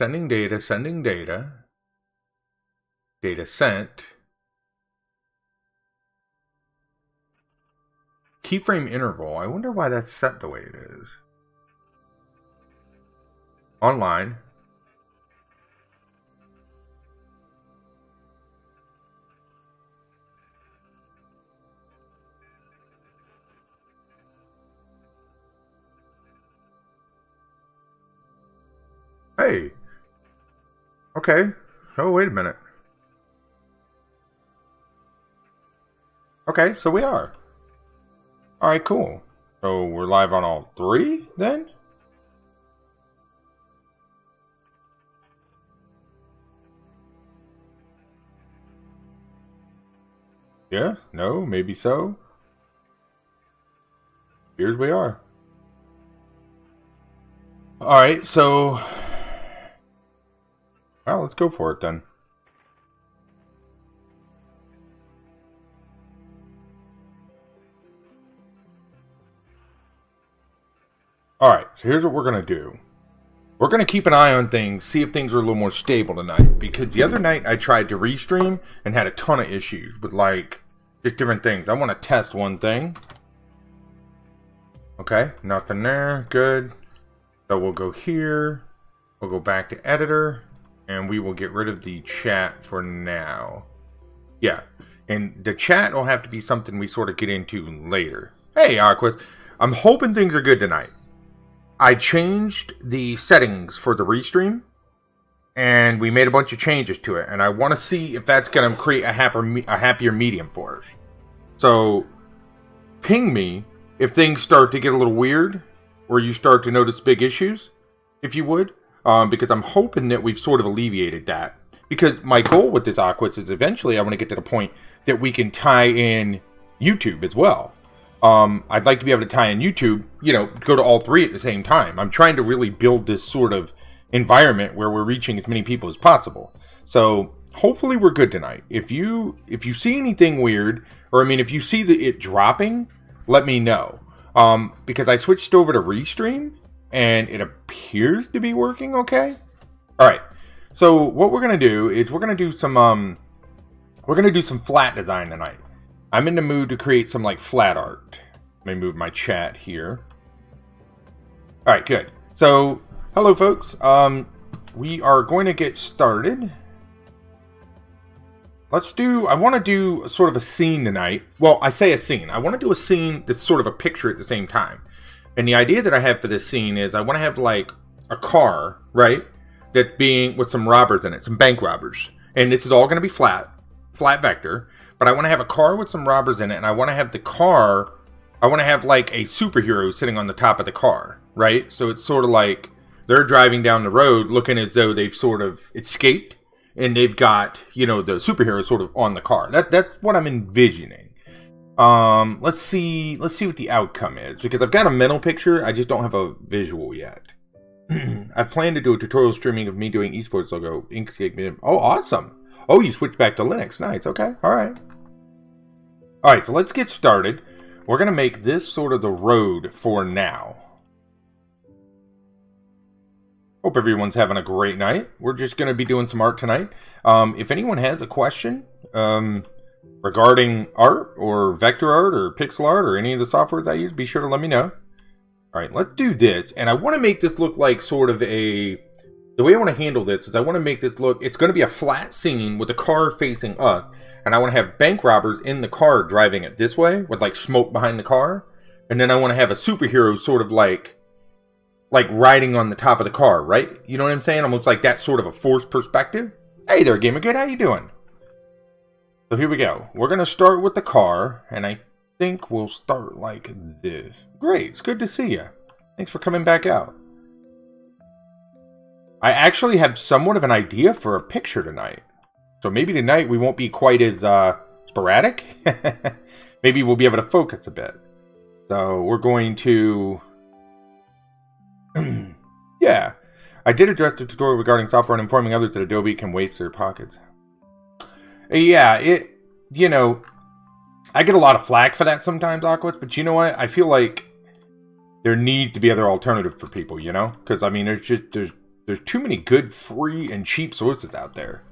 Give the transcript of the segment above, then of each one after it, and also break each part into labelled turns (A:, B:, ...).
A: Sending data, sending data. Data sent. Keyframe interval. I wonder why that's set the way it is. Online. Hey. Okay. Oh, wait a minute. Okay, so we are. Alright, cool. So we're live on all three, then? Yeah? No? Maybe so? Here's we are. Alright, so... well, let's go for it, then. Alright, so here's what we're going to do. We're going to keep an eye on things, see if things are a little more stable tonight. Because the other night I tried to restream and had a ton of issues with, like, just different things. I want to test one thing. Okay, nothing there. Good. So we'll go here. We'll go back to editor. And we will get rid of the chat for now. Yeah, and the chat will have to be something we sort of get into later. Hey, Aquas. I'm hoping things are good tonight. I changed the settings for the restream, and we made a bunch of changes to it, and I want to see if that's going to create a happier medium for us. So, ping me if things start to get a little weird, or you start to notice big issues, if you would, because I'm hoping that we've sort of alleviated that. Because my goal with this Aquas is eventually I want to get to the point that we can tie in YouTube as well. I'd like to be able to tie in YouTube, you know, go to all three at the same time. I'm trying to really build this sort of environment where we're reaching as many people as possible. So hopefully we're good tonight. If you see anything weird, or I mean, if you see it dropping, let me know. Because I switched over to Restream and it appears to be working okay. All right. So what we're gonna do is we're gonna do some flat design tonight. I'm in the mood to create some like flat art. Let me move my chat here. All right, good. So, hello folks. We are going to get started. I want to do sort of a scene tonight. Well, I say a scene. I want to do a scene that's sort of a picture at the same time. And the idea that I have for this scene is I want to have like a car, right? That being with some robbers in it, some bank robbers. And this is all going to be flat vector. But I want to have a car with some robbers in it, and I want to have the car, I want to have like a superhero sitting on the top of the car, right? So it's sort of like they're driving down the road looking as though they've sort of escaped, and they've got, you know, the superhero sort of on the car. That's what I'm envisioning. Let's see what the outcome is, because I've got a mental picture, I just don't have a visual yet. I plan to do a tutorial streaming of me doing esports logo, Inkscape. Oh, awesome. Oh, you switched back to Linux. Nice. Okay. All right. All right. So let's get started. We're going to make this sort of the road for now. Hope everyone's having a great night. We're just going to be doing some art tonight. If anyone has a question regarding art or vector art or pixel art or any of the softwares I use, be sure to let me know. All right. Let's do this. And I want to make this look like sort of a... The way I want to handle this is I want to make this look, it's going to be a flat scene with the car facing us. And I want to have bank robbers in the car driving it this way with like smoke behind the car. And then I want to have a superhero sort of like riding on the top of the car, right? You know what I'm saying? Almost like that sort of a forced perspective. Hey there, Gamer Good. How you doing? So here we go. We're going to start with the car. And I think we'll start like this. Great. It's good to see you. Thanks for coming back out. I actually have somewhat of an idea for a picture tonight. So maybe tonight we won't be quite as sporadic. Maybe we'll be able to focus a bit. So we're going to... yeah. I did address the tutorial regarding software and informing others that Adobe can waste their pockets. Yeah, you know, I get a lot of flack for that sometimes, Aquas, but you know what? I feel like there needs to be other alternative for people, you know? Because, I mean, there's There's too many good, free, and cheap sources out there.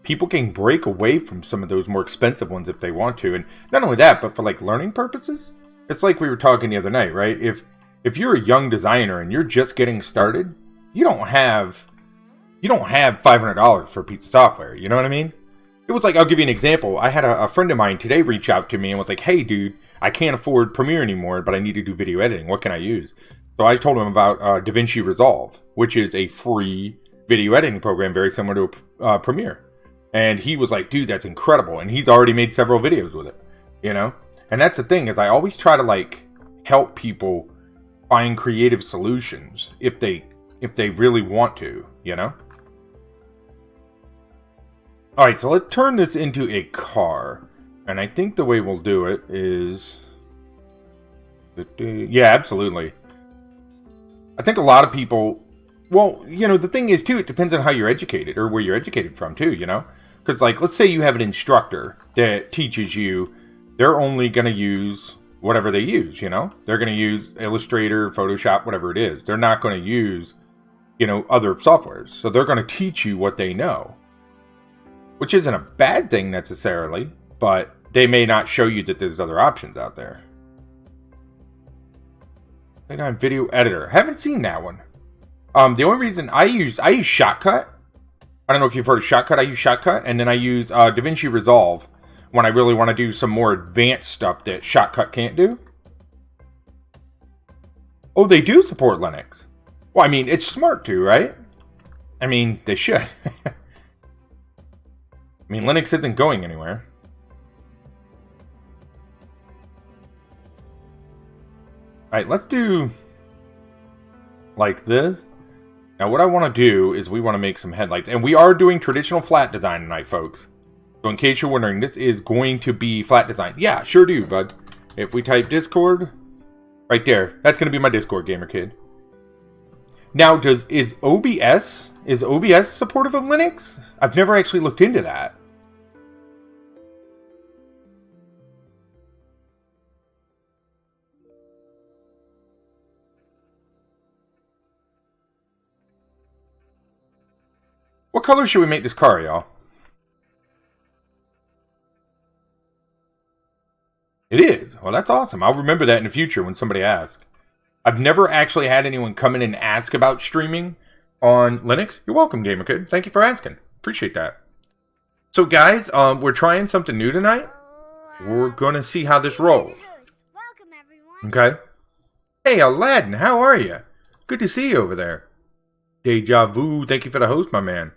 A: People can break away from some of those more expensive ones if they want to. And not only that, but for like learning purposes. It's like we were talking the other night, right? If you're a young designer and you're just getting started, you don't have $500 for a piece of software. You know what I mean? It was like, I'll give you an example. I had a friend of mine today reach out to me and was like, hey, dude, I can't afford Premiere anymore, but I need to do video editing. What can I use? So I told him about DaVinci Resolve, which is a free video editing program very similar to Premiere. And he was like, dude, that's incredible. And he's already made several videos with it, you know? And that's the thing, is I always try to like help people find creative solutions if they really want to, you know? All right, so let's turn this into a car. And I think the way we'll do it is... yeah, absolutely. I think a lot of people... Well, you know, the thing is, too, it depends on how you're educated, or where you're educated from, too, you know? Because, like, let's say you have an instructor that teaches you, they're only going to use whatever they use, you know? They're going to use Illustrator, Photoshop, whatever it is. They're not going to use, you know, other softwares. So they're going to teach you what they know. Which isn't a bad thing, necessarily, but they may not show you that there's other options out there. Video editor. Haven't seen that one. The only reason I use Shotcut. I don't know if you've heard of Shotcut. I use Shotcut, and then I use DaVinci Resolve when I really want to do some more advanced stuff that Shotcut can't do. Oh, they do support Linux. Well, I mean, it's smart to, right? I mean, they should. I mean, Linux isn't going anywhere. Alright, let's do like this. Now what I want to do is we want to make some headlights. And we are doing traditional flat design tonight, folks. So in case you're wondering, this is going to be flat design. Yeah, sure do, bud. If we type Discord, right there, that's going to be my Discord, gamer kid. Now, is OBS supportive of Linux? I've never actually looked into that. What color should we make this car, y'all? It is. Well, that's awesome. I'll remember that in the future when somebody asks. I've never actually had anyone come in and ask about streaming on Linux. You're welcome, Gamer Kid. Thank you for asking. Appreciate that. So, guys, we're trying something new tonight. We're going to see how this rolls. Okay? Hey, Aladdin, how are you? Good to see you over there. Deja vu. Thank you for the host, my man.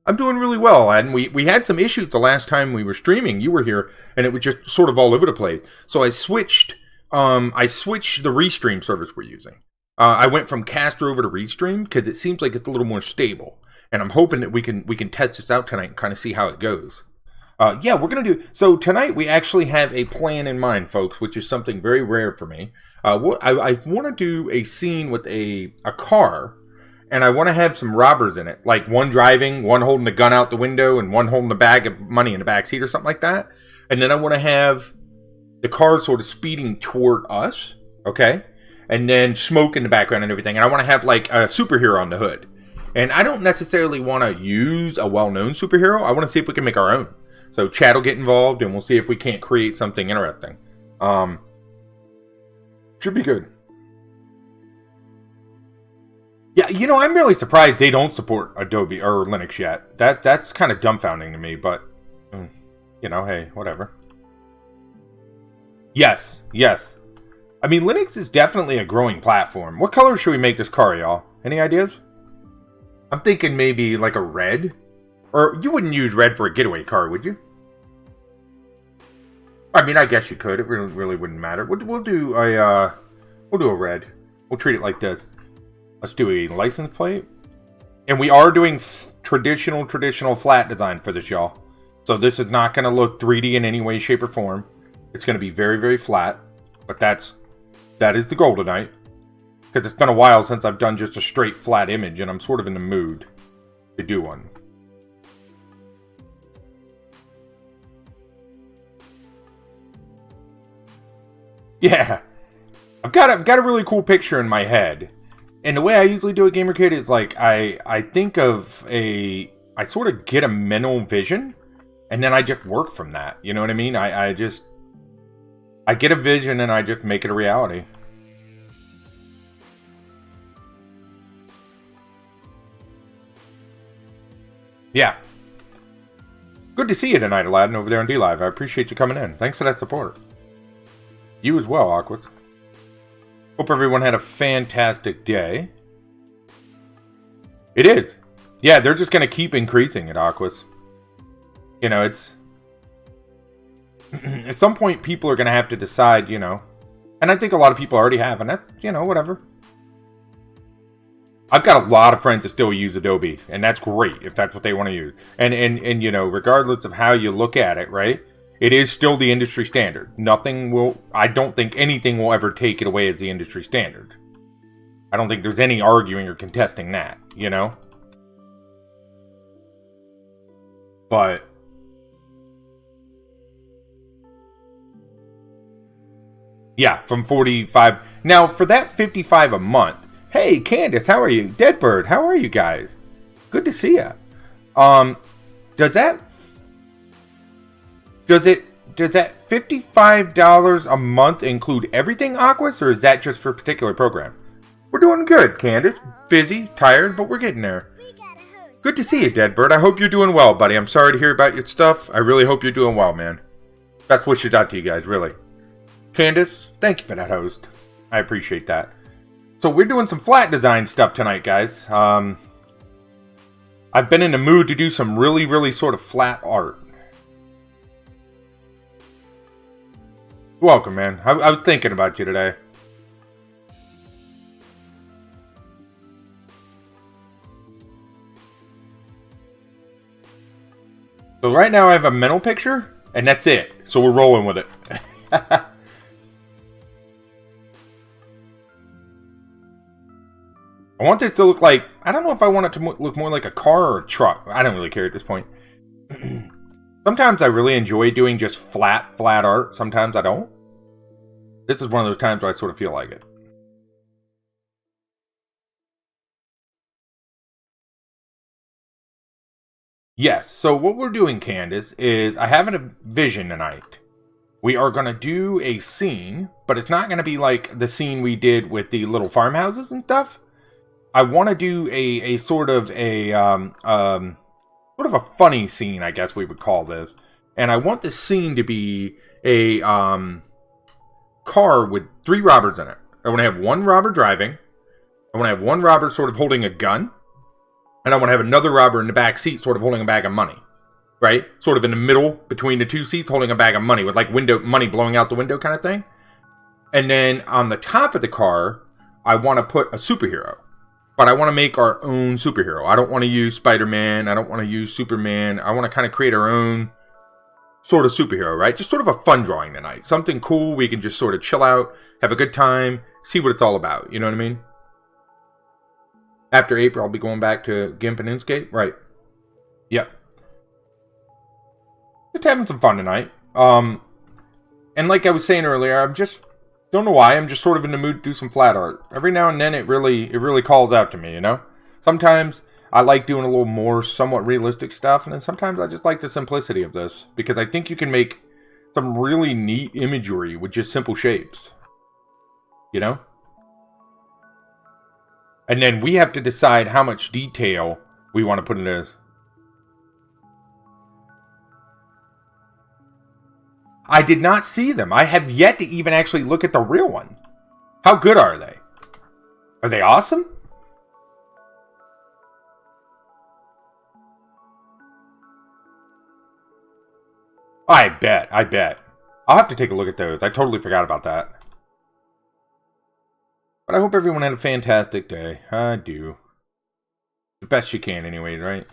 A: I'm doing really well, Aladdin. We had some issues the last time we were streaming. You were here, and it was just sort of all over the place. So I switched the Restream service we're using. I went from Caster over to Restream because it seems like it's a little more stable. And I'm hoping that we can test this out tonight and kind of see how it goes. Yeah, we're going to do... So tonight we actually have a plan in mind, folks, which is something very rare for me. I want to do a scene with a car. And I want to have some robbers in it. Like one driving, one holding the gun out the window, and one holding the bag of money in the back seat or something like that. And then I want to have the car sort of speeding toward us. Okay? And then smoke in the background and everything. And I want to have like a superhero on the hood. And I don't necessarily want to use a well-known superhero. I want to see if we can make our own. So Chad will get involved and we'll see if we can't create something interesting. Should be good. Yeah, you know, I'm really surprised they don't support Adobe or Linux yet. That's kind of dumbfounding to me, but, you know, hey, whatever. Yes, yes. I mean, Linux is definitely a growing platform. What color should we make this car, y'all? Any ideas? I'm thinking maybe like a red. Or you wouldn't use red for a getaway car, would you? I mean, I guess you could. It really wouldn't matter. We'll do a red. We'll treat it like this. Let's do a license plate. And we are doing traditional flat design for this, y'all. So this is not going to look 3D in any way, shape, or form. It's going to be very, very flat. But that is the goal tonight. Because it's been a while since I've done just a straight flat image. And I'm sort of in the mood to do one. Yeah. I've got a really cool picture in my head. And the way I usually do it, Gamer Kid, is like I think of I sort of get a mental vision, and then I just work from that. You know what I mean? I get a vision and I just make it a reality. Yeah. Good to see you tonight, Aladdin, over there on D-Live. I appreciate you coming in. Thanks for that support. You as well, Aquas. Hope everyone had a fantastic day. It is. Yeah, they're just going to keep increasing it, Aquas. You know, it's... At some point, people are going to have to decide, you know. And I think a lot of people already have, and that's, you know, whatever. I've got a lot of friends that still use Adobe, and that's great if that's what they want to use. And you know, regardless of how you look at it, right? It is still the industry standard. Nothing will... I don't think anything will ever take it away as the industry standard. I don't think there's any arguing or contesting that, you know? But... yeah, from 45... Now, for that 55 a month... Hey, Candace, how are you? Deadbird, how are you guys? Good to see you. Does that $55 a month include everything, Aquas, or is that just for a particular program? We're doing good, Candace. Busy, tired, but we're getting there. Good to see you, Deadbird. I hope you're doing well, buddy. I'm sorry to hear about your stuff. I really hope you're doing well, man. Best wishes out to you guys, really. Candace, thank you for that host. I appreciate that. So we're doing some flat design stuff tonight, guys. I've been in the mood to do some really sort of flat art. Welcome, man. I was thinking about you today. So right now I have a mental picture, and that's it. So we're rolling with it. I want this to look like... I don't know if I want it to look more like a car or a truck. I don't really care at this point. Sometimes I really enjoy doing just flat art. Sometimes I don't. This is one of those times where I sort of feel like it. Yes, so what we're doing, Candace, is I have a vision tonight. We are going to do a scene, but it's not going to be like the scene we did with the little farmhouses and stuff. I want to do a sort of a funny scene, I guess we would call this. And I want the scene to be a car with 3 robbers in it. I want to have 1 robber driving. I want to have 1 robber sort of holding a gun. And I want to have another robber in the back seat sort of holding a bag of money. Right? Sort of in the middle between the 2 seats holding a bag of money with like money blowing out the window kind of thing. And then on the top of the car, I want to put a superhero. But I want to make our own superhero. I don't want to use Spider-Man. I don't want to use Superman. I want to kind of create our own sort of superhero, right? Just sort of a fun drawing tonight. Something cool. We can just sort of chill out, have a good time, see what it's all about. You know what I mean? After April, I'll be going back to GIMP and Inkscape. Right. Yep. Just having some fun tonight. And like I was saying earlier, I'm just... don't know why, I'm just sort of in the mood to do some flat art. Every now and then it really calls out to me, you know? Sometimes I like doing a little more somewhat realistic stuff, and then sometimes I just like the simplicity of this. Because I think you can make some really neat imagery with just simple shapes. You know? And then we have to decide how much detail we want to put in this. I did not see them. I have yet to even actually look at the real one. How good are they? Are they awesome? I bet. I'll have to take a look at those. I totally forgot about that. But I hope everyone had a fantastic day. I do. The best you can anyway, right?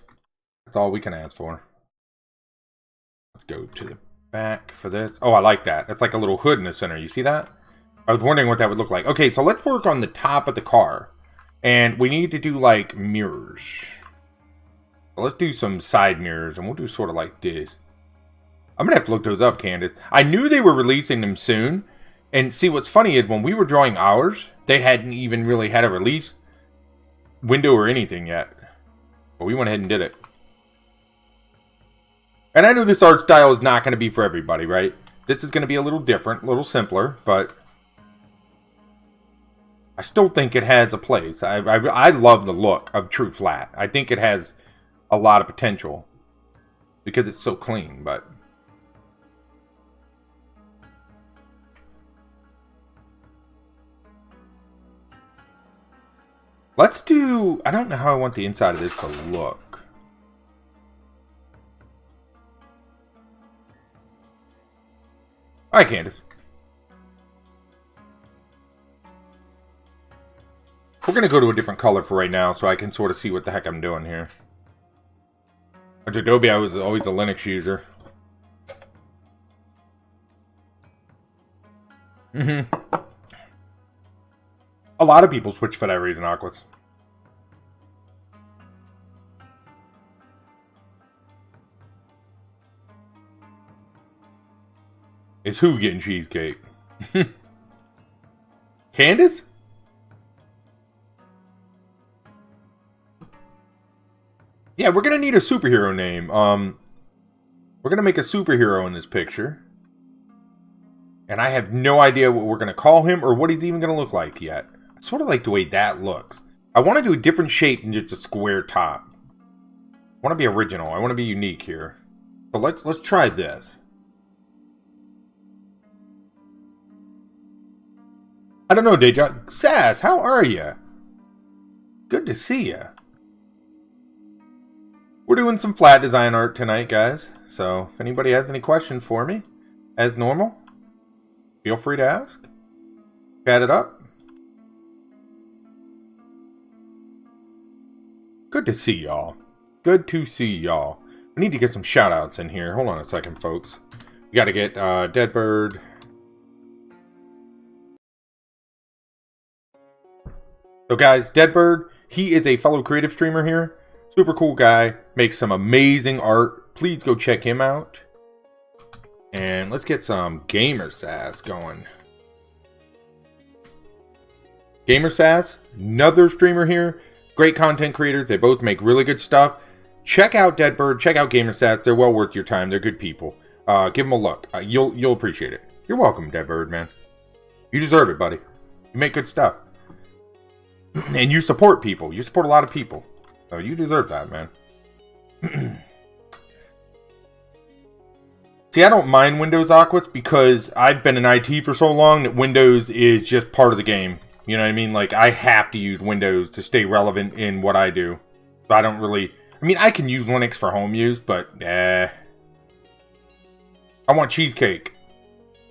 A: That's all we can ask for. Let's go to the back for this. Oh, I like that. That's like a little hood in the center. You see that? I was wondering what that would look like. Okay, so let's work on the top of the car. And we need to do like mirrors. So let's do some side mirrors and we'll do sort of like this. I'm going to have to look those up, Candace. I knew they were releasing them soon. And see, what's funny is when we were drawing ours, they hadn't even really had a release. window or anything yet. But we went ahead and did it. And I know this art style is not going to be for everybody, right? This is going to be a little different, a little simpler, but I still think it has a place. I love the look of True Flat. I think it has a lot of potential because it's so clean, but let's do... I don't know how I want the inside of this to look. Alright, Candace. We're going to go to a different color for right now so I can sort of see what the heck I'm doing here. At Adobe, I was always a Linux user. A lot of people switch for that reason, Aquas. Is who getting cheesecake? Candace? Yeah, we're gonna need a superhero name. We're gonna make a superhero in this picture. And I have no idea what we're gonna call him or what he's even gonna look like yet. I sort of like the way that looks. I want to do a different shape than just a square top. I want to be original. I want to be unique here. So let's try this. I don't know, Deja. Sass, how are you? Good to see you. We're doing some flat design art tonight, guys. So, if anybody has any questions for me, as normal, feel free to ask. Chat it up. Good to see y'all. Good to see y'all. We need to get some shout-outs in here. Hold on a second, folks. We got to get Deadbird. So guys, Deadbird, he is a fellow creative streamer here. Super cool guy. Makes some amazing art. Please go check him out. And let's get some Gamer Sass going. Gamer Sass, another streamer here. Great content creators. They both make really good stuff. Check out Deadbird. Check out Gamer Sass. They're well worth your time. They're good people. Give them a look. You'll appreciate it. You're welcome, Deadbird, man. You deserve it, buddy. You make good stuff. And you support people. You support a lot of people. So you deserve that, man. See, I don't mind Windows Aquas because I've been in IT for so long that Windows is just part of the game. You know what I mean? Like, I have to use Windows to stay relevant in what I do. So I don't really... I mean, I can use Linux for home use, but... I want cheesecake.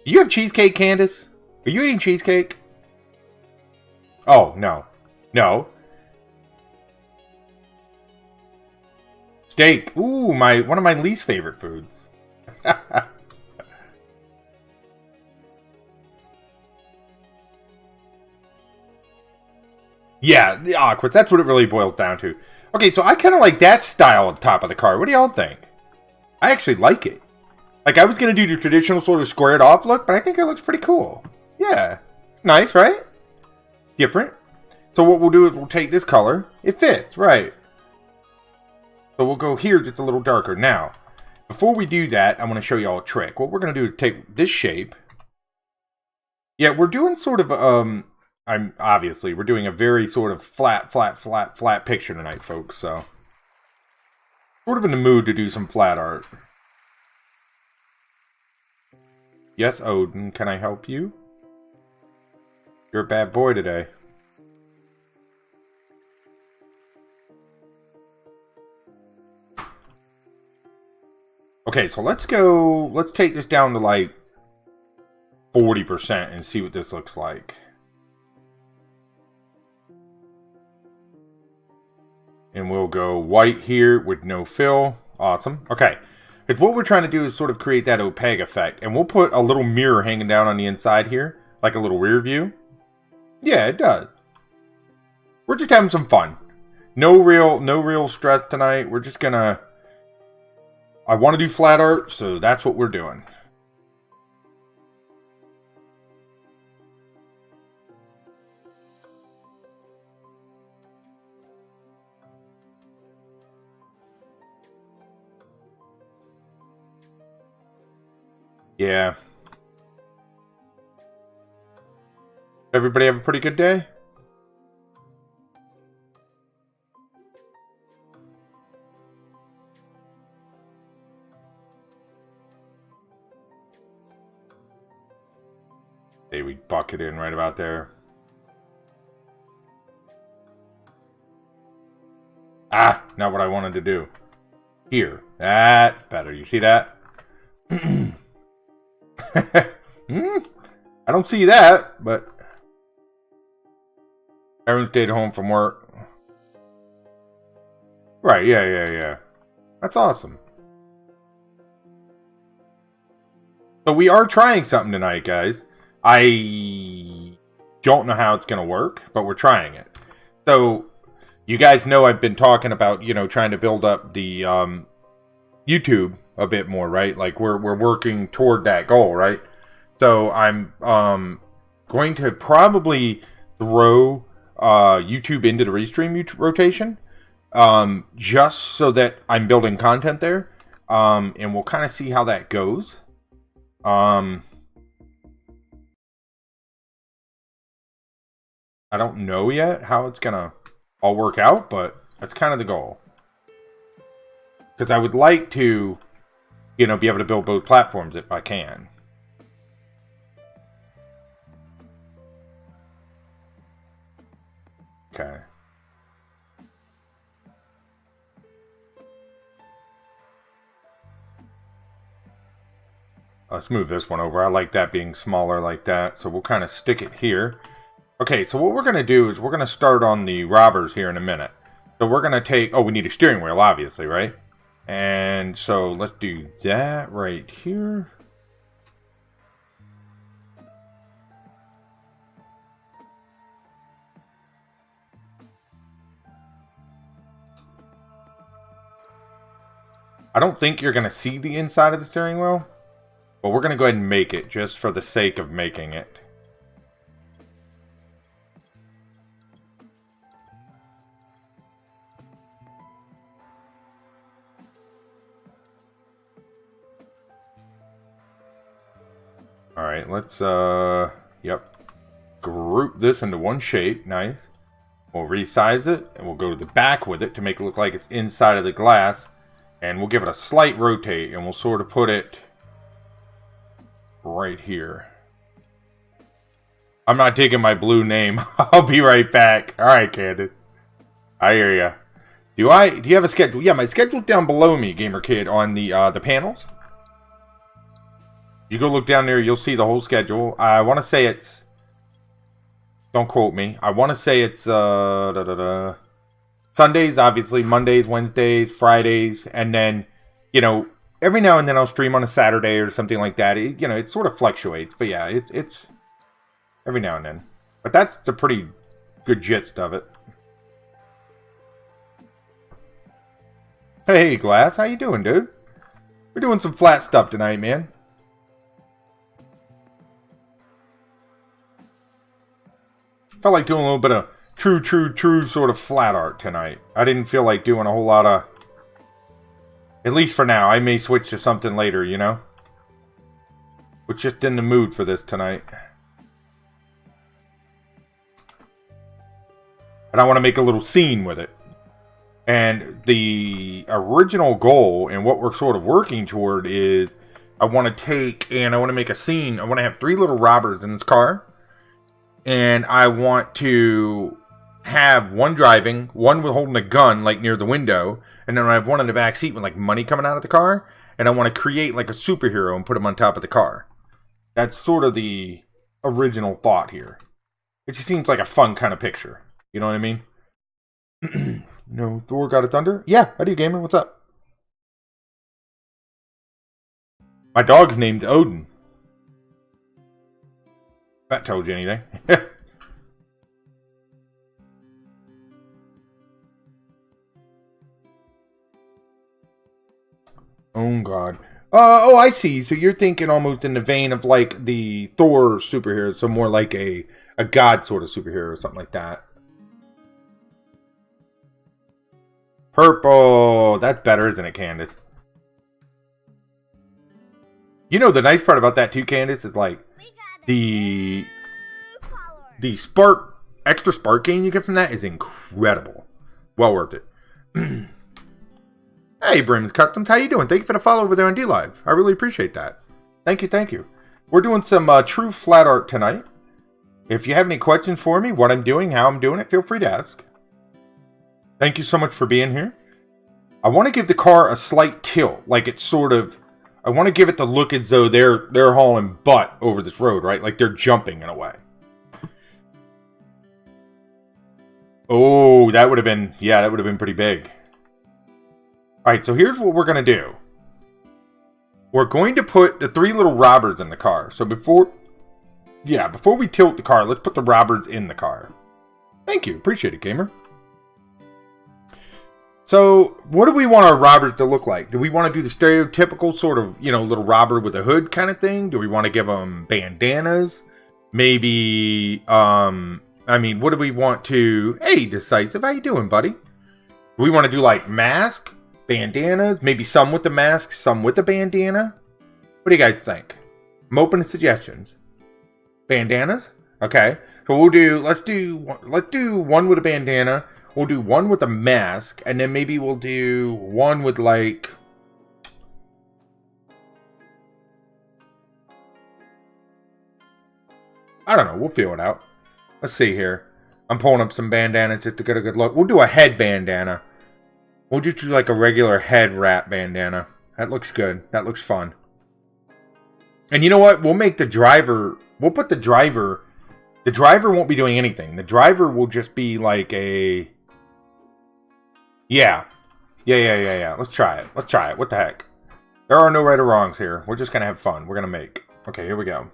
A: Do you have cheesecake, Candace? Are you eating cheesecake? Oh, no. No. Steak. Ooh, one of my least favorite foods. Yeah, the awkward. That's what it really boils down to. Okay, so I kind of like that style on top of the car. What do y'all think? I actually like it. Like, I was going to do the traditional sort of squared off look, but I think it looks pretty cool. Yeah. Nice, right? Different. So what we'll do is we'll take this color. It fits, right. So we'll go here just a little darker. Now, before we do that, I want to show y'all a trick. What we're going to do is take this shape. Yeah, we're doing sort of, we're doing a very sort of flat picture tonight, folks. So, sort of in the mood to do some flat art. Yes, Odin, can I help you? You're a bad boy today. Okay, so let's take this down to like 40% and see what this looks like. And we'll go white here with no fill. Awesome. Okay. Because what we're trying to do is sort of create that opaque effect. And we'll put a little mirror hanging down on the inside here. Like a little rear view. Yeah, it does. We're just having some fun. No real stress tonight. We're just gonna... I want to do flat art, so that's what we're doing. Yeah. Everybody have a pretty good day? Hey, we bucket in right about there. Ah, not what I wanted to do. Here. That's better. You see that? I don't see that, but everyone stayed home from work. Right, yeah. That's awesome. So we are trying something tonight, guys. I don't know how it's going to work, but we're trying it. So, you guys know I've been talking about, you know, trying to build up the YouTube a bit more, right? Like, we're working toward that goal, right? So, I'm going to probably throw YouTube into the Restream rotation, just so that I'm building content there. And we'll kind of see how that goes. I don't know yet how it's gonna all work out, but that's kind of the goal. Because I would like to, you know, be able to build both platforms if I can. Okay. Let's move this one over. I like that being smaller like that. So we'll kind of stick it here. Okay, so what we're going to do is we're going to start on the robbers here in a minute. So we're going to take... Oh, we need a steering wheel, obviously, right? And so let's do that right here. I don't think you're going to see the inside of the steering wheel. But we're going to go ahead and make it just for the sake of making it. Alright, let's, yep. Group this into one shape. Nice. We'll resize it, and we'll go to the back with it to make it look like it's inside of the glass. And we'll give it a slight rotate, and we'll sort of put it right here. I'm not digging my blue name. I'll be right back. Alright, Candid. I hear ya. Do you have a schedule? Yeah, my schedule's down below me, Gamer Kid, on the panels. You go look down there, you'll see the whole schedule. I want to say it's... Don't quote me. I want to say it's Sundays, obviously, Mondays, Wednesdays, Fridays, and then, you know, every now and then I'll stream on a Saturday or something like that. It, you know, it sort of fluctuates, but yeah, it's every now and then. But that's the pretty good gist of it. Hey, Glass, how you doing, dude? We're doing some flat stuff tonight, man. Felt like doing a little bit of true sort of flat art tonight. I didn't feel like doing a whole lot of... At least for now. I may switch to something later, you know? We're just in the mood for this tonight. And I want to make a little scene with it. And the original goal and what we're sort of working toward is I want to take and I want to make a scene. I want to have 3 little robbers in this car. And I want to have one driving, one with holding a gun like near the window, and then I have one in the back seat with like money coming out of the car. And I want to create like a superhero and put him on top of the car. That's sort of the original thought here. It just seems like a fun kind of picture. You know what I mean? No, Thor got a thunder? Yeah, I do, gamer. What's up? My dog's named Odin. If that told you anything. Oh, God. Oh, I see. So you're thinking almost in the vein of like the Thor superhero, so more like a god sort of superhero or something like that. Purple. That's better, isn't it, Candace? You know, the nice part about that too, Candace, is like the spark, extra spark gain you get from that is incredible. Well worth it. Hey, Brims Customs, how you doing? Thank you for the follow over there on D-Live. I really appreciate that. Thank you, thank you. We're doing some true flat art tonight. If you have any questions for me, what I'm doing, how I'm doing it, feel free to ask. Thank you so much for being here. I want to give the car a slight tilt, like it's sort of... I want to give it the look as though they're hauling butt over this road, right? Like they're jumping in a way. Oh, that would have been... Yeah, that would have been pretty big. Alright, so here's what we're going to do. We're going to put the 3 little robbers in the car. So before we tilt the car, let's put the robbers in the car. Thank you. Appreciate it, gamer. So, what do we want our robbers to look like? Do we want to do the stereotypical sort of, you know, little robber with a hood kind of thing? Do we want to give them bandanas? Maybe, I mean, what do we want to... Hey, Decisive, how you doing, buddy? Do we want to do, like, mask? Bandanas? Maybe some with the mask, some with the bandana? What do you guys think? I'm open to suggestions. Bandanas? Okay. So we'll do... Let's do one with a bandana. We'll do one with a mask. And then maybe we'll do one with, like... I don't know. We'll feel it out. Let's see here. I'm pulling up some bandanas just to get a good look. We'll do a head bandana. We'll just do like a regular head wrap bandana. That looks good. That looks fun. And you know what? We'll make the driver... We'll put the driver... The driver won't be doing anything. The driver will just be like a... Yeah. Yeah. Let's try it. Let's try it. What the heck? There are no right or wrongs here. We're just going to have fun. We're going to make... Okay, here we go.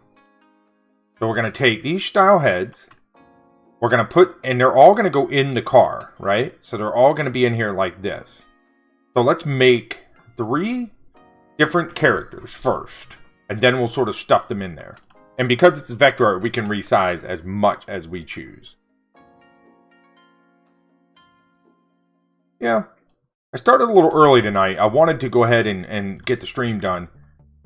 A: So we're going to take these style heads... We're going to put, and they're all going to go in the car, right? So they're all going to be in here like this. So let's make 3 different characters first. And then we'll sort of stuff them in there. And because it's vector art, we can resize as much as we choose. Yeah. I started a little early tonight. I wanted to go ahead and get the stream done.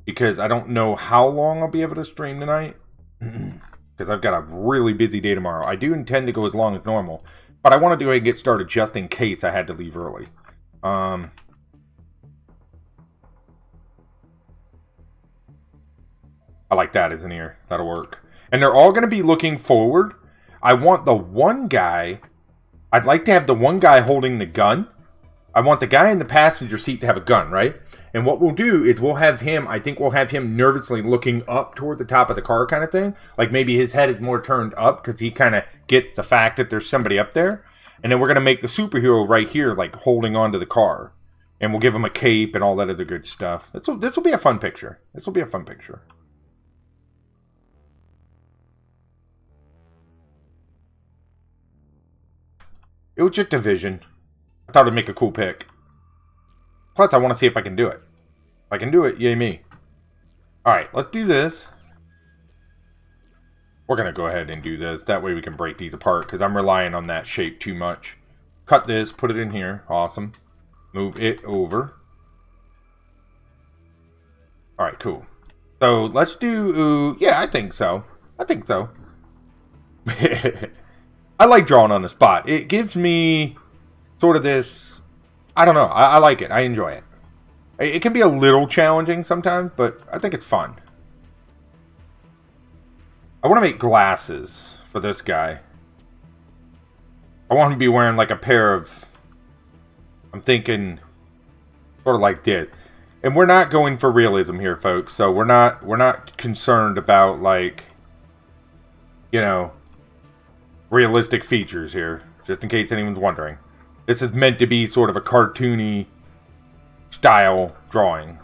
A: Because I don't know how long I'll be able to stream tonight. Because I've got a really busy day tomorrow. I do intend to go as long as normal. But I want to go ahead and get started just in case I had to leave early. I like that as an ear. That'll work. And they're all going to be looking forward. I want the one guy... I'd like to have the one guy holding the gun. I want the guy in the passenger seat to have a gun, right? And what we'll do is we'll have him, I think we'll have him nervously looking up toward the top of the car kind of thing. Like maybe his head is more turned up because he kind of gets the fact that there's somebody up there. And then we're going to make the superhero right here like holding onto the car. And we'll give him a cape and all that other good stuff. This will be a fun picture. This will be a fun picture. It was just a vision. I thought it'd make a cool pic. Plus, I want to see if I can do it. If I can do it, yay me. Alright, let's do this. We're going to go ahead and do this. That way we can break these apart, because I'm relying on that shape too much. Cut this, put it in here. Awesome. Move it over. Alright, cool. So, let's do... yeah, I think so. I think so. I like drawing on the spot. It gives me sort of this... I don't know. I like it. I enjoy it. It can be a little challenging sometimes, but I think it's fun. I want to make glasses for this guy. I want him to be wearing like a pair of... I'm thinking sort of like this. And we're not going for realism here, folks. So we're not concerned about like, you know, realistic features here. Just in case anyone's wondering. This is meant to be sort of a cartoony style drawing.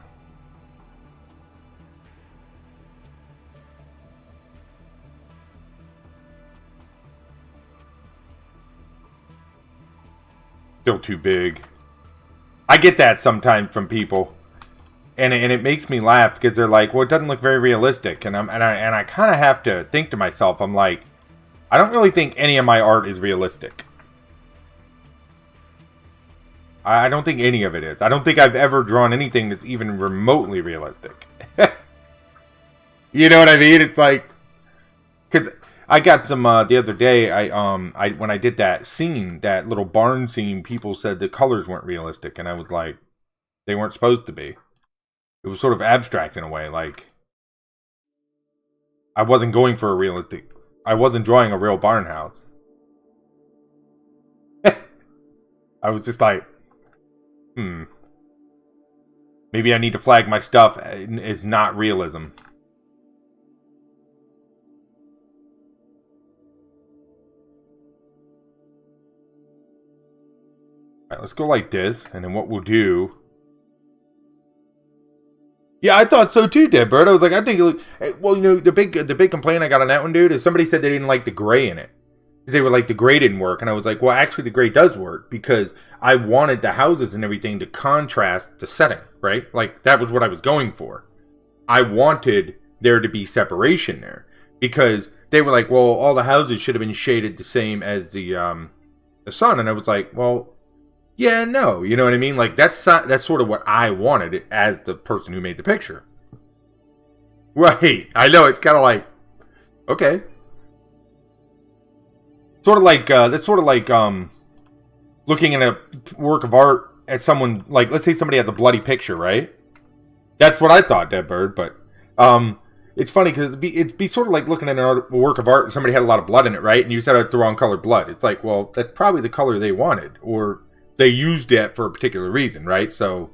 A: Still too big. I get that sometimes from people. And it makes me laugh because they're like, well, it doesn't look very realistic. And I kind of have to think to myself, I'm like, I don't really think any of my art is realistic. I don't think any of it is. I don't think I've ever drawn anything that's even remotely realistic. You know what I mean? It's like, because I got some the other day. I when I did that scene, that little barn scene, people said the colors weren't realistic, and I was like, they weren't supposed to be. It was sort of abstract in a way. Like, I wasn't going for a realistic. I wasn't drawing a real barn house. I was just like, maybe I need to flag my stuff as not realism. Alright, let's go like this, and then what we'll do... Yeah, I thought so too, Deadbird. I was like, I think it looked... Well, you know, the big complaint I got on that one, dude, is somebody said they didn't like the gray in it. They were like, the gray didn't work. And I was like, well, actually, the gray does work, because I wanted the houses and everything to contrast the setting, right? Like, that was what I was going for. I wanted there to be separation there, because they were like, well, all the houses should have been shaded the same as the sun. And I was like, well, yeah, no, you know what I mean? Like, that's sort of what I wanted as the person who made the picture. Right. I know, it's kind of like, okay. Sort of like, that's sort of like, looking at a work of art at someone, like, let's say somebody has a bloody picture, right? That's what I thought, Deadbird, but, it's funny because it'd be sort of like looking at a work of art and somebody had a lot of blood in it, right? And you said it's the wrong color blood. It's like, well, that's probably the color they wanted, or they used it for a particular reason, right? So,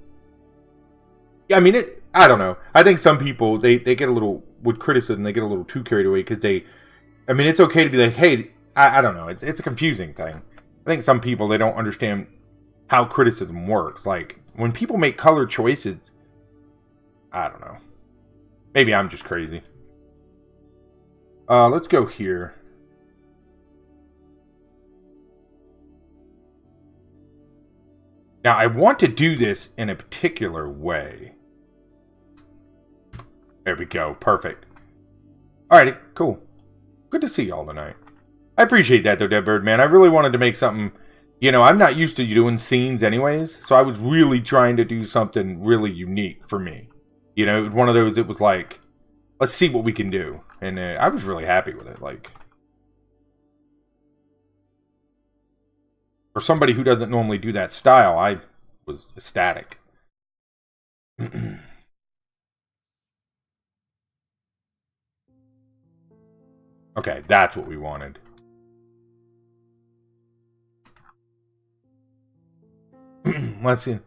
A: I mean, I don't know. I think some people, they get a little, with criticism, they get a little too carried away because I mean, it's okay to be like, hey, I don't know. It's a confusing thing. I think some people, they don't understand how criticism works. Like, when people make color choices, I don't know. Maybe I'm just crazy. Let's go here. Now, I want to do this in a particular way. There we go. Perfect. Alrighty, cool. Good to see y'all tonight. I appreciate that, though, Deadbird, man. I really wanted to make something... You know, I'm not used to doing scenes anyways, so I was really trying to do something really unique for me. You know, it was one of those, it was like, let's see what we can do. And I was really happy with it. Like, for somebody who doesn't normally do that style, I was ecstatic. Okay, that's what we wanted. Let's see.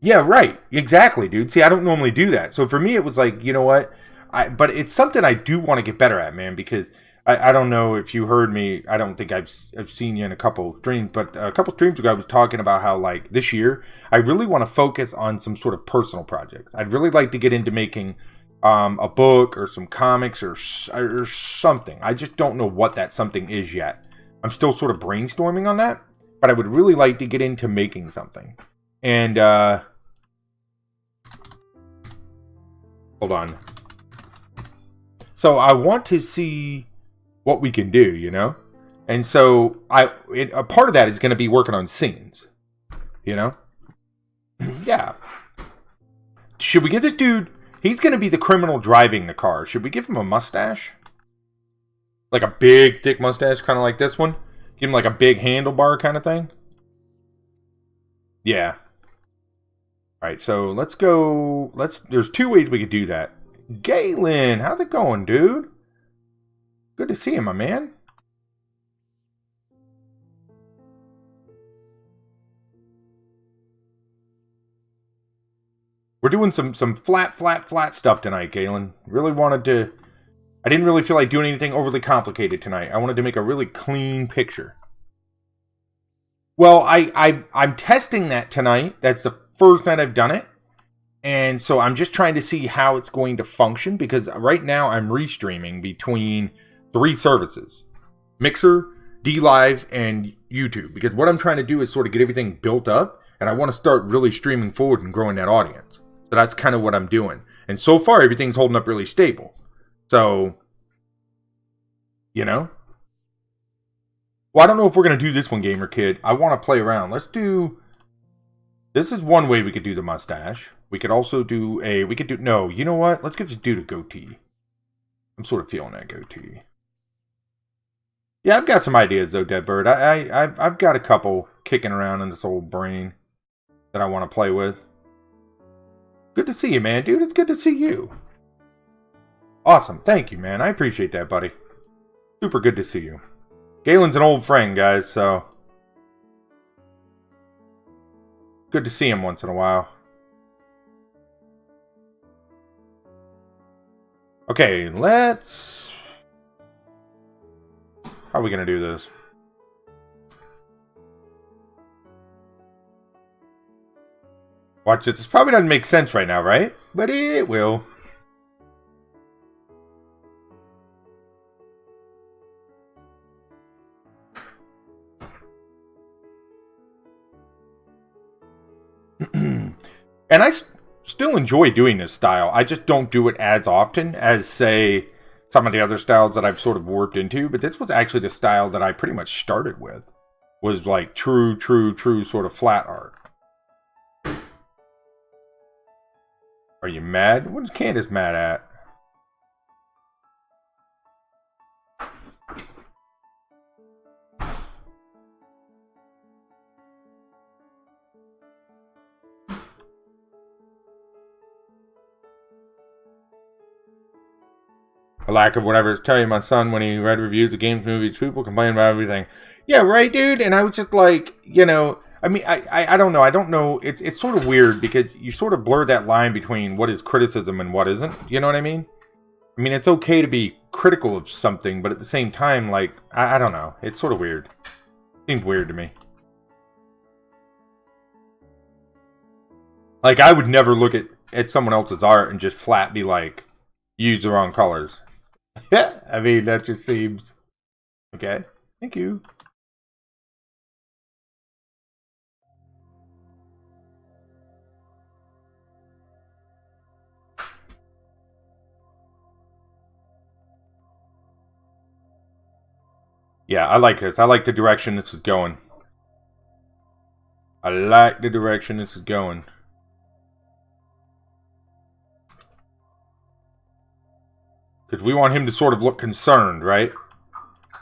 A: Yeah, right. Exactly, dude. See, I don't normally do that. So for me, it was like, you know what? But it's something I do want to get better at, man, because I don't know if you heard me. I don't think I've seen you in a couple streams, but a couple streams ago, I was talking about how, like, this year, I really want to focus on some sort of personal projects. I'd really like to get into making a book or some comics or something. I just don't know what that something is yet. I'm still sort of brainstorming on that. But I would really like to get into making something. And, hold on. So I want to see what we can do, you know? And so a part of that is going to be working on scenes. You know? Yeah. Should we get this dude... He's going to be the criminal driving the car. Should we give him a mustache? Like a big, thick mustache, kind of like this one? Give him like a big handlebar kind of thing. Yeah. Alright, so let's go. There's two ways we could do that. Galen, how's it going, dude? Good to see you, my man. We're doing some flat stuff tonight, Galen. Really wanted to... I didn't really feel like doing anything overly complicated tonight. I wanted to make a really clean picture. Well, I'm testing that tonight. That's the first night I've done it. And so I'm just trying to see how it's going to function. Because right now I'm restreaming between 3 services. Mixer, DLive, and YouTube. Because what I'm trying to do is sort of get everything built up. And I want to start really streaming forward and growing that audience. So that's kind of what I'm doing. And so far everything's holding up really stable. So, you know. Well, I don't know if we're going to do this one, Gamer Kid. I want to play around. Let's do... This is one way we could do the mustache. We could also do a... No, you know what? Let's give this dude a goatee. I'm sort of feeling that goatee. Yeah, I've got some ideas, though, Deadbird. I've got a couple kicking around in this old brain that I want to play with. Good to see you, man, dude. It's good to see you. Awesome. Thank you, man. I appreciate that, buddy. Super good to see you. Galen's an old friend, guys, so... Good to see him once in a while. Okay, let's... How are we going to do this? Watch this. This probably doesn't make sense right now, right? But it will. And I still enjoy doing this style. I just don't do it as often as, say, some of the other styles that I've sort of warped into. But this was actually the style that I pretty much started with. Was like true sort of flat art. Are you mad? What is Candace mad at? A lack of whatever. Tell you, my son, when he read reviews of games, movies, people complain about everything. Yeah, right, dude? And I was just like, you know, I mean, I don't know. I don't know. It's sort of weird because you sort of blur that line between what is criticism and what isn't. You know what I mean? I mean, it's okay to be critical of something, but at the same time, like, I don't know. It's sort of weird. Seems weird to me. Like, I would never look at someone else's art and just flat be like, use the wrong colors. I mean, that just seems... Okay. Thank you. Yeah, I like this. I like the direction this is going. I like the direction this is going. Because we want him to sort of look concerned, right?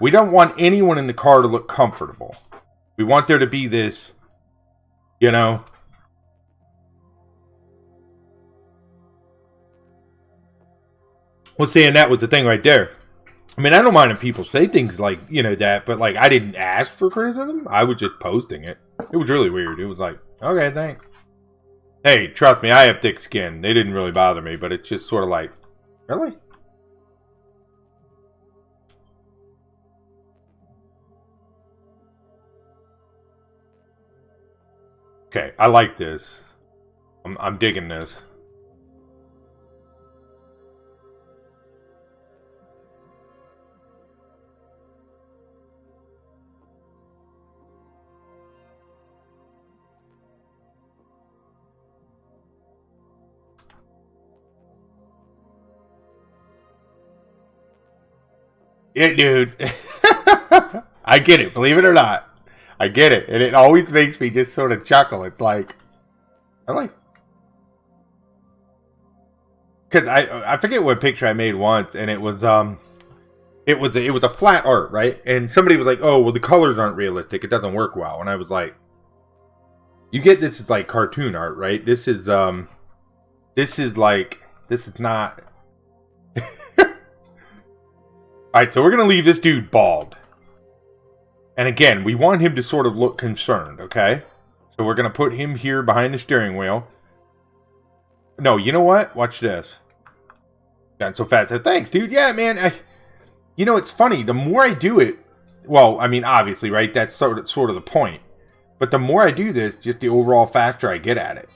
A: We don't want anyone in the car to look comfortable. We want there to be this, you know... Well, seeing that was the thing right there. I mean, I don't mind if people say things like, you know, that, but, like, I didn't ask for criticism. I was just posting it. It was really weird. It was like, okay, thanks. Hey, trust me, I have thick skin. They didn't really bother me, but it's just sort of like, really? Okay, I like this. I'm digging this. Yeah, dude. I get it, believe it or not. I get it. And it always makes me just sort of chuckle. It's like, I like... Because I forget what picture I made once, and it was a flat art, right? And somebody was like, oh, well, the colors aren't realistic. It doesn't work well. And I was like, you get this is like cartoon art, right? This is not... Alright, so we're going to leave this dude bald. And again, we want him to sort of look concerned, okay? So we're going to put him here behind the steering wheel. No, you know what? Watch this. Got so fast. So thanks, dude. Yeah, man. You know, it's funny. The more I do it... Well, I mean, obviously, right? That's sort of the point. But the more I do this, just the overall faster I get at it.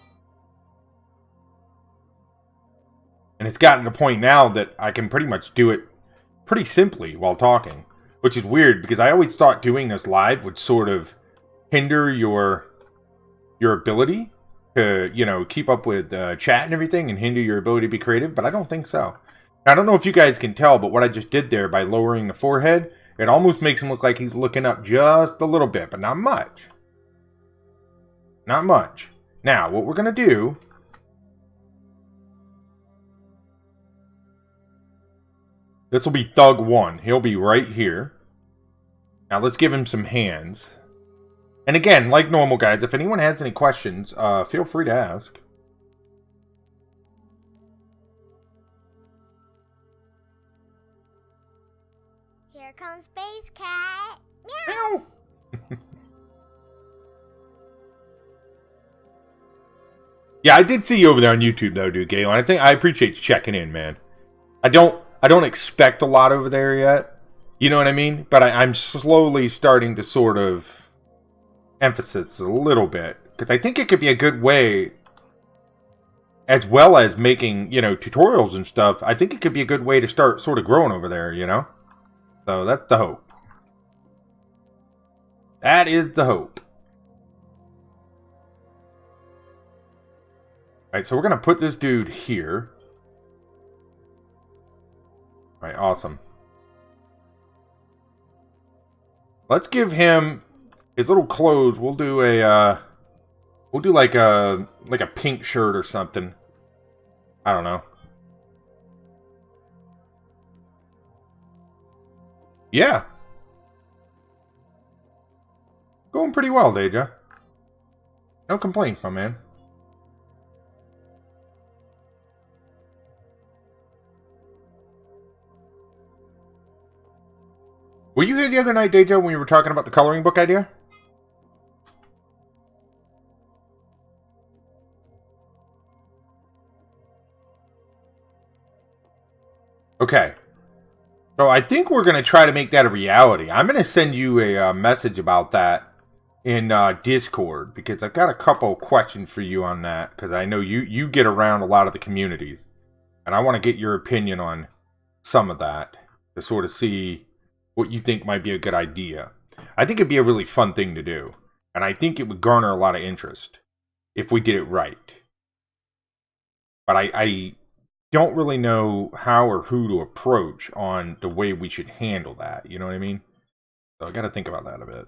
A: And it's gotten to the point now that I can pretty much do it pretty simply while talking, which is weird because I always thought doing this live would sort of hinder your ability to, you know, keep up with chat and everything and hinder your ability to be creative, but I don't think so. I don't know if you guys can tell, but what I just did there by lowering the forehead, it almost makes him look like he's looking up just a little bit, but not much. Not much. Now, what we're going to do... This will be Thug 1. He'll be right here. Now, let's give him some hands. And again, like normal, guys, if anyone has any questions, feel free to ask.
B: Here comes Space Cat.
A: Meow! Yeah, I did see you over there on YouTube, though, dude, Galen. I appreciate you checking in, man. I don't expect a lot over there yet. You know what I mean? But I'm slowly starting to sort of emphasis a little bit. Because I think it could be a good way, as well as making, you know, tutorials and stuff. I think it could be a good way to start sort of growing over there, you know? So that's the hope. That is the hope. Alright, so we're going to put this dude here. Alright, awesome. Let's give him his little clothes. We'll do a, we'll do like a pink shirt or something. I don't know. Yeah. Going pretty well, Deja. No complaints, my man. Were you here the other night, Deja, when we were talking about the coloring book idea? Okay. So I think we're going to try to make that a reality. I'm going to send you a message about that in Discord, because I've got a couple of questions for you on that, because I know you get around a lot of the communities, and I want to get your opinion on some of that to sort of see what you think might be a good idea. I think it'd be a really fun thing to do, and I think it would garner a lot of interest if we did it right. But I don't really know how or who to approach on the way we should handle that. You know what I mean? So I got to think about that a bit.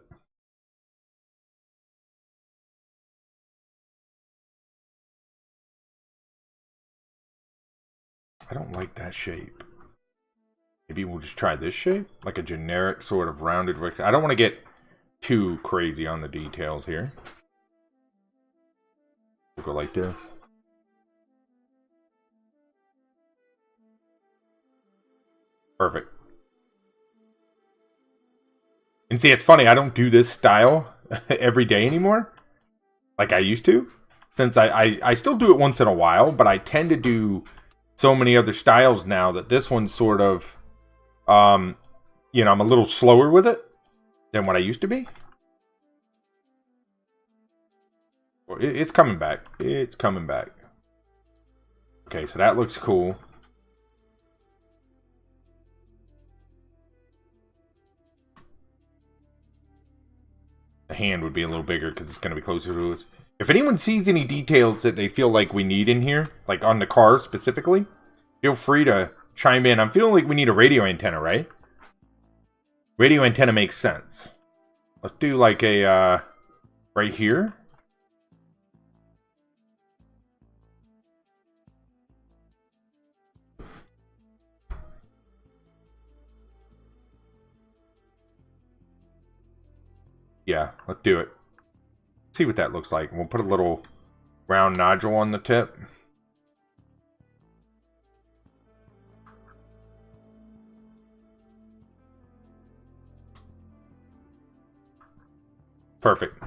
A: I don't like that shape. Maybe we'll just try this shape, like a generic sort of rounded rectangle. I don't want to get too crazy on the details here. We'll go like this. Perfect. And see, it's funny, I don't do this style every day anymore, like I used to. Since I still do it once in a while, but I tend to do so many other styles now that this one's sort of, you know, I'm a little slower with it than what I used to be. Well, it's coming back. It's coming back. Okay, so that looks cool. The hand would be a little bigger because it's going to be closer to us. If anyone sees any details that they feel like we need in here, like on the car specifically, feel free to chime in. I'm feeling like we need a radio antenna, right? Radio antenna makes sense. Let's do like a, right here. Yeah, let's do it. See what that looks like. We'll put a little round nodule on the tip. Perfect.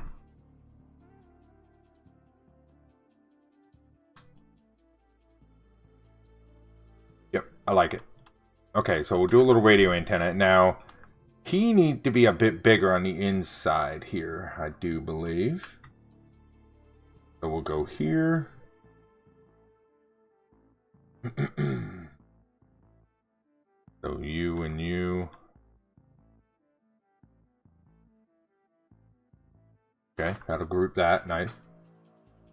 A: Yep, I like it. Okay, so we'll do a little radio antenna. Now, he needs to be a bit bigger on the inside here, I do believe. So we'll go here. So you and you. Okay, that'll group that. Nice.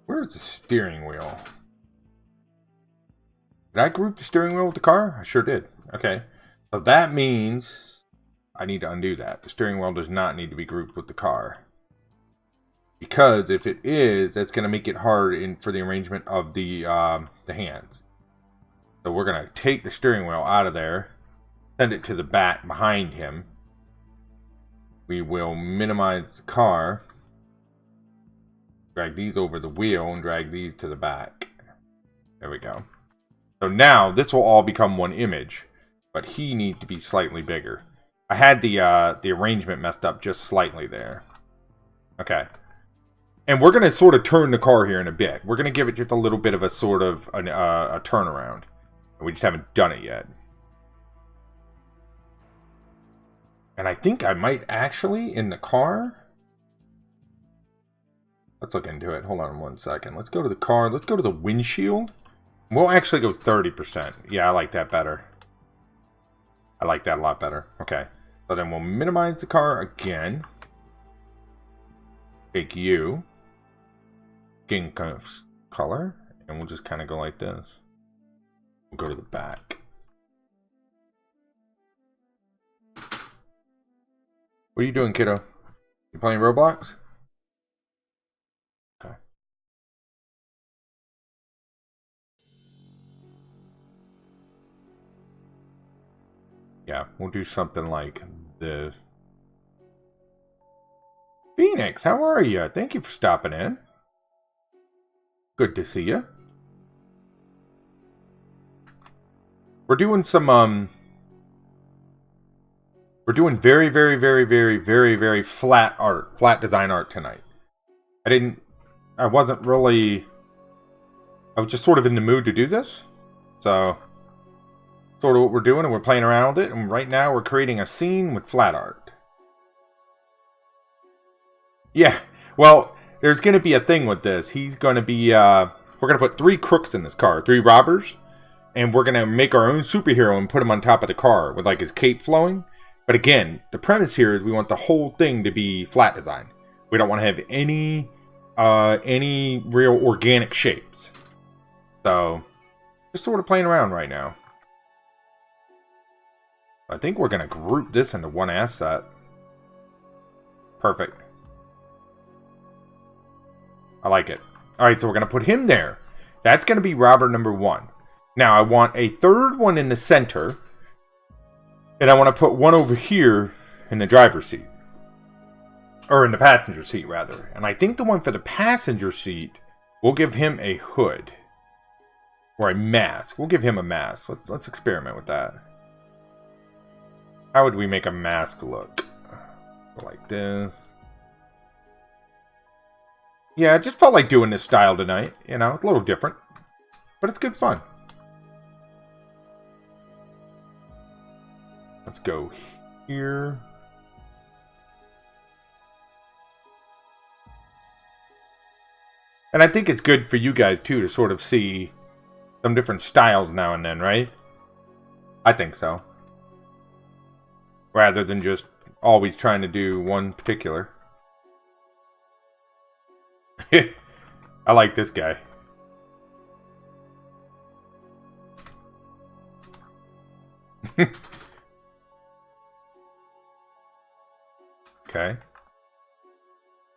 A: Where's the steering wheel? Did I group the steering wheel with the car? I sure did. Okay. So that means I need to undo that. The steering wheel does not need to be grouped with the car. Because if it is, that's going to make it hard for the arrangement of the hands. So we're going to take the steering wheel out of there, send it to the back behind him. We will minimize the car, drag these over the wheel, and drag these to the back. There we go. So now this will all become one image, but he needs to be slightly bigger. I had the arrangement messed up just slightly there. Okay. And we're going to sort of turn the car here in a bit. We're going to give it just a little bit of a sort of a turnaround. We just haven't done it yet. And I think I might actually, in the car... Let's look into it. Hold on 1 second. Let's go to the car. Let's go to the windshield. We'll actually go 30%. Yeah, I like that better. I like that a lot better. Okay. So then we'll minimize the car again. Take you. Skin color. And we'll just kind of go like this. We'll go to the back. What are you doing, kiddo? You playing Roblox? Okay. Yeah, we'll do something like this. Phoenix, how are you? Thank you for stopping in. Good to see you. We're doing some, we're doing very, very, very, very, very, very flat art, flat design art tonight. I wasn't really, I was just sort of in the mood to do this. So, sort of what we're doing, and we're playing around with it, and right now we're creating a scene with flat art. Yeah, well, there's going to be a thing with this. He's going to be, we're going to put 3 crooks in this car, 3 robbers. And we're going to make our own superhero and put him on top of the car with like his cape flowing. But again, the premise here is we want the whole thing to be flat design. We don't want to have any real organic shapes. So, just sort of playing around right now. I think we're going to group this into one asset. Perfect. I like it. Alright, so we're going to put him there. That's going to be robber number 1. Now, I want a third one in the center. And I want to put one over here in the driver's seat. Or in the passenger seat, rather. And I think the one for the passenger seat, we'll give him a hood. Or a mask. We'll give him a mask. Let's experiment with that. How would we make a mask look? Go like this. Yeah, I just felt like doing this style tonight. You know, it's a little different. But it's good fun. Let's go here. And I think it's good for you guys, too, to sort of see some different styles now and then, right? I think so. Rather than just always trying to do one particular. I like this guy. Okay.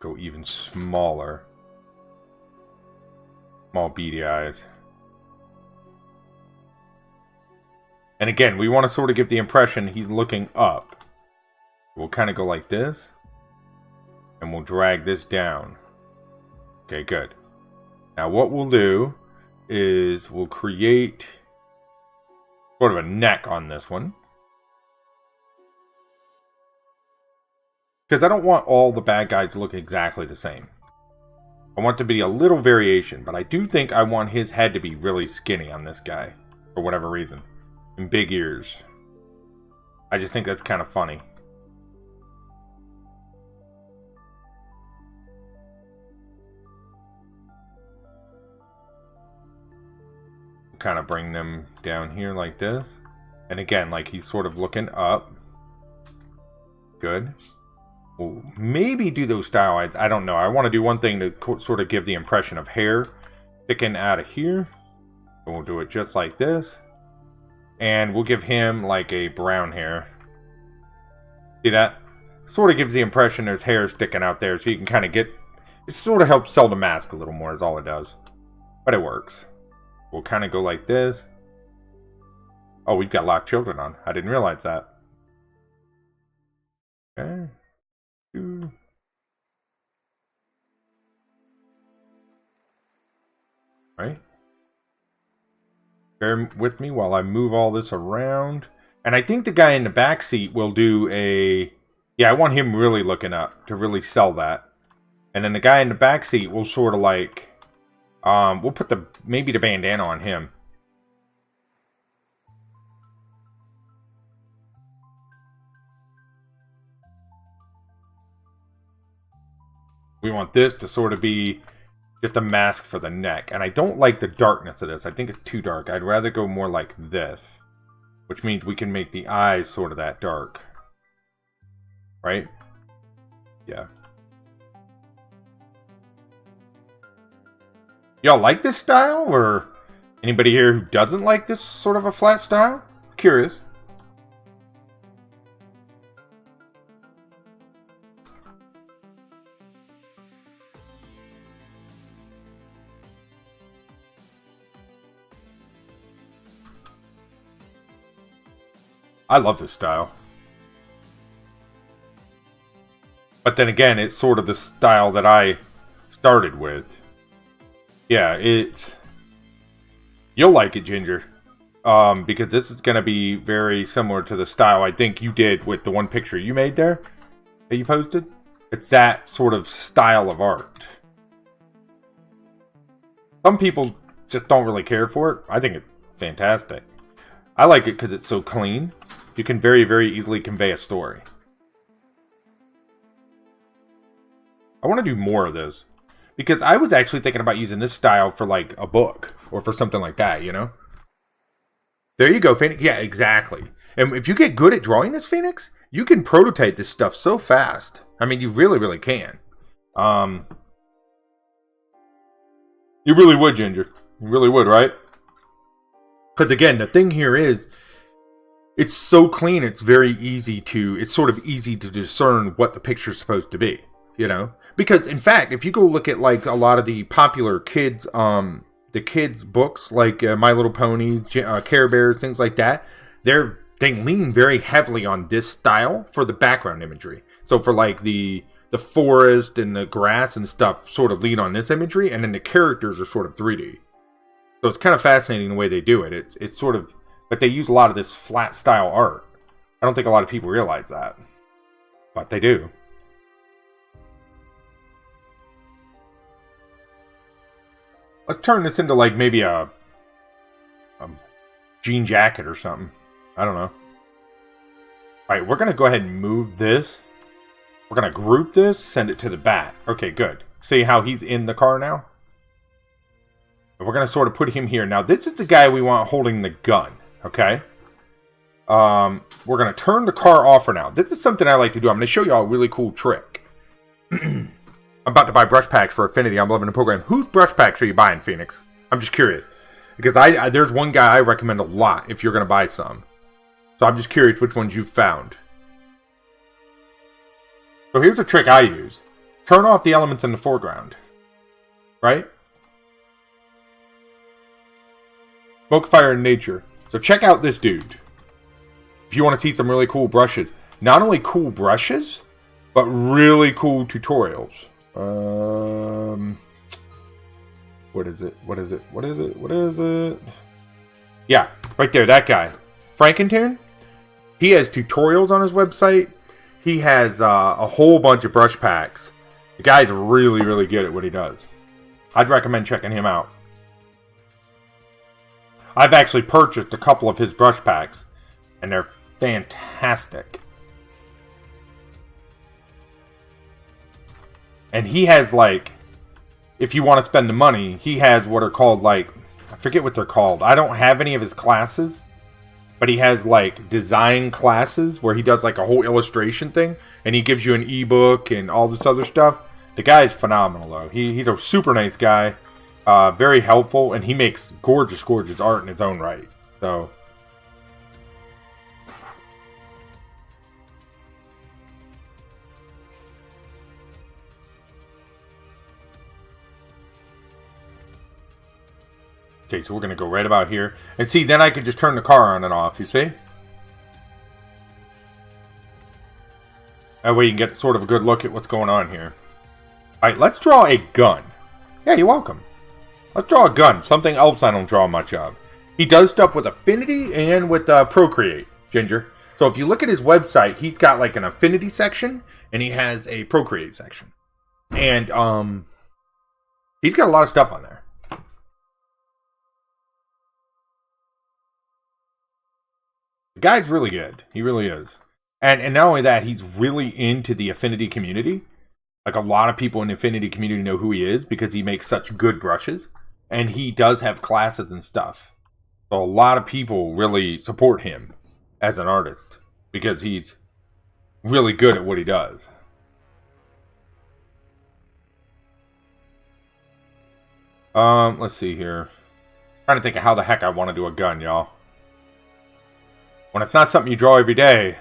A: Go even smaller. Small beady eyes. And again, we want to sort of give the impression he's looking up. We'll kind of go like this. And we'll drag this down. Okay, good. Now what we'll do is we'll create sort of a neck on this one. Because I don't want all the bad guys to look exactly the same. I want to be a little variation, but I do think I want his head to be really skinny on this guy. For whatever reason. And big ears. I just think that's kind of funny. Kind of bring them down here like this. And again, like he's sort of looking up. Good. We'll maybe do those style eyes. I don't know. I want to do one thing to sort of give the impression of hair sticking out of here. And we'll do it just like this. And we'll give him like a brown hair. See that? Sort of gives the impression there's hair sticking out there, so you can kind of get It sort of helps sell the mask a little more is all it does. But it works. We'll kind of go like this. Oh, we've got locked children on. I didn't realize that. Okay. Right. Bear with me while I move all this around. And I think the guy in the back seat will do a... Yeah, I want him really looking up to really sell that. And then the guy in the back seat will sort of like... we'll put maybe the bandana on him. We want this to sort of be just a mask for the neck. And I don't like the darkness of this. I think it's too dark. I'd rather go more like this. Which means we can make the eyes sort of that dark. Right? Yeah. Y'all like this style? Or anybody here who doesn't like this sort of a flat style? Curious. I love this style. But then again, it's sort of the style that I started with. Yeah, you'll like it, Ginger. Because this is going to be very similar to the style I think you did with the one picture you made there that you posted. It's that sort of style of art. Some people just don't really care for it. I think it's fantastic. I like it because it's so clean. You can very, very easily convey a story. I want to do more of this. Because I was actually thinking about using this style for like a book. Or for something like that, you know? There you go, Phoenix. Yeah, exactly. And if you get good at drawing this, Phoenix, you can prototype this stuff so fast. I mean, you really, really can. You really would, Ginger. You really would, right? Because again, the thing here is, it's so clean, it's very easy to, it's sort of easy to discern what the picture's supposed to be, you know? Because, in fact, if you go look at, like, a lot of the popular kids, the kids' books, like My Little Ponies, Care Bears, things like that, they lean very heavily on this style for the background imagery. So for, like, the forest and the grass and stuff sort of lean on this imagery, and then the characters are sort of 3D. So it's kind of fascinating the way they do it. It's sort of... But they use a lot of this flat style art. I don't think a lot of people realize that. But they do. Let's turn this into like maybe a jean jacket or something. I don't know. Alright, we're going to go ahead and move this. We're going to group this, send it to the back. Okay, good. See how he's in the car now? And we're going to sort of put him here. Now, this is the guy we want holding the gun. Okay. We're going to turn the car off for now. This is something I like to do. I'm going to show you all a really cool trick. I'm about to buy brush packs for Affinity. I'm loving the program. Whose brush packs are you buying, Phoenix? I'm just curious. Because there's one guy I recommend a lot if you're going to buy some. So I'm just curious which ones you've found. So here's a trick I use. Turn off the elements in the foreground. Right? Smoke, fire, and nature. So check out this dude. If you want to see some really cool brushes. Not only cool brushes, but really cool tutorials. What is it? What is it? What is it? What is it? Yeah, right there, that guy. Frankentune. He has tutorials on his website. He has a whole bunch of brush packs. The guy's really, really good at what he does. I'd recommend checking him out. I've actually purchased a couple of his brush packs, and they're fantastic. And he has, like, if you want to spend the money, he has what are called, like, I forget what they're called. I don't have any of his classes, but he has, like, design classes where he does, like, a whole illustration thing, and he gives you an ebook and all this other stuff. The guy's phenomenal, though. He's a super nice guy. Very helpful, and he makes gorgeous, gorgeous art in his own right. So, Okay, so we're going to go right about here. And see, then I can just turn the car on and off, you see? That way you can get sort of a good look at what's going on here. Alright, let's draw a gun. Yeah, you're welcome. Let's draw a gun. Something else I don't draw much of. He does stuff with Affinity and with Procreate, Ginger. So if you look at his website, he's got like an Affinity section, and he has a Procreate section. And he's got a lot of stuff on there. The guy's really good. He really is. And not only that, he's really into the Affinity community. Like, a lot of people in the Affinity community know who he is because he makes such good brushes. And he does have classes and stuff. So a lot of people really support him as an artist because he's really good at what he does. Let's see here. Trying to think of how the heck I want to do a gun, y'all. When it's not something you draw every day.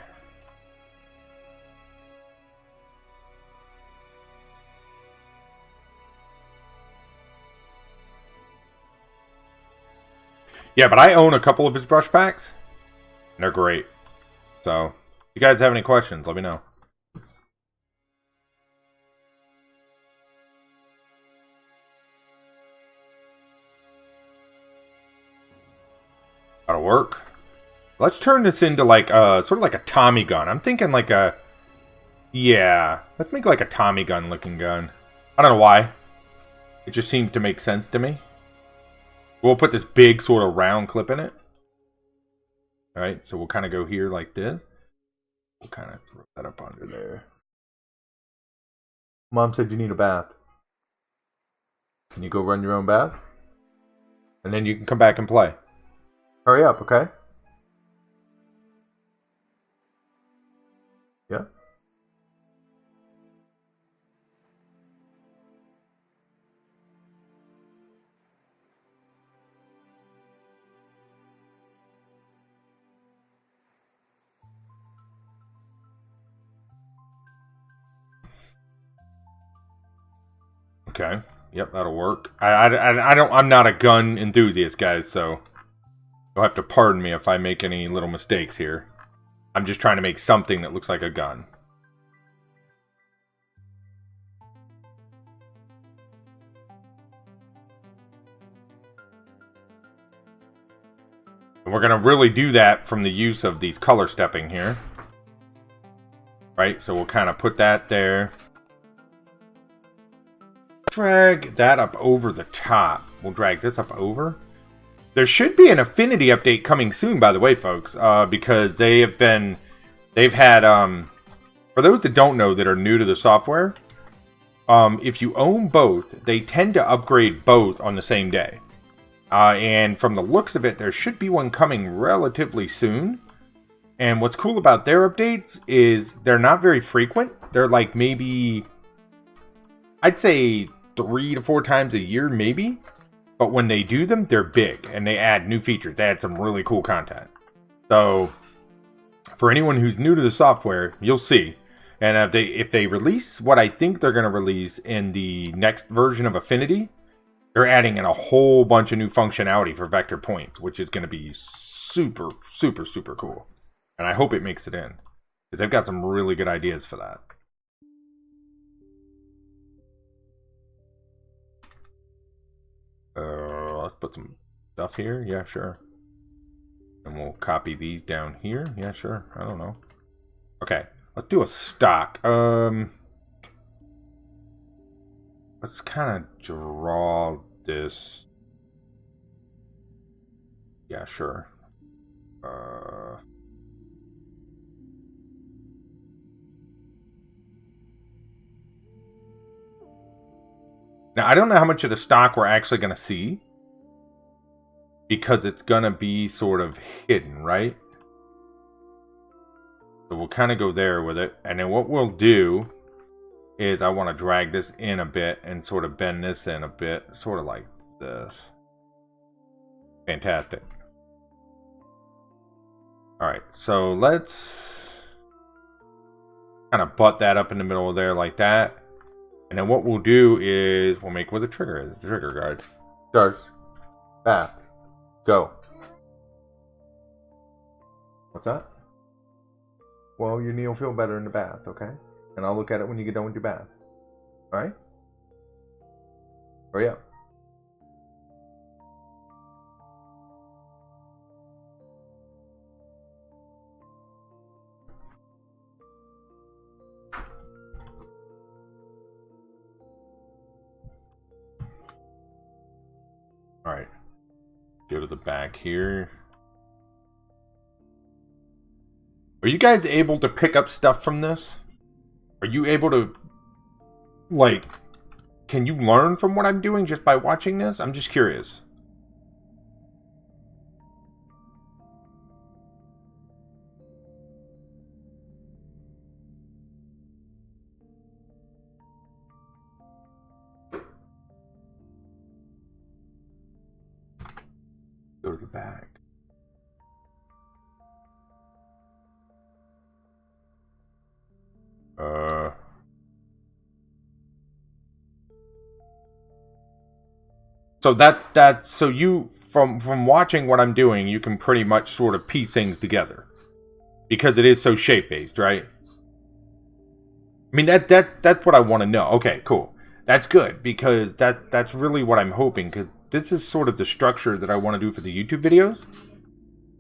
A: Yeah, but I own a couple of his brush packs. And they're great. So, if you guys have any questions, let me know. That'll work. Let's turn this into like sort of like a Tommy gun. I'm thinking like a... Yeah, let's make like a Tommy gun looking gun. I don't know why. It just seems to make sense to me. We'll put this big sort of round clip in it. Alright, so we'll kind of go here like this. We'll kind of throw that up under there. Mom said you need a bath. Can you go run your own bath? And then you can come back and play. Hurry up, okay? Yeah. Okay. Yep, that'll work. I'm not a gun enthusiast, guys, so you'll have to pardon me if I make any little mistakes here. I'm just trying to make something that looks like a gun. And we're going to really do that from the use of these color stepping here. Right, so we'll kind of put that there. Drag that up over the top. We'll drag this up over. There should be an Affinity update coming soon, by the way, folks, because they've had, for those that don't know that are new to the software, if you own both, they tend to upgrade both on the same day. And from the looks of it, there should be one coming relatively soon. And what's cool about their updates is they're not very frequent. They're like maybe, I'd say 3 to 4 times a year, maybe. But when they do them, they're big. And they add new features. They add some really cool content. So, for anyone who's new to the software, you'll see. And if they release what I think they're going to release in the next version of Affinity, they're adding in a whole bunch of new functionality for vector points, which is going to be super, super, super cool. And I hope it makes it in, because they've got some really good ideas for that. Let's put some stuff here. Yeah, sure. And we'll copy these down here. Yeah, sure. I don't know. Okay, let's do a stock. Let's kind of draw this. Yeah, sure. Now, I don't know how much of the stock we're actually going to see, because it's going to be sort of hidden, right? So we'll kind of go there with it. And then what we'll do is I want to drag this in a bit and sort of bend this in a bit, sort of like this. Fantastic. Alright, so let's kind of butt that up in the middle of there like that. And then what we'll do is we'll make where the trigger is, the trigger guard. Starts. Bath. Go. What's that? Well, your knee will feel better in the bath, okay? And I'll look at it when you get done with your bath. Alright? Hurry up. Alright. Go to the back here. Are you guys able to pick up stuff from this? Are you able to, like, can you learn from what I'm doing just by watching this? I'm just curious. Go to the back. So so you from watching what I'm doing, you can pretty much sort of piece things together because it is so shape based, right? I mean that's what I want to know. Okay, cool. That's good because that's really what I'm hoping, because this is sort of the structure that I want to do for the YouTube videos.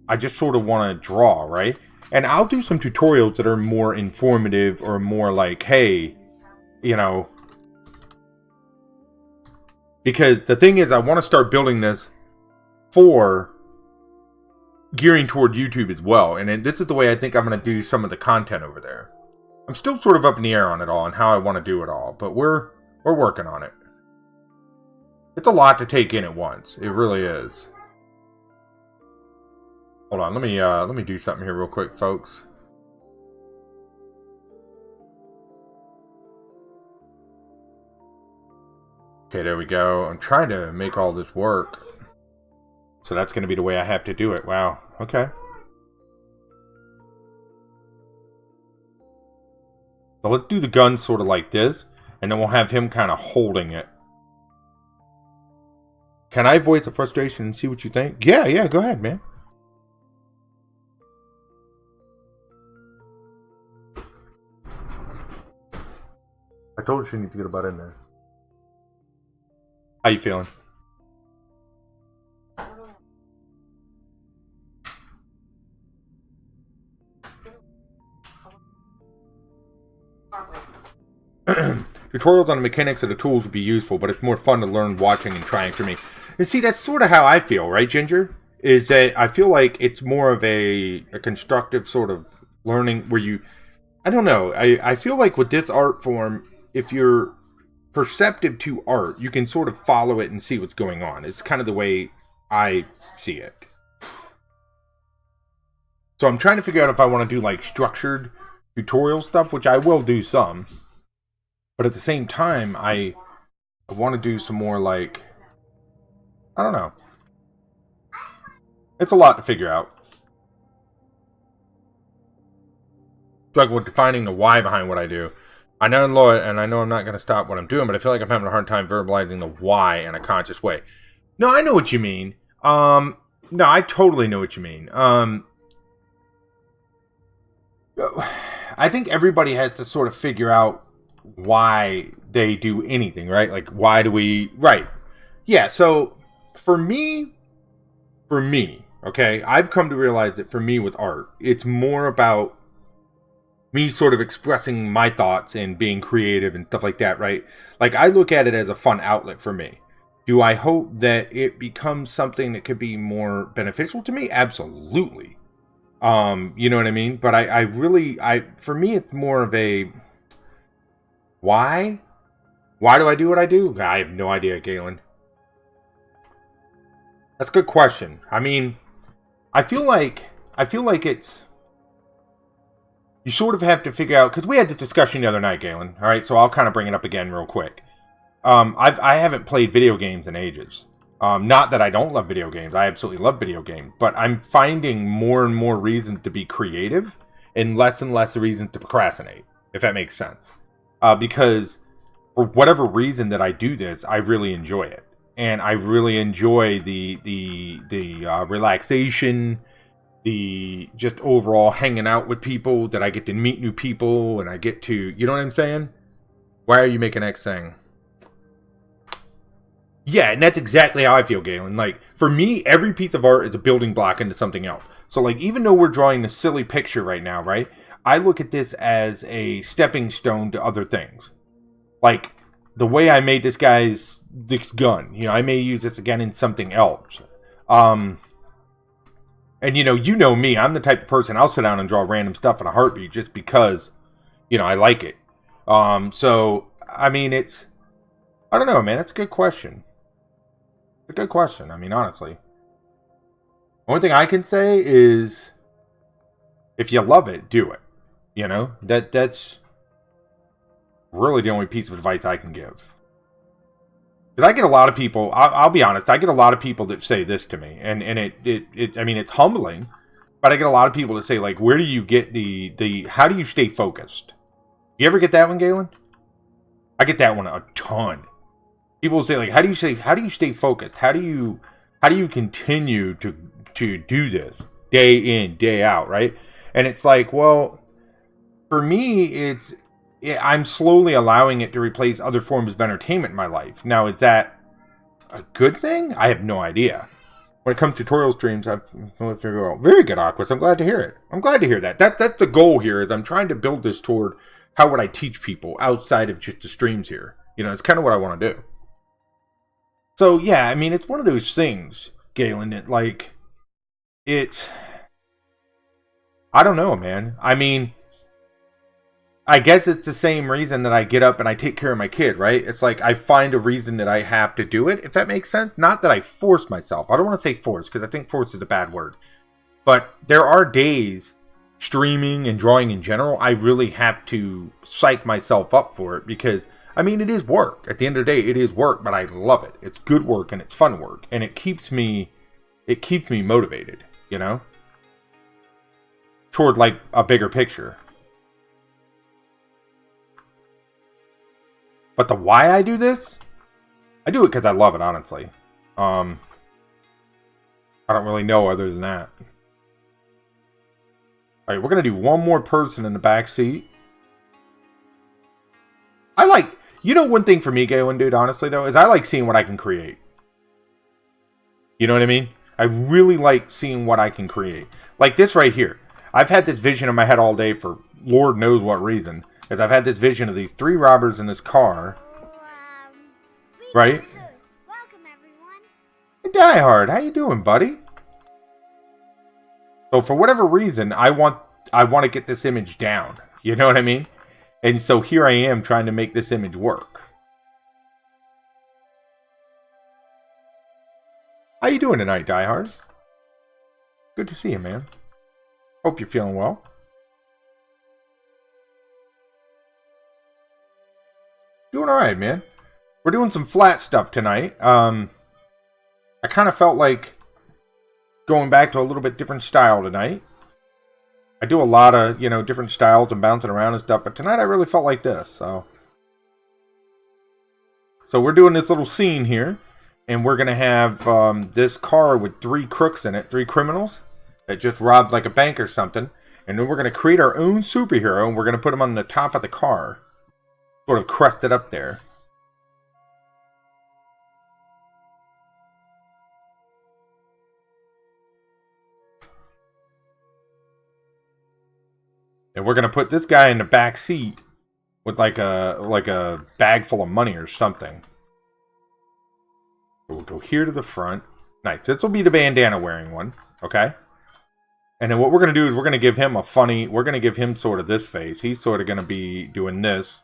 A: I just sort of want to draw, right? And I'll do some tutorials that are more informative or more like, hey, you know, because the thing is, I want to start building this for gearing toward YouTube as well. And this is the way I think I'm going to do some of the content over there. I'm still sort of up in the air on it all and how I want to do it all, but we're working on it. It's a lot to take in at once. It really is. Hold on, let me do something here real quick, folks. Okay, there we go. I'm trying to make all this work. So that's going to be the way I have to do it. Wow. Okay. So let's do the gun sort of like this, and then we'll have him kind of holding it. Can I voice a frustration and see what you think? Yeah, go ahead, man. I told her she needs to get a butt in there. How you feeling? Tutorials on the mechanics of the tools would be useful, but it's more fun to learn watching and trying for me. And see, that's sort of how I feel, right, Ginger? Is that I feel like it's more of a constructive sort of learning where you... I don't know. I feel like with this art form, if you're perceptive to art, you can sort of follow it and see what's going on. It's kind of the way I see it. So I'm trying to figure out if I want to do like structured tutorial stuff, which I will do some. But at the same time, I want to do some more like... I don't know. It's a lot to figure out. It's like with defining the why behind what I do. I know and I know I'm not going to stop what I'm doing, but I feel like I'm having a hard time verbalizing the why in a conscious way. No, I know what you mean. No, I totally know what you mean. I think everybody has to sort of figure out why they do anything, right? Like, why do we... Right. Yeah, so for me, okay, I've come to realize that for me with art, it's more about me sort of expressing my thoughts and being creative and stuff like that, right? Like, I look at it as a fun outlet for me. Do I hope that it becomes something that could be more beneficial to me? Absolutely. You know what I mean? But I really, for me, it's more of a, why? Why do I do what I do? I have no idea, Galen. That's a good question. I mean, I feel like it's, you sort of have to figure out, because we had this discussion the other night, Galen. All right, so I'll kind of bring it up again real quick. I haven't played video games in ages. Not that I don't love video games. I absolutely love video games. But I'm finding more and more reasons to be creative and less reasons to procrastinate, if that makes sense. Because for whatever reason that I do this, I really enjoy it. and I really enjoy the relaxation, the just overall hanging out with people, that I get to meet new people, and I get to, you know what I'm saying? Why are you making X saying? Yeah, and that's exactly how I feel, Galen. Like, for me, every piece of art is a building block into something else. So, like, even though we're drawing this silly picture right now, right? I look at this as a stepping stone to other things. Like, the way I made this gun. You know, I may use this again in something else. And, you know me. I'm the type of person, I'll sit down and draw random stuff in a heartbeat just because, I like it. So, I mean, I don't know, man. It's a good question. It's a good question. I mean, honestly. The only thing I can say is, if you love it, do it. You know? That's really the only piece of advice I can give. Because I get a lot of people, I'll be honest, I get a lot of people that say this to me. And I mean, it's humbling. But I get a lot of people that say, like, where do you get how do you stay focused? You ever get that one, Galen? I get that one a ton. People say, like, how do you stay focused? How do you continue to do this day in, day out, right? And it's like, well, for me, I'm slowly allowing it to replace other forms of entertainment in my life. Now, is that a good thing? I have no idea. When it comes to tutorial streams, I've figured out. Very good, Aquas. I'm glad to hear it. I'm glad to hear that. That's the goal here, is I'm trying to build this toward how would I teach people outside of just the streams here. You know, it's kind of what I want to do. So, yeah, I mean, it's one of those things, Galen, that, like, I don't know, man. I mean, I guess it's the same reason that I get up and I take care of my kid, right? It's like I find a reason that I have to do it, if that makes sense. Not that I force myself. I don't want to say force, because I think force is a bad word. But there are days, streaming and drawing in general, I really have to psych myself up for it, because I mean, it is work. At the end of the day, it is work, but I love it. It's good work and it's fun work, and it keeps me motivated, you know, toward like a bigger picture. But the why I do this, I do it because I love it, honestly. I don't really know other than that. All right, we're gonna do one more person in the back seat. I like. You know, one thing for me, Galen, dude, honestly, though, is I like seeing what I can create. You know what I mean? I really like seeing what I can create. Like this right here. I've had this vision in my head all day for Lord knows what reason. Because I've had this vision of these 3 robbers in this car. Right?
B: Welcome, everyone.
A: Hey, Die Hard, how you doing, buddy? So for whatever reason, I want to get this image down. You know what I mean? And so here I am trying to make this image work. How you doing tonight, Die Hard? Good to see you, man. Hope you're feeling well. Doing alright, man. We're doing some flat stuff tonight. I kind of felt like going back to a little bit different style tonight. I do a lot of, different styles and bouncing around and stuff, but tonight I really felt like this, so we're doing this little scene here, and we're going to have this car with 3 crooks in it, 3 criminals that just robbed like a bank or something, and then we're going to create our own superhero, and we're going to put him on the top of the car, sort of crusted up there. And we're going to put this guy in the back seat with like a bag full of money or something. We'll go here to the front. Nice. This will be the bandana wearing one. Okay. And then what we're going to do is we're going to give him we're going to give him sort of this face. He's sort of going to be doing this.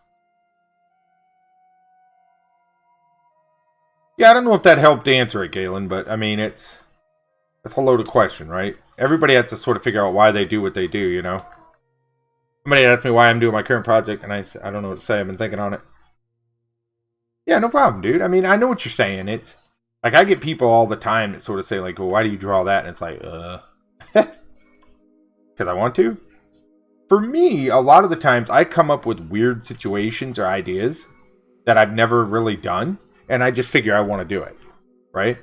A: Yeah, I don't know if that helped answer it, Galen, but I mean, that's a loaded question, right? Everybody has to sort of figure out why they do what they do, you know? Somebody asked me why I'm doing my current project, and I don't know what to say. I've been thinking on it. Yeah, no problem, dude. I mean, I know what you're saying. It's like I get people all the time that sort of say, like, well, why do you draw that? And it's like, because I want to. For me, a lot of the times I come up with weird situations or ideas that I've never really done, and I just figure I want to do it. right?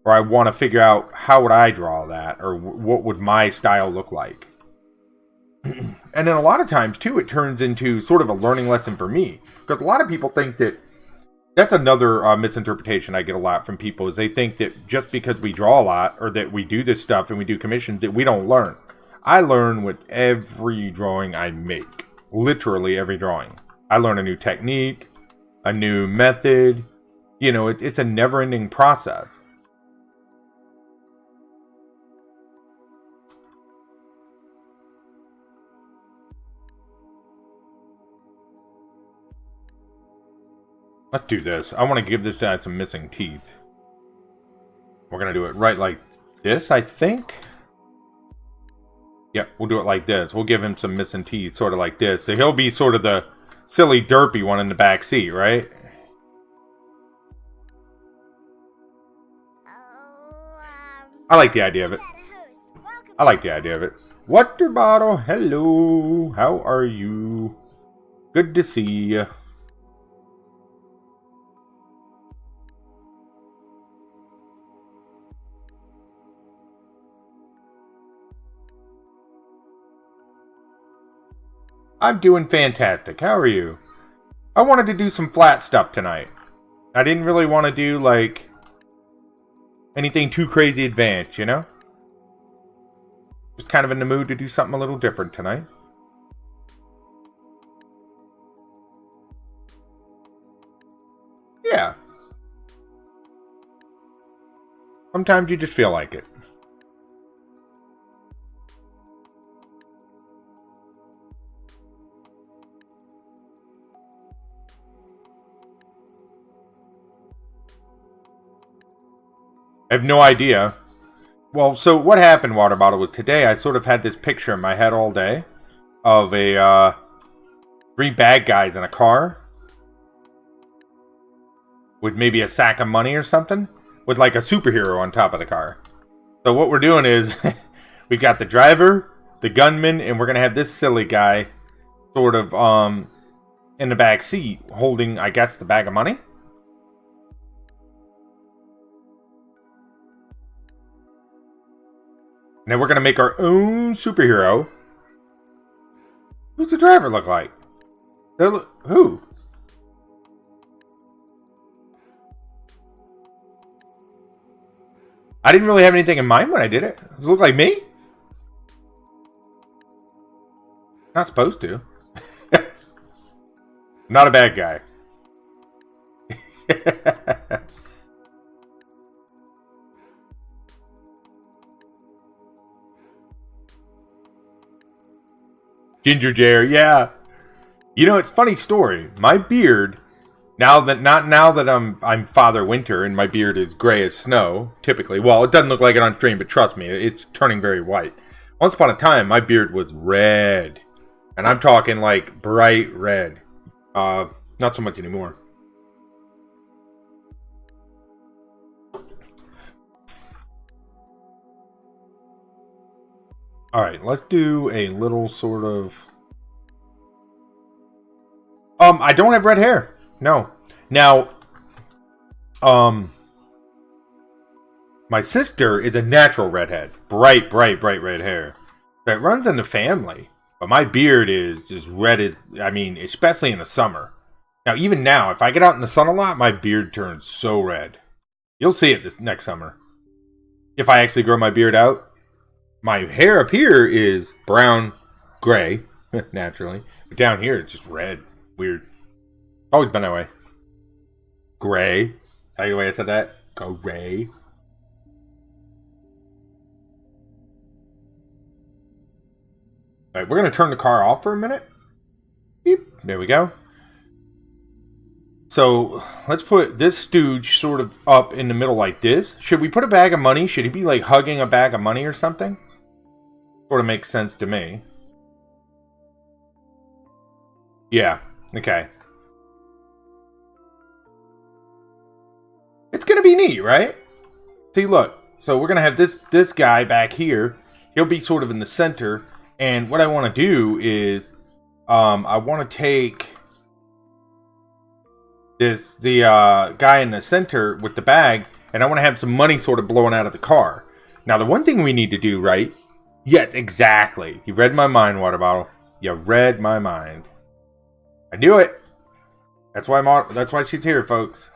A: Or I want to figure out how would I draw that, or what would my style look like. And then a lot of times, too, it turns into sort of a learning lesson for me. Because a lot of people think that, that's another misinterpretation I get a lot from people, is they think that just because we draw a lot, or that we do this stuff and we do commissions, that we don't learn. I learn with every drawing I make. Literally every drawing. I learn a new technique, a new method. You know, it's a never-ending process. Let's do this. I want to give this guy some missing teeth. We're going to do it right like this, I think. Yep, we'll do it like this. We'll give him some missing teeth, sort of like this. So he'll be sort of the silly, derpy one in the back seat, right? I like the idea of it. I like the idea of it. Water bottle, hello. How are you? Good to see you. I'm doing fantastic. How are you? I wanted to do some flat stuff tonight. I didn't really want to do, like, anything too crazy advanced, you know? Just kind of in the mood to do something a little different tonight. Yeah. Sometimes you just feel like it. I have no idea. Well, so what happened, Water Bottle, was today I sort of had this picture in my head all day of a 3 bad guys in a car with maybe a sack of money or something, with like a superhero on top of the car. So what we're doing is we've got the driver, the gunman, and we're gonna have this silly guy sort of in the back seat holding, I guess, the bag of money. Now we're going to make our own superhero. Who's the driver look like? Who? I didn't really have anything in mind when I did it. Does it look like me? Not supposed to. Not a bad guy. Ginger Jare, yeah. You know, it's a funny story. My beard, not now that I'm Father Winter and my beard is gray as snow, typically. Well, it doesn't look like it on stream, but trust me, it's turning very white. Once upon a time, my beard was red. And I'm talking like bright red. Not so much anymore. Alright, let's do a little sort of... I don't have red hair. No. Now, my sister is a natural redhead. Bright red hair. That runs in the family. But my beard is just red as... I mean, especially in the summer. Now, even now, if I get out in the sun a lot, my beard turns so red. You'll see it this next summer. If I actually grow my beard out. My hair up here is brown, gray, naturally. But down here, it's just red. Weird. Always been that way. Gray. Like the way I said that? Gray. Alright, we're going to turn the car off for a minute. Beep. There we go. So, let's put this stooge sort of up in the middle like this. Should we put a bag of money? Should he be like hugging a bag of money or something? Sort of makes sense to me. Yeah, okay. It's gonna be neat, right? See, look. So we're gonna have this guy back here. He'll be sort of in the center. And what I want to do is, I want to take the guy in the center with the bag, and I want to have some money sort of blowing out of the car. Now, the one thing we need to do, right? Yes, exactly. You read my mind, water bottle. You read my mind. I knew it. That's why she's here, folks.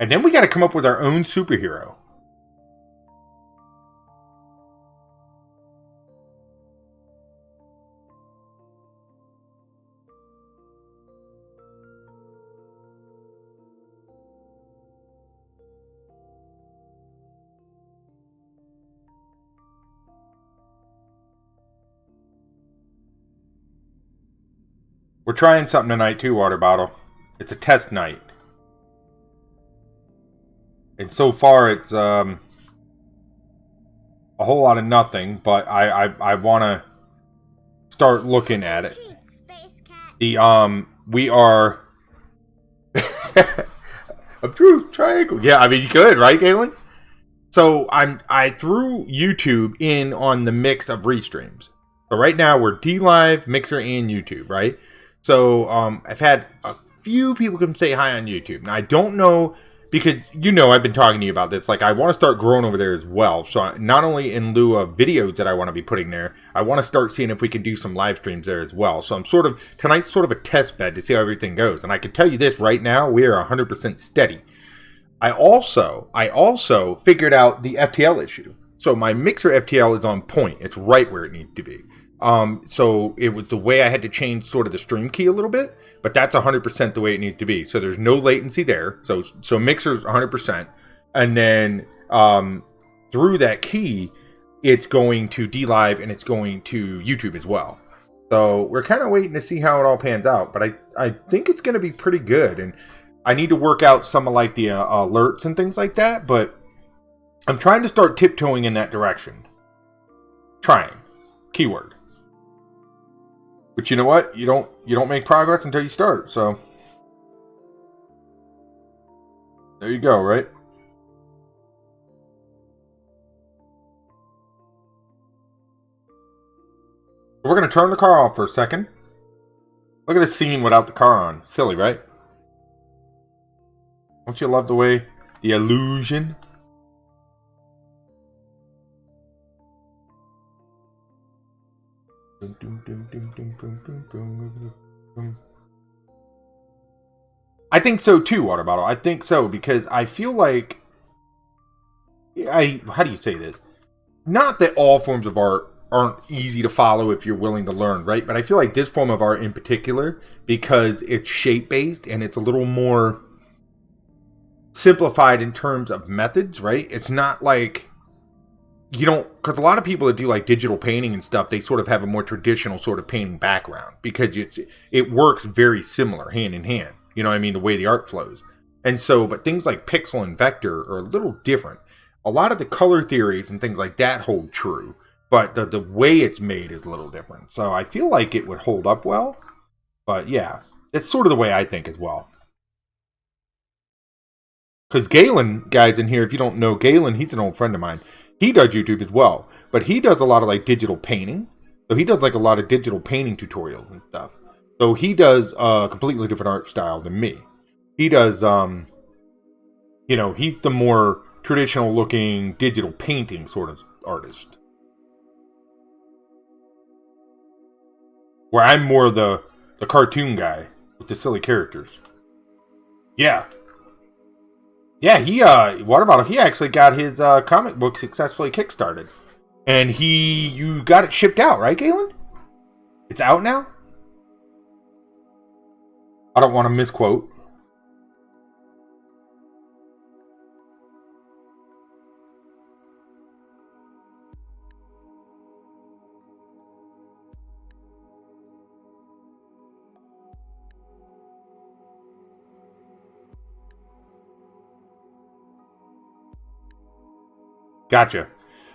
A: And then we got to come up with our own superhero. We're trying something tonight too, water bottle. It's a test night. And so far it's a whole lot of nothing, but I want to start looking at it. We are a true triangle. Yeah, I mean you could, right, Galen? So I threw YouTube in on the mix of restreams. So right now we're DLive, Mixer, and YouTube, right? So I've had a few people come say hi on YouTube. Now I don't know, because I've been talking to you about this. Like, I want to start growing over there as well. So not only in lieu of videos that I want to be putting there, I want to start seeing if we can do some live streams there as well. So tonight's sort of a test bed to see how everything goes. And I can tell you this right now, we are 100% steady. I also figured out the FTL issue. So my Mixer FTL is on point. It's right where it needs to be. So it was the way I had to change sort of the stream key a little bit, but that's 100% the way it needs to be. So there's no latency there. So Mixer's 100%. And then, through that key, it's going to DLive and it's going to YouTube as well. So we're kind of waiting to see how it all pans out, but I think it's going to be pretty good. And I need to work out some of like the alerts and things like that, but I'm trying to start tiptoeing in that direction. Trying. Keyword. But you know what? You don't make progress until you start. So there you go, right? We're going to turn the car off for a second. Look at this scene without the car on. Silly, right? Don't you love the way the illusion? I think so too, water bottle. I think so, because I feel like how do you say this? Not that all forms of art aren't easy to follow if you're willing to learn, right? But I feel like this form of art in particular, because it's shape-based and it's a little more simplified in terms of methods, right? It's not like because a lot of people that do like digital painting and stuff, they sort of have a more traditional sort of painting background, because it works very similar hand in hand. You know what I mean? The way the art flows. And so, but things like pixel and vector are a little different. A lot of the color theories and things like that hold true, but the way it's made is a little different. So I feel like it would hold up well, but yeah, it's sort of the way I think as well. Because Galen, guys in here, if you don't know Galen, he's an old friend of mine. He does YouTube as well, but he does a lot of like digital painting. So he does like a lot of digital painting tutorials and stuff. So he does a completely different art style than me. He does, he's the more traditional looking digital painting sort of artist. Where I'm more the cartoon guy with the silly characters. Yeah. Yeah, water bottle, he actually got his comic book successfully kickstarted. And you got it shipped out, right, Galen? It's out now? I don't want to misquote. Gotcha.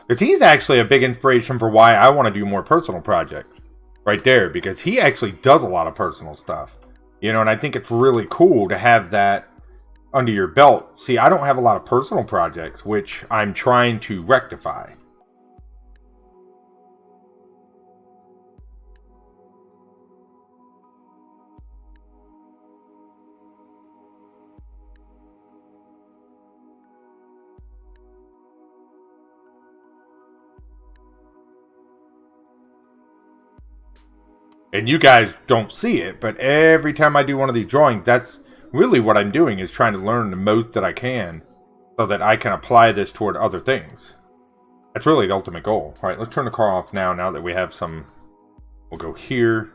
A: Because he's actually a big inspiration for why I want to do more personal projects. Right there. Because he actually does a lot of personal stuff. And I think it's really cool to have that under your belt. See, I don't have a lot of personal projects, which I'm trying to rectify. And you guys don't see it, but every time I do one of these drawings, that's really what I'm doing, is trying to learn the most that I can so that I can apply this toward other things. That's really the ultimate goal. Alright, let's turn the car off now that we have some... We'll go here,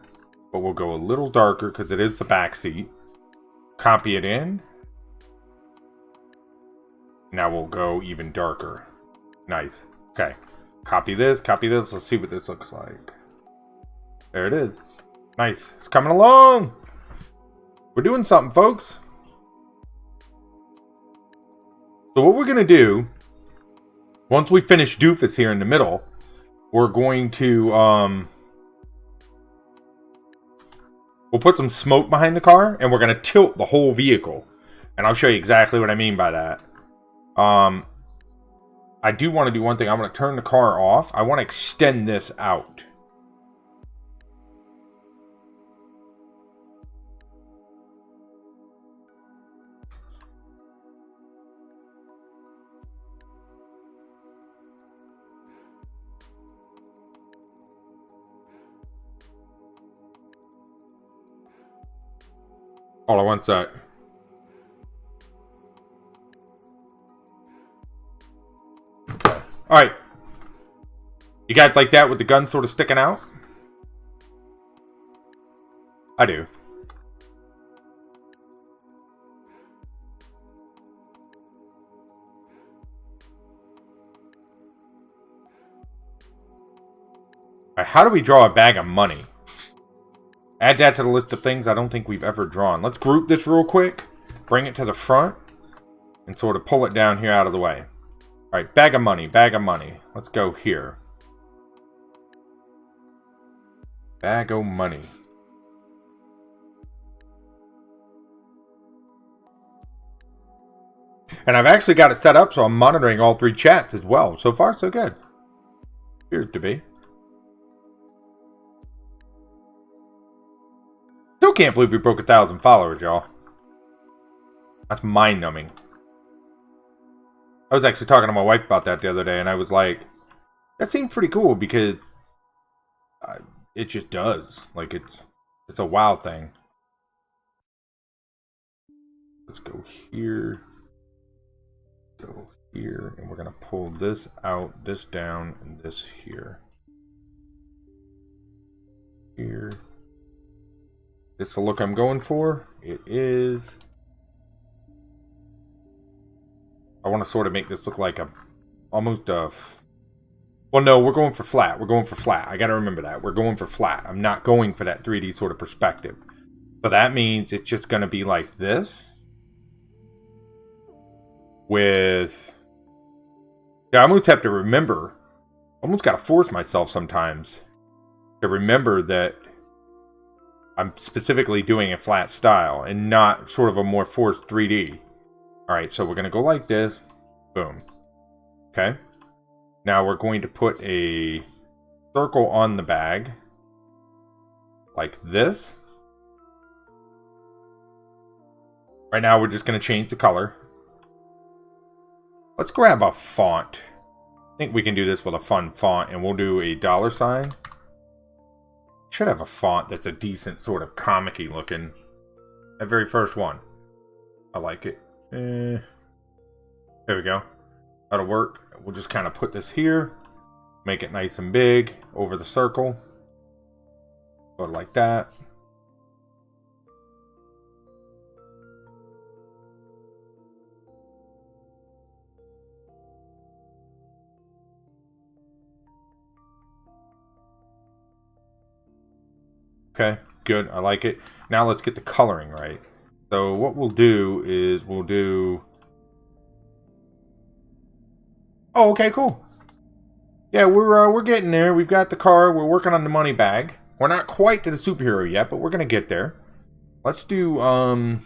A: but we'll go a little darker because it is the back seat. Copy it in. Now we'll go even darker. Nice. Okay. Copy this, copy this. Let's see what this looks like. There it is. Nice. It's coming along. We're doing something, folks. So what we're going to do, once we finish Doofus here in the middle, we're going to, we'll put some smoke behind the car, and we're going to tilt the whole vehicle. And I'll show you exactly what I mean by that. I do want to do one thing. I want to turn the car off. I want to extend this out. Hold on one sec. Alright. You guys like that with the gun sort of sticking out? I do. Alright, how do we draw a bag of money? Add that to the list of things I don't think we've ever drawn. Let's group this real quick. Bring it to the front. And sort of pull it down here out of the way. Alright, bag of money, bag of money. Let's go here. Bag of money. And I've actually got it set up so I'm monitoring all three chats as well. So far, so good. Appears to be. Still can't believe we broke 1,000 followers, y'all. That's mind-numbing. I was actually talking to my wife about that the other day, and I was like, that seemed pretty cool because it just does. Like, it's a wow thing. Let's go here. Go here, and we're going to pull this out, this down, and this here. Here. This is the look I'm going for. It is... I want to sort of make this look like almost a... Well, no, we're going for flat. We're going for flat. I got to remember that. We're going for flat. I'm not going for that 3D sort of perspective. So that means it's just going to be like this. With... Yeah, I almost have to remember. I almost got to force myself sometimes to remember that I'm specifically doing a flat style and not sort of a more forced 3D. Alright, so we're going to go like this. Boom. Okay. Now we're going to put a circle on the bag. Like this. Right now we're just going to change the color. Let's grab a font. I think we can do this with a fun font, and we'll do a $sign. Should have a font that's a decent sort of comic-y looking. That very first one. I like it. There we go. That'll work. We'll just kind of put this here. Make it nice and big over the circle. Go like that. Okay, good. I like it. Now let's get the coloring right. So what we'll do is we'll do... Oh, okay, cool. Yeah, we're getting there. We've got the car. We're working on the money bag. We're not quite to the superhero yet, but we're gonna get there. Let's do I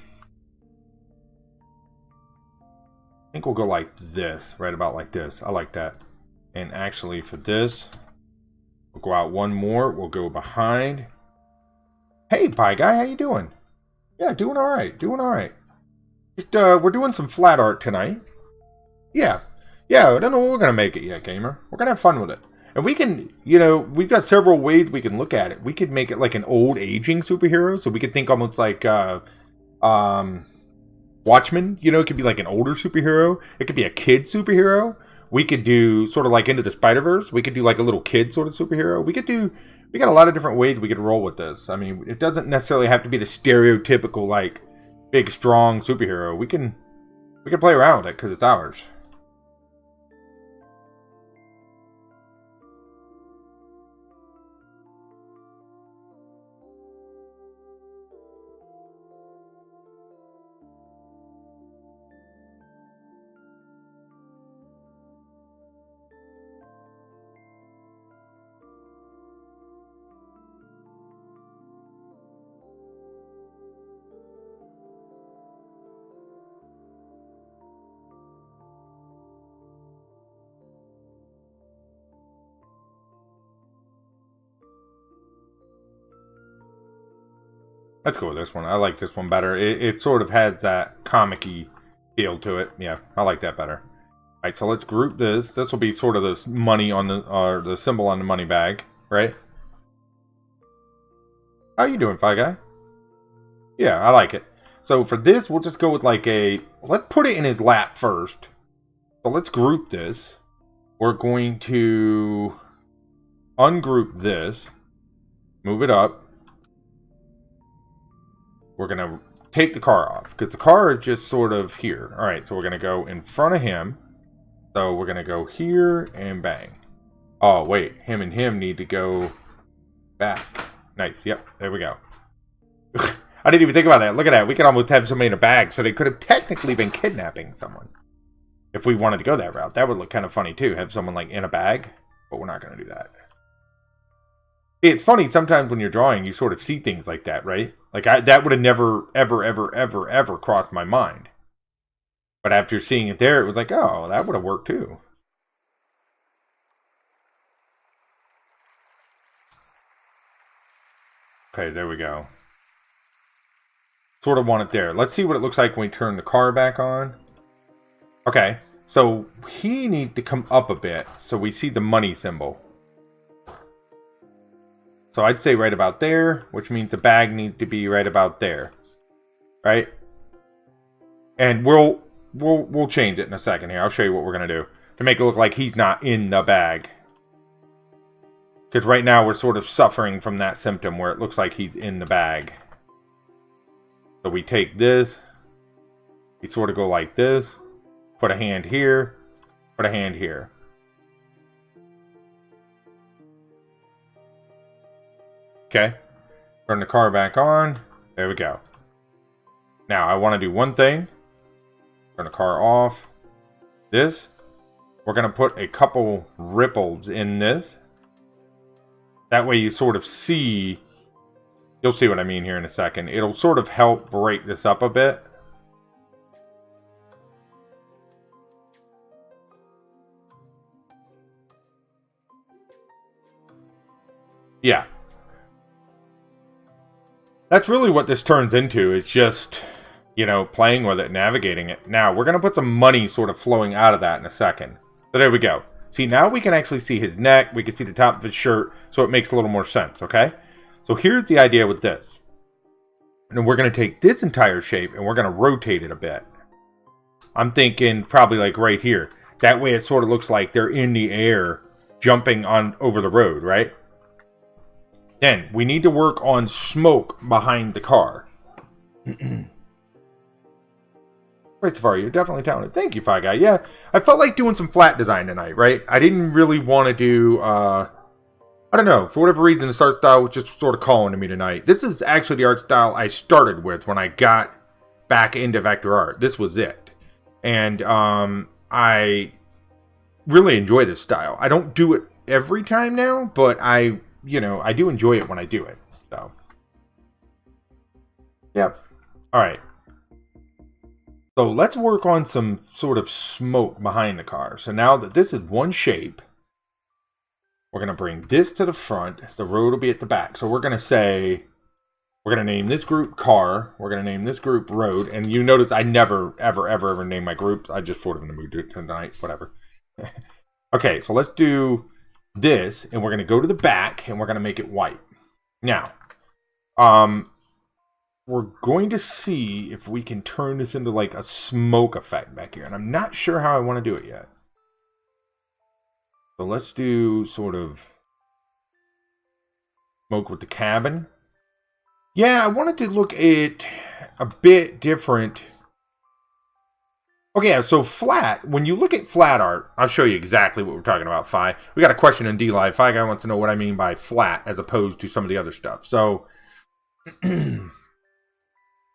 A: think we'll go like this, right about like this. I like that. And actually for this, we'll go out one more. We'll go behind. Hey, Pie Guy, how you doing? Yeah, doing all right. Doing all right. Just, we're doing some flat art tonight. Yeah. Yeah, I don't know what we're going to make it yet, gamer. We're going to have fun with it. And we can, you know, we've got several ways we can look at it. We could make it like an old aging superhero. So we could think almost like Watchmen. You know, it could be like an older superhero. It could be a kid superhero. We could do sort of like Into the Spider-Verse. We could do like a little kid sort of superhero. We got a lot of different ways we could roll with this. I mean, it doesn't necessarily have to be the stereotypical like big strong superhero. We can play around with it because it's ours. Let's go with this one. I like this one better. It sort of has that comic-y feel to it. Yeah, I like that better. All right, so let's group this. This will be sort of the money on the, or the symbol on the money bag, right? How you doing, Fi Guy? Yeah, I like it. So for this, we'll just go with like a, let's put it in his lap first. So let's group this. We're going to ungroup this, move it up. We're going to take the car off because the car is just sort of here. All right, so we're going to go in front of him. So we're going to go here and bang. Oh, wait. Him and him need to go back. Nice. Yep, there we go. I didn't even think about that. Look at that. We could almost have somebody in a bag. So they could have technically been kidnapping someone. If we wanted to go that route. That would look kind of funny too. Have someone like in a bag. But we're not going to do that. It's funny sometimes when you're drawing, you sort of see things like that, right? Like, that would have never, ever crossed my mind. But after seeing it there, it was like, oh, that would have worked too. Okay, there we go. Sort of want it there. Let's see what it looks like when we turn the car back on. Okay, so he needs to come up a bit so we see the money symbol. So I'd say right about there, which means the bag needs to be right about there, right? And we'll change it in a second here. I'll show you what we're gonna do to make it look like he's not in the bag. Because right now we're sort of suffering from that symptom where it looks like he's in the bag. So we take this, we sort of go like this, put a hand here, put a hand here. Okay, turn the car back on. There we go. Now I want to do one thing. Turn the car off. This, we're going to put a couple ripples in this. That way you sort of see, you'll see what I mean here in a second. It'll sort of help break this up a bit. Yeah. That's really what this turns into. It's just, you know, playing with it, navigating it. Now, we're going to put some money sort of flowing out of that in a second. So there we go. See, now we can actually see his neck. We can see the top of his shirt. So it makes a little more sense, okay? So here's the idea with this. And we're going to take this entire shape and we're going to rotate it a bit. I'm thinking probably like right here. That way it sort of looks like they're in the air jumping on over the road, right? Then, we need to work on smoke behind the car. Great, Safari, you're definitely talented. Thank you, Fi Guy. Yeah, I felt like doing some flat design tonight, right? I didn't really want to do, I don't know, for whatever reason, this art style was just sort of calling to me tonight. This is actually the art style I started with when I got back into vector art. This was it. And I really enjoy this style. I don't do it every time now, but you know, I do enjoy it when I do it. So, yep. All right. So let's work on some sort of smoke behind the car. So now that this is one shape, we're going to bring this to the front. The road will be at the back. So we're going to say, we're going to name this group car. We're going to name this group road. And you notice I never, ever name my groups. I just sort of in the mood to tonight, whatever. Okay, so let's do this, and we're going to go to the back, and we're going to make it white. Now, we're going to see if we can turn this into like a smoke effect back here. And I'm not sure how I want to do it yet. So let's do sort of smoke with the cabin. Yeah, I wanted to look at a bit different. Okay, yeah, so flat, when you look at flat art, I'll show you exactly what we're talking about, Fi. We got a question in D-Live. Fi guy wants to know what I mean by flat as opposed to some of the other stuff. So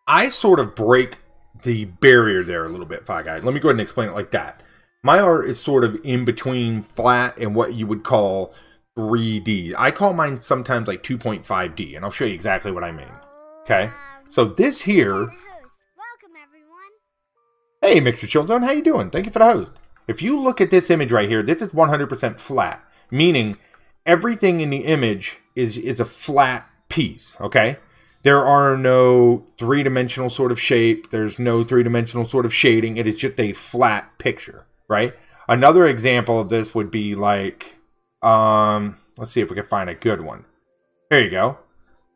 A: I sort of break the barrier there a little bit, Fi Guy. Let me go ahead and explain it like that. My art is sort of in between flat and what you would call 3D. I call mine sometimes like 2.5D, and I'll show you exactly what I mean. Okay? So this here...
B: Welcome, everyone.
A: Hey, Mixer Children, how you doing? Thank you for the host. If you look at this image right here, this is 100% flat, meaning everything in the image is a flat piece, okay? There are no three-dimensional sort of shape. There's no three-dimensional sort of shading. It is just a flat picture, right? Another example of this would be like, let's see if we can find a good one. Here you go.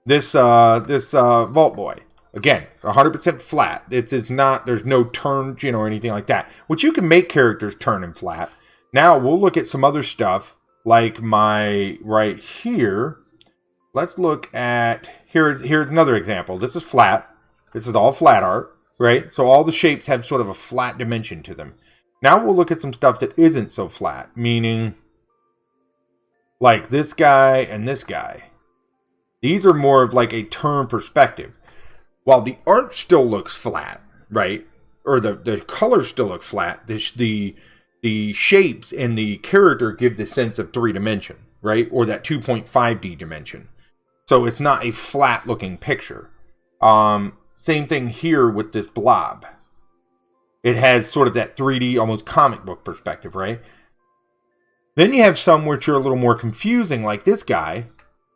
A: This Vault Boy. Again, 100% flat. It's not, there's no turn, you know, or anything like that. Which you can make characters turn and flat. Now, we'll look at some other stuff, like my, right here. Let's look at, here's another example. This is flat. This is all flat art, right? So all the shapes have sort of a flat dimension to them. Now we'll look at some stuff that isn't so flat, meaning like this guy and this guy. These are more of like a turn perspective. While the art still looks flat, right? Or the colors still look flat, the shapes and the character give the sense of 3-dimension, right? Or that 2.5D dimension. So it's not a flat looking picture. Same thing here with this blob. It has sort of that 3D, almost comic book perspective, right? Then you have some which are a little more confusing, like this guy.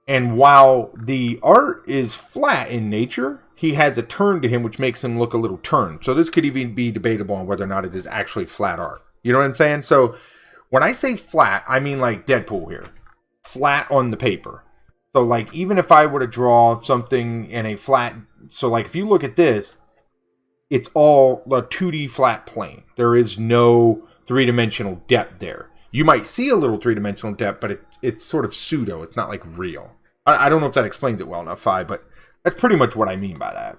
A: And while the art is flat in nature, he has a turn to him which makes him look a little turned. So this could even be debatable on whether or not it is actually flat art. You know what I'm saying? So when I say flat, I mean like Deadpool here. Flat on the paper. So, like, even if I were to draw something in a flat... So, like, if you look at this, it's all a 2D flat plane. There is no three-dimensional depth there. You might see a little three-dimensional depth, but it's sort of pseudo. It's not, like, real. I don't know if that explains it well enough, Fi, but that's pretty much what I mean by that.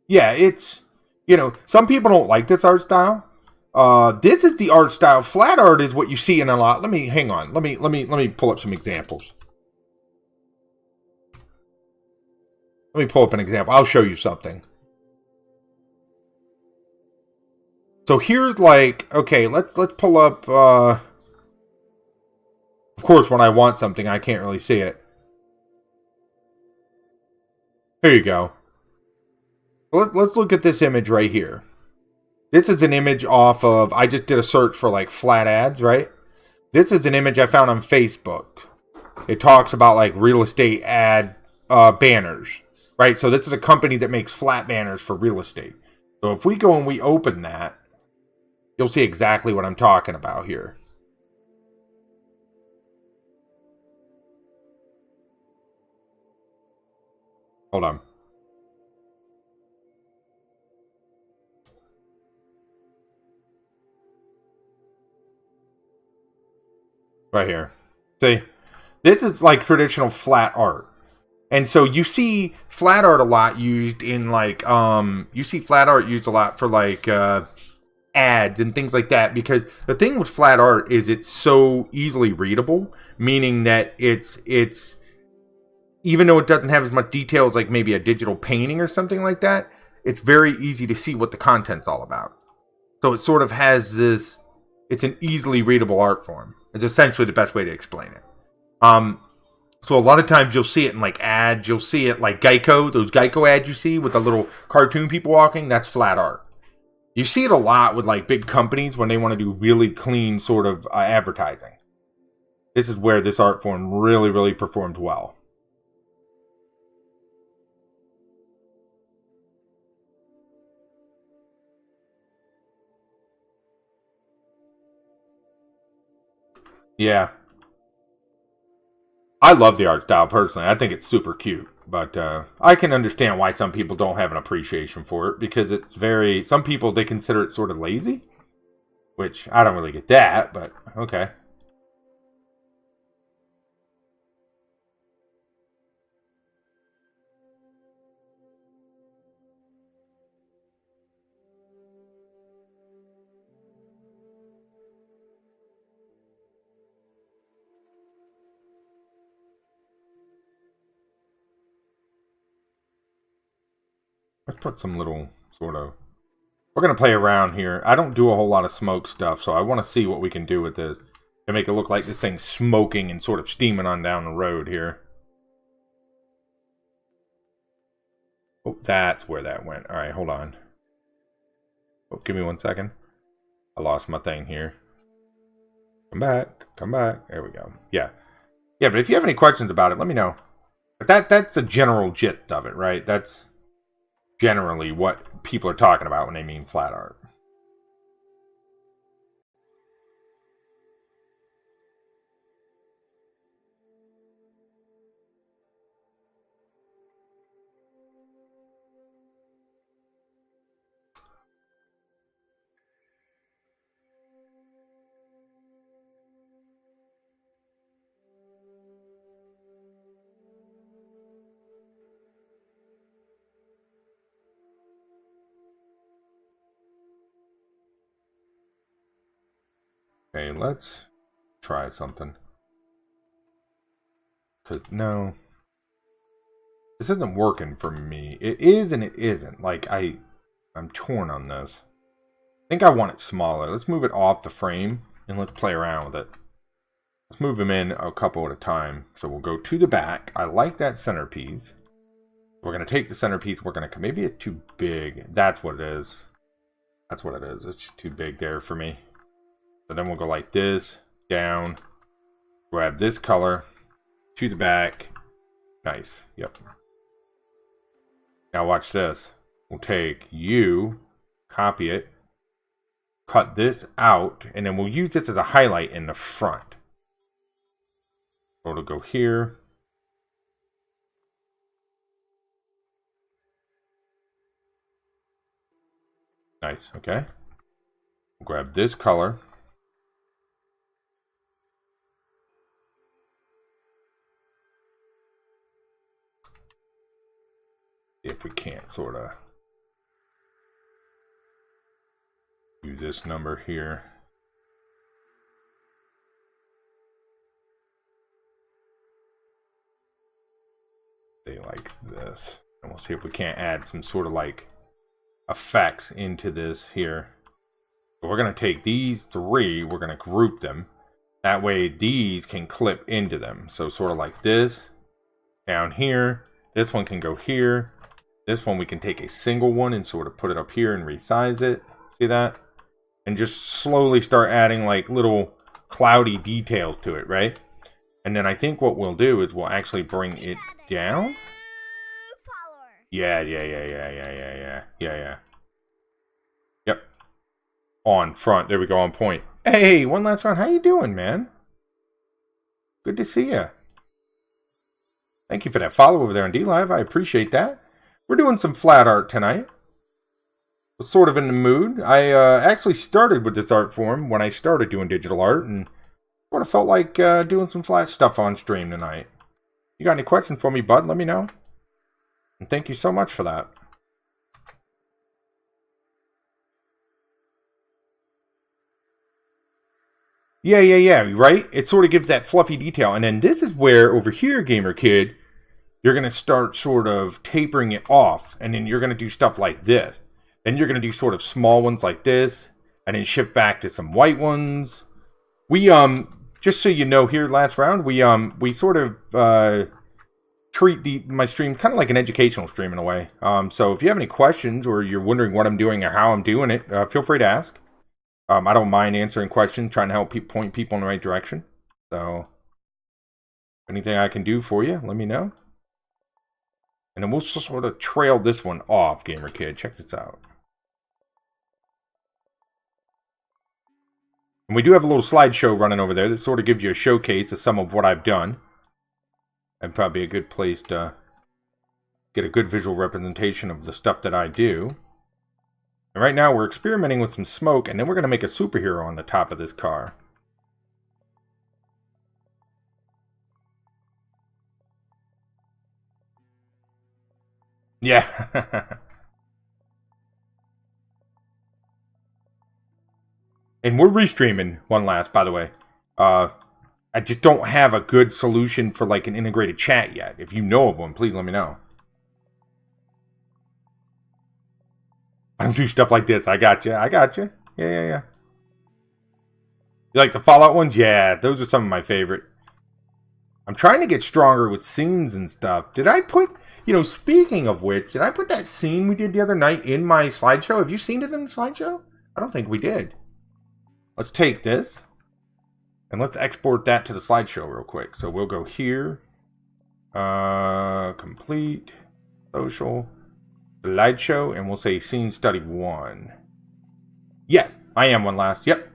A: Yeah, it's, you know, some people don't like this art style. This is the art style. Flat art is what you see in a lot. Let me, hang on. Let me pull up some examples. Let me pull up an example. I'll show you something. So here's like, okay, let's pull up, of course, when I want something, I can't really see it. Here you go. Let's look at this image right here. This is an image off of, I just did a search for like flat ads, right? This is an image I found on Facebook. It talks about like real estate ad banners, right? So this is a company that makes flat banners for real estate. So if we go and we open that, you'll see exactly what I'm talking about here. Hold on. Right here. See, this is like traditional flat art. And so you see flat art a lot used in like, you see flat art used a lot for like ads and things like that. Because the thing with flat art is it's so easily readable, meaning that it's even though it doesn't have as much detail as like maybe a digital painting or something like that, it's very easy to see what the content's all about. So it sort of has this, it's an easily readable art form. It's essentially the best way to explain it. So a lot of times you'll see it in like ads. You'll see it like Geico, those Geico ads you see with the little cartoon people walking. That's flat art. You see it a lot with like big companies when they want to do really clean sort of advertising. This is where this art form really, really performs well. Yeah. I love the art style personally. I think it's super cute. But I can understand why some people don't have an appreciation for it. Because it's very... Some people, they consider it sort of lazy. Which, I don't really get that, but okay. Let's put some little sort of... We're going to play around here. I don't do a whole lot of smoke stuff, so I want to see what we can do with this. To make it look like this thing's smoking and sort of steaming on down the road here. Oh, that's where that went. Alright, hold on. Oh, give me 1 second. I lost my thing here. Come back. Come back. There we go. Yeah. Yeah, but if you have any questions about it, let me know. But that's the general gist of it, right? That's generally what people are talking about when they mean flat art. Okay, let's try something. Cause no, this isn't working for me. It is and it isn't. Like I'm torn on this. I think I want it smaller. Let's move it off the frame and let's play around with it. Let's move them in a couple at a time. So we'll go to the back. I like that centerpiece. We're gonna take the centerpiece. We're gonna maybe it's too big. That's what it is. That's what it is. It's just too big there for me. So then we'll go like this, down, grab this color, to the back. Nice, yep. Now watch this. We'll take you, copy it, cut this out, and then we'll use this as a highlight in the front. So it'll go here. Nice, okay. We'll grab this color. If we can't sort of use this number here. Say like this. And we'll see if we can't add some sort of like effects into this here. So we're going to take these three, we're going to group them. That way these can clip into them. So sort of like this, down here. This one can go here. This one we can take a single one and sort of put it up here and resize it. See that? And just slowly start adding like little cloudy details to it, right? And then I think what we'll do is we'll actually bring it down. Yeah. Yep. On front. There we go, on point. Hey, one last round. How you doing, man? Good to see you. Thank you for that follow over there on DLive. I appreciate that. We're doing some flat art tonight. Was sort of in the mood. I actually started with this art form when I started doing digital art, and sort of felt like doing some flat stuff on stream tonight. You got any questions for me, bud? Let me know. And thank you so much for that. Yeah, right? It sort of gives that fluffy detail. And then this is where, over here, Gamer Kid, you're going to start sort of tapering it off. And then you're going to do stuff like this. Then you're going to do sort of small ones like this. And then shift back to some white ones. We, just so you know here, last round, we sort of treat my stream kind of like an educational stream in a way. So if you have any questions or you're wondering what I'm doing or how I'm doing it, feel free to ask. I don't mind answering questions, trying to help point people in the right direction. So anything I can do for you, let me know. And then we'll sort of trail this one off, Gamer Kid. Check this out. And we do have a little slideshow running over there that sort of gives you a showcase of some of what I've done. And probably a good place to get a good visual representation of the stuff that I do. And right now we're experimenting with some smoke, and then we're going to make a superhero on the top of this car. Yeah. And we're restreaming one last, by the way. I just don't have a good solution for like an integrated chat yet. If you know of one, please let me know. I don't do stuff like this. I got you. I got you. Yeah. You like the Fallout ones? Yeah, those are some of my favorite. I'm trying to get stronger with scenes and stuff. Did I put, speaking of which, did I put that scene we did the other night in my slideshow? Have you seen it in the slideshow? I don't think we did. Let's take this. And let's export that to the slideshow real quick. So we'll go here. Complete. Social. Slideshow. And we'll say scene study 1. Yes, I am one last. Yep.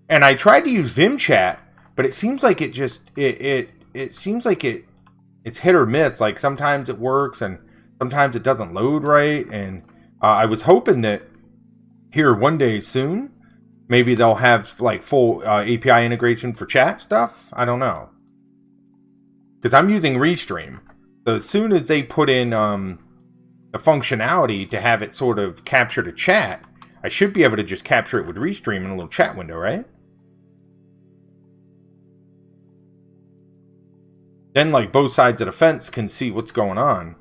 A: And I tried to use Vim chat, but it seems like it just it seems like it's hit or miss. Like sometimes it works and sometimes it doesn't load right. And I was hoping that here one day soon, maybe they'll have like full API integration for chat stuff. I don't know, because I'm using Restream. So as soon as they put in the functionality to have it sort of capture the chat, I should be able to just capture it with Restream in a little chat window, right? Then like both sides of the fence can see what's going on.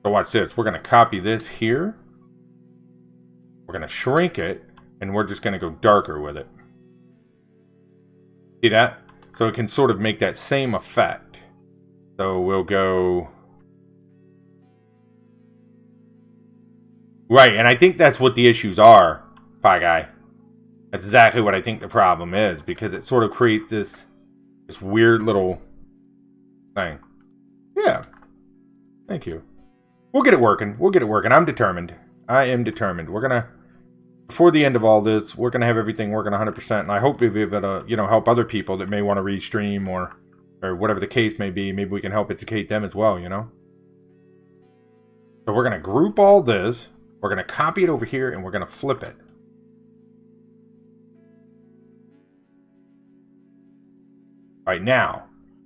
A: So watch this. We're going to copy this here. We're going to shrink it. And we're just going to go darker with it. See that? So it can sort of make that same effect. So we'll go... Right, and I think that's what the issues are, Pie Guy. That's exactly what I think the problem is. Because it sort of creates this weird little thing. Yeah. Thank you. We'll get it working. We'll get it working. I'm determined. I am determined. We're going to... Before the end of all this, we're going to have everything working 100%. And I hope we'll be able to, help other people that may want to restream or whatever the case may be. Maybe we can help educate them as well, So we're going to group all this. We're going to copy it over here and we're going to flip it. All right, now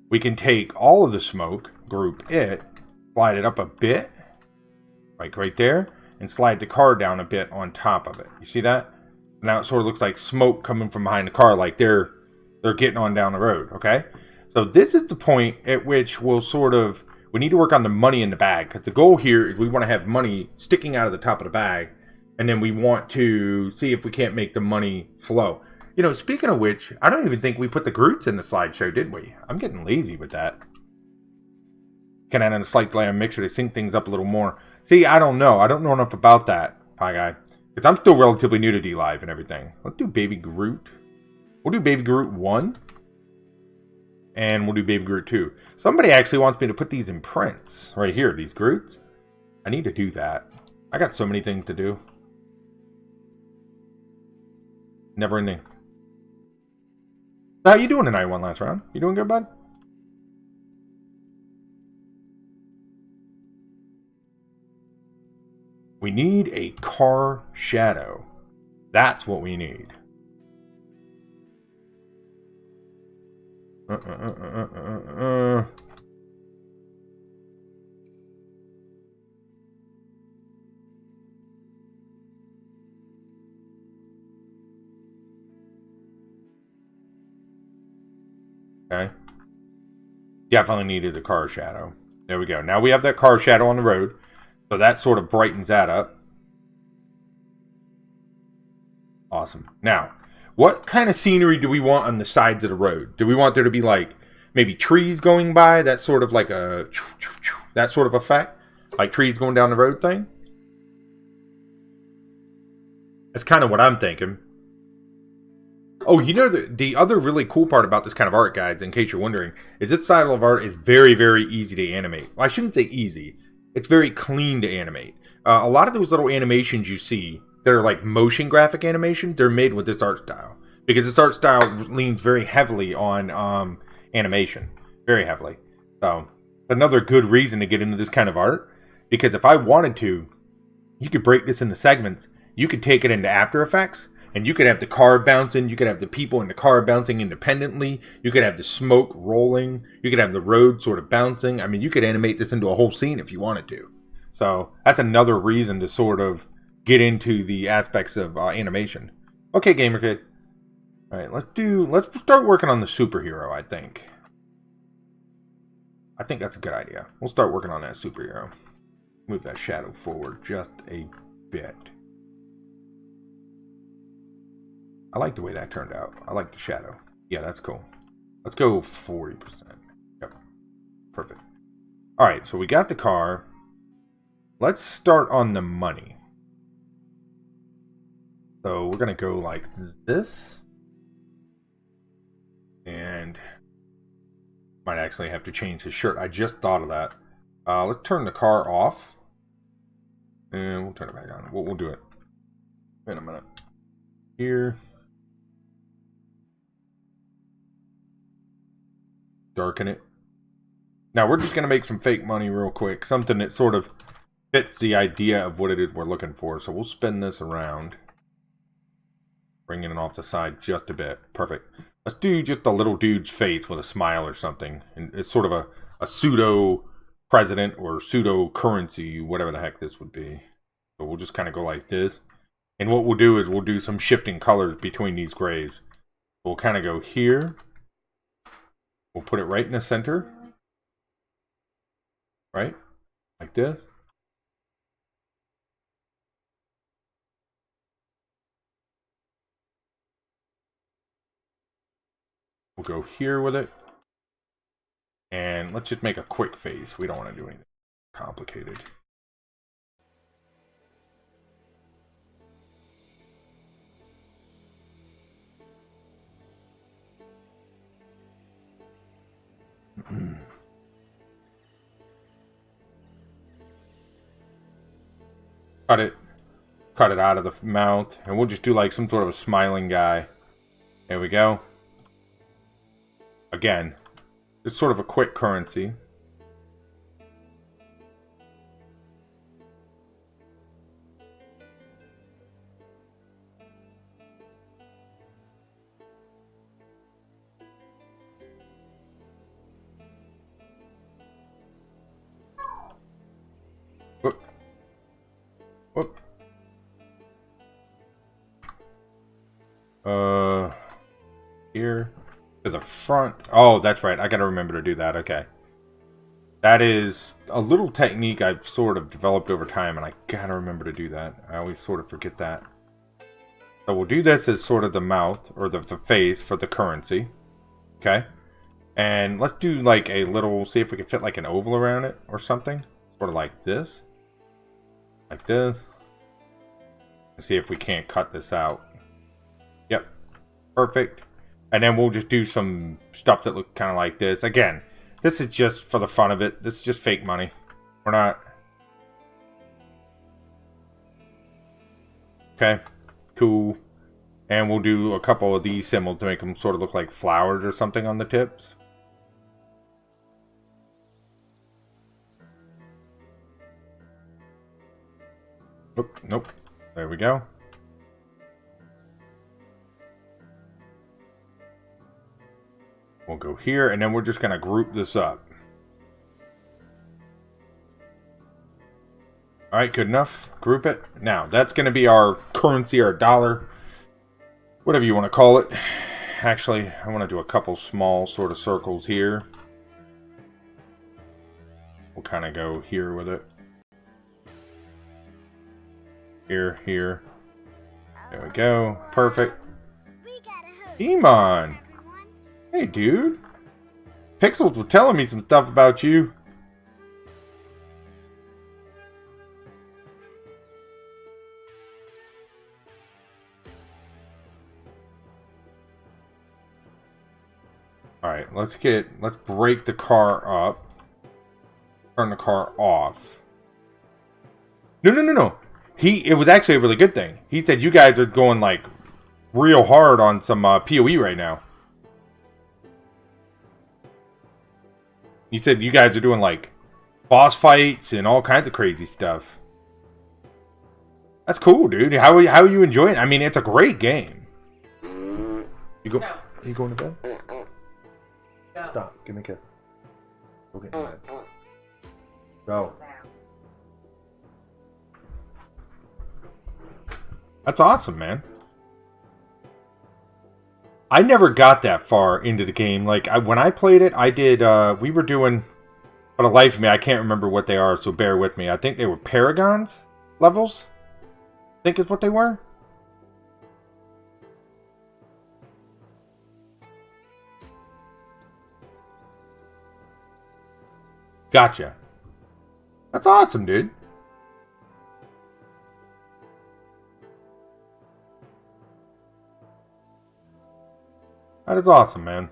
A: we can take all of the smoke, group it, slide it up a bit, like right there. And slide the car down a bit on top of it. You see that? Now it sort of looks like smoke coming from behind the car, like they're getting on down the road, okay? So this is the point at which we need to work on the money in the bag, because the goal here is we want to have money sticking out of the top of the bag, and then we want to see if we can't make the money flow. Speaking of which, I don't even think we put the Groots in the slideshow, did we? I'm getting lazy with that. Can add in a slight delay on mixer to sync things up a little more. See, I don't know. I don't know enough about that, Pie Guy. Because I'm still relatively new to D-Live and everything. Let's do Baby Groot. We'll do Baby Groot 1. And we'll do Baby Groot 2. Somebody actually wants me to put these in prints. Right here, these Groots. I need to do that. I got so many things to do. Never ending. How you doing tonight, one last round? You doing good, bud? We need a car shadow. That's what we need. Okay. Definitely needed a car shadow. There we go. Now we have that car shadow on the road. So that sort of brightens that up. Awesome. Now, what kind of scenery do we want on the sides of the road? Do we want there to be like maybe trees going by? That's sort of like a that sort of effect? Like trees going down the road thing? That's kind of what I'm thinking. Oh, you know, the other really cool part about this kind of art, guides, in case you're wondering, is this style of art is very, very easy to animate. Well, I shouldn't say easy. It's very clean to animate. A lot of those little animations you see that are like motion graphic animation, they're made with this art style. Because this art style leans very heavily on animation. Very heavily. So, another good reason to get into this kind of art. Because if I wanted to, you could break this into segments. You could take it into After Effects. And you could have the car bouncing. You could have the people in the car bouncing independently. You could have the smoke rolling. You could have the road sort of bouncing. I mean, you could animate this into a whole scene if you wanted to. So that's another reason to sort of get into the aspects of animation. Okay, Gamer Kid. All right, let's start working on the superhero, I think. I think that's a good idea. We'll start working on that superhero. Move that shadow forward just a bit. I like the way that turned out. I like the shadow. Yeah, that's cool. Let's go 40%. Yep. Perfect. Alright, so we got the car. Let's start on the money. So we're going to go like this. And might actually have to change his shirt. I just thought of that. Let's turn the car off. And we'll turn it back on. We'll do it in a minute. Here. Darken it. Now we're just going to make some fake money real quick. Something that sort of fits the idea of what it is we're looking for. So we'll spin this around. Bringing it off the side just a bit. Perfect. Let's do just a little dude's face with a smile or something. And it's sort of a pseudo president or pseudo currency, whatever the heck this would be. So we'll just kind of go like this. And what we'll do is we'll do some shifting colors between these grays. We'll kind of go here. We'll put it right in the center. Right? Like this. We'll go here with it. And let's just make a quick face. We don't want to do anything complicated. Cut it out of the mouth, and we'll just do like some sort of a smiling guy. There we go. Again, it's sort of a quick currency. Whoop. Whoop. Here to the front. Oh, that's right. I gotta remember to do that. Okay. That is a little technique I've sort of developed over time, and I gotta remember to do that. I always sort of forget that. So we'll do this as sort of the mouth, or the face for the currency. Okay. And let's do like a little, see if we can fit like an oval around it or something. Sort of like this. Like this. Let's see if we can't cut this out. Yep. Perfect. And then we'll just do some stuff that look kind of like this. Again, this is just for the fun of it. This is just fake money. We're not... Okay. Cool. And we'll do a couple of these symbols to make them sort of look like flowers or something on the tips. Oop, nope. There we go. We'll go here, and then we're just going to group this up. Alright, good enough. Group it. Now, that's going to be our currency, our dollar. Whatever you want to call it. Actually, I want to do a couple small sort of circles here. We'll We'll kind of go here with it. Here, here. There we go. Perfect. Iman! Hey, dude. Pixels was telling me some stuff about you. Alright, let's break the car up. Turn the car off. No. It was actually a really good thing. He said you guys are going like real hard on some PoE right now. He said you guys are doing like boss fights and all kinds of crazy stuff. That's cool, dude. How are you enjoying it? I mean, it's a great game. You going to bed? No. Stop. Give me a kiss. Go get in bed. Go. That's awesome, man. I never got that far into the game. Like, when I played it, I did, we were doing, for the life of me, I can't remember what they are, so bear with me. I think they were Paragons levels? I think is what they were. Gotcha. That's awesome, dude. That is awesome, man.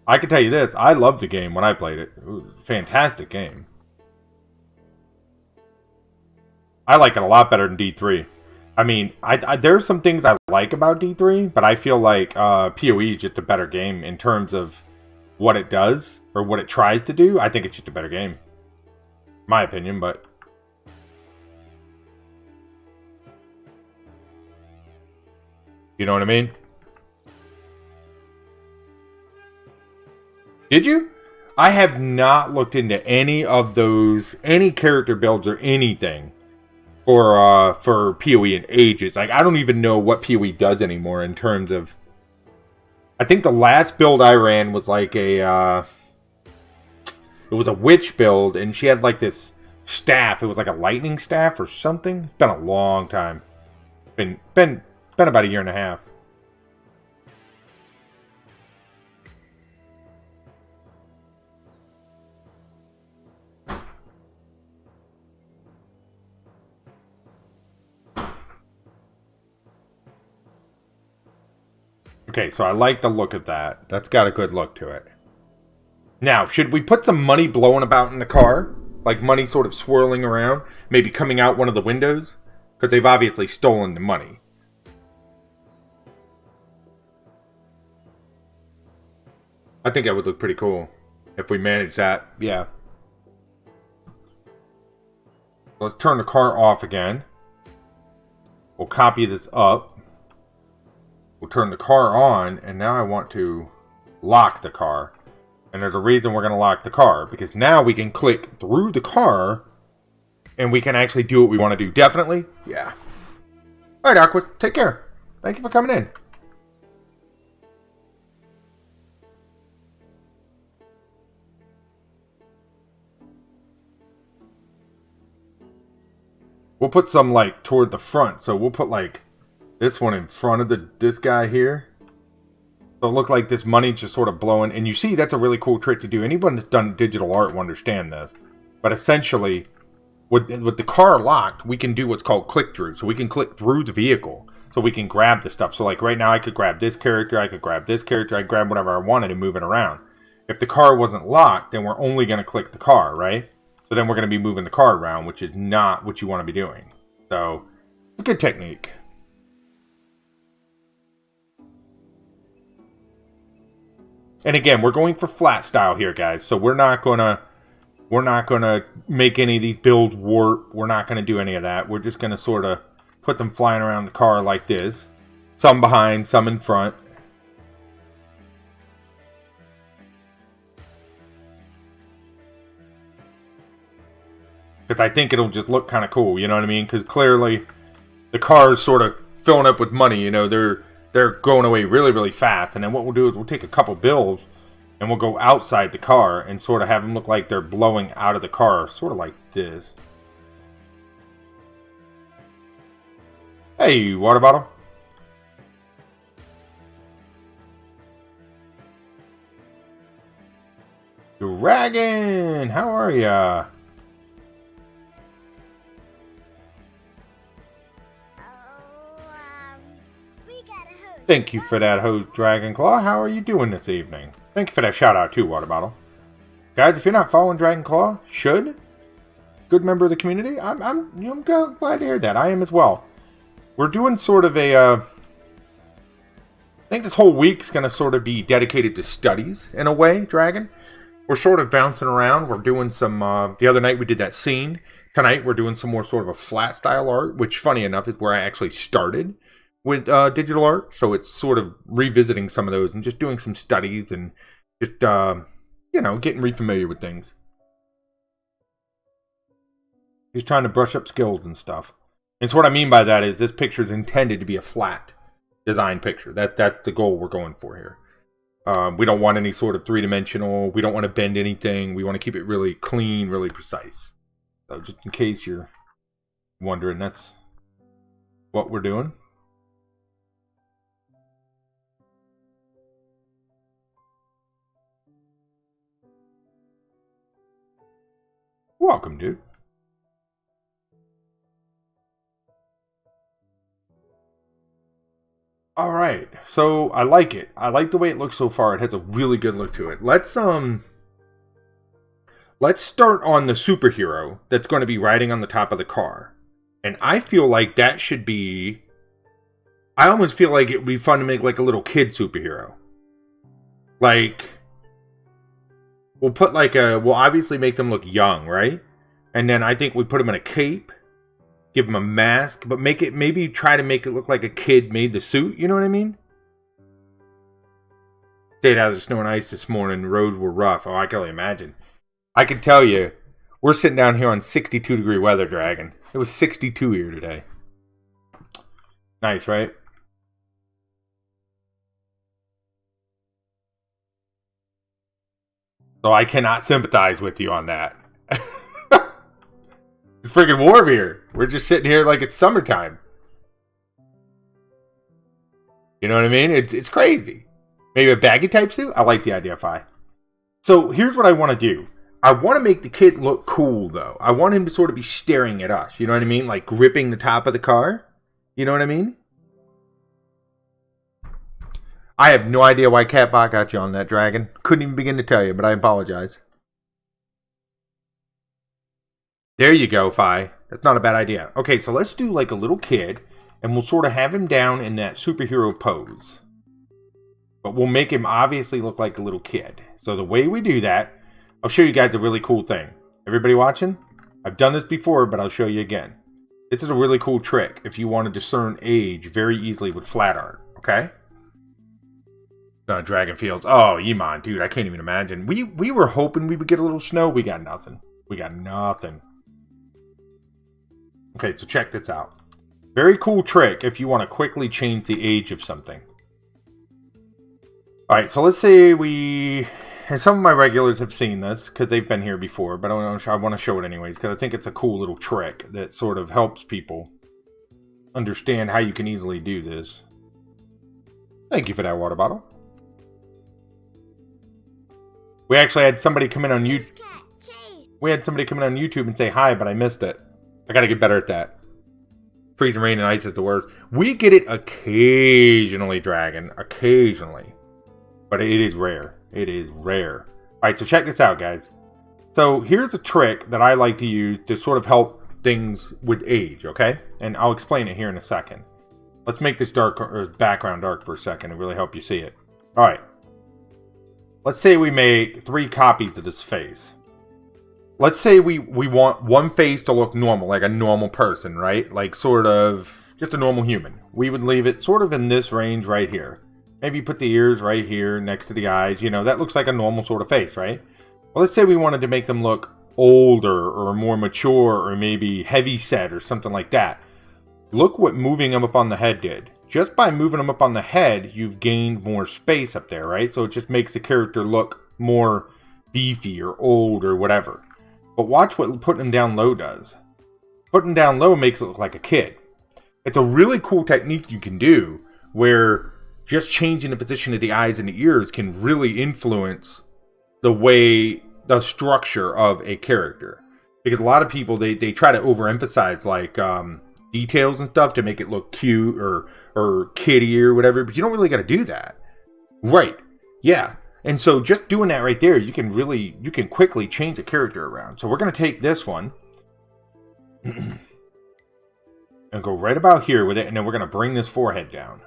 A: I can tell you this, I loved the game when I played it. It was a fantastic game. I like it a lot better than D3. I mean, there's some things I like about D3, but I feel like PoE is just a better game in terms of what it does, or what it tries to do. I think it's just a better game. My opinion, but... You know what I mean? Did you? I have not looked into any of those, any character builds or anything for PoE in ages. Like, I don't even know what PoE does anymore in terms of... I think the last build I ran was like a... it was a witch build, and she had like this staff. It was like a lightning staff or something. It's been a long time. Been about a year and a half. Okay, so I like the look of that. That's got a good look to it. Now, should we put some money blowing about in the car? Like money sort of swirling around? Maybe coming out one of the windows? Because they've obviously stolen the money. I think that would look pretty cool. If we manage that, yeah. Let's turn the car off again. We'll copy this up. We'll turn the car on, and now I want to lock the car. And there's a reason we're going to lock the car, because now we can click through the car, and we can actually do what we want to do. Definitely? Yeah. Alright, Aqua, take care. Thank you for coming in. We'll put some, like, toward the front. So we'll put, like, this one in front of this guy here. So it looked like this money just sort of blowing. And you see, that's a really cool trick to do. Anyone that's done digital art will understand this. But essentially, with the car locked, we can do what's called click-through. So we can click through the vehicle. So we can grab the stuff. So, like, right now, I could grab this character. I could grab this character. I could grab whatever I wanted and move it around. If the car wasn't locked, then we're only going to click the car, right? So then we're going to be moving the car around, which is not what you want to be doing. So, it's a good technique. And again, we're going for flat style here, guys. So we're not gonna make any of these builds warp. We're not gonna do any of that. We're just gonna sort of put them flying around the car like this. Some behind, some in front. Because I think it'll just look kind of cool, you know what I mean? Because clearly, the car is sort of filling up with money, you know, they're going away really, really fast. And then what we'll do is we'll take a couple bills And we'll go outside the car and sort of have them look like they're blowing out of the car. Sort of like this. Hey, water bottle. Dragon, how are ya?
B: We got a host.
A: Thank you for that, host Dragonclaw. How are you doing this evening? Thank you for that shout out too, water bottle. Guys, if you're not following Dragonclaw, should. Good member of the community. I'm glad to hear that. I am as well. We're doing sort of a. I think this whole week's gonna sort of be dedicated to studies in a way, Dragon. We're sort of bouncing around. We're doing some, the other night we did that scene. Tonight we're doing some more sort of a flat style art, which funny enough is where I actually started with digital art. So it's sort of revisiting some of those and just doing some studies and just, you know, getting re-familiar with things. Just trying to brush up skills and stuff. And so what I mean by that is this picture is intended to be a flat design picture. That's the goal we're going for here. We don't want any sort of three-dimensional. We don't want to bend anything. We want to keep it really clean, really precise. So just in case you're wondering, that's what we're doing. Welcome, dude. All right, so I like it. I like the way it looks so far. It has a really good look to it. Let's start on the superhero that's going to be riding on the top of the car. And I feel like that should be, I almost feel like it would be fun to make like a little kid superhero. Like, we'll put like we'll obviously make them look young, right? And then I think we put them in a cape. Give him a mask, but make it, maybe try to make it look like a kid made the suit. You know what I mean? Stayed out of the snow and ice this morning. The roads were rough. Oh, I can only imagine. I can tell you, we're sitting down here on 62-degree weather, Dragon. It was 62 here today. Nice, right? So I cannot sympathize with you on that. It's freaking warm here. We're just sitting here like it's summertime. You know what I mean? It's crazy. Maybe a baggy type suit? I like the idea, Fi. So here's what I want to do. I want to make the kid look cool, though. I want him to sort of be staring at us. You know what I mean? Like gripping the top of the car. You know what I mean? I have no idea why Catbot got you on that, Dragon. Couldn't even begin to tell you, but I apologize. There you go, Fi. That's not a bad idea. Okay, so let's do like a little kid, and we'll sort of have him down in that superhero pose. But we'll make him obviously look like a little kid. So the way we do that, I'll show you guys a really cool thing. Everybody watching? I've done this before, but I'll show you again. This is a really cool trick if you want to discern age very easily with flat art, okay? Dragon Fields. Oh, Iman, dude, I can't even imagine. We were hoping we would get a little snow. We got nothing. We got nothing. Okay, so check this out. Very cool trick if you want to quickly change the age of something. Alright, so let's say and some of my regulars have seen this because they've been here before, but I want to show it anyways because I think it's a cool little trick that sort of helps people understand how you can easily do this. Thank you for that water bottle. We actually had somebody come in on YouTube. We had somebody come in on YouTube and say hi, but I missed it. I gotta get better at that. Freezing rain and ice is the worst. We get it occasionally, Dragon. Occasionally. But it is rare. It is rare. Alright, so check this out, guys. So here's a trick that I like to use to sort of help things with age, okay? And I'll explain it here in a second. Let's make this background dark for a second and really help you see it. Alright. Let's say we make 3 copies of this face. Let's say we want one face to look normal, like a normal person, right? Like sort of just a normal human. We would leave it sort of in this range right here. Maybe put the ears right here next to the eyes. You know, that looks like a normal sort of face, right? Well, let's say we wanted to make them look older or more mature or maybe heavy set or something like that. Look what moving them up on the head did. Just by moving them up on the head, you've gained more space up there, right? So it just makes the character look more beefy or old or whatever. But watch what putting him down low does. Putting him down low makes it look like a kid. It's a really cool technique you can do where just changing the position of the eyes and the ears can really influence the structure of a character. Because a lot of people, they try to overemphasize like details and stuff to make it look cute or kiddie or whatever, but you don't really got to do that. Right. Yeah. And so just doing that right there, you can quickly change a character around. So we're going to take this one and go right about here with it, and then we're going to bring this forehead down.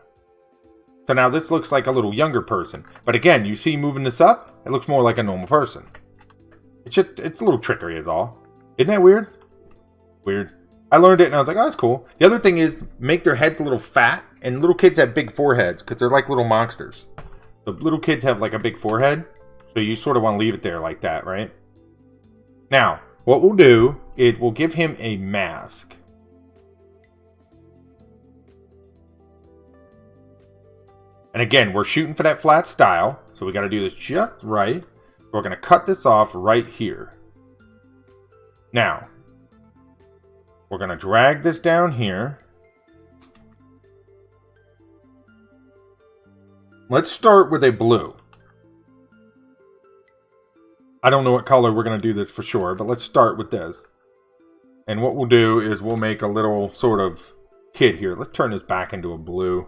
A: So now this looks like a little younger person. But again, you see moving this up, it looks more like a normal person. It's a little trickery is all. Isn't that weird? Weird. I learned it and I was like, oh, that's cool. The other thing is make their heads a little fat. And little kids have big foreheads because they're like little monsters. The little kids have like a big forehead. So you sort of want to leave it there like that, right? Now, what we'll do is we'll give him a mask. And again, we're shooting for that flat style. So we got to do this just right. We're going to cut this off right here. Now, we're going to drag this down here. Let's start with a blue. I don't know what color we're going to do this for sure, but let's start with this. And what we'll do is we'll make a little sort of kid here. Let's turn this back into a blue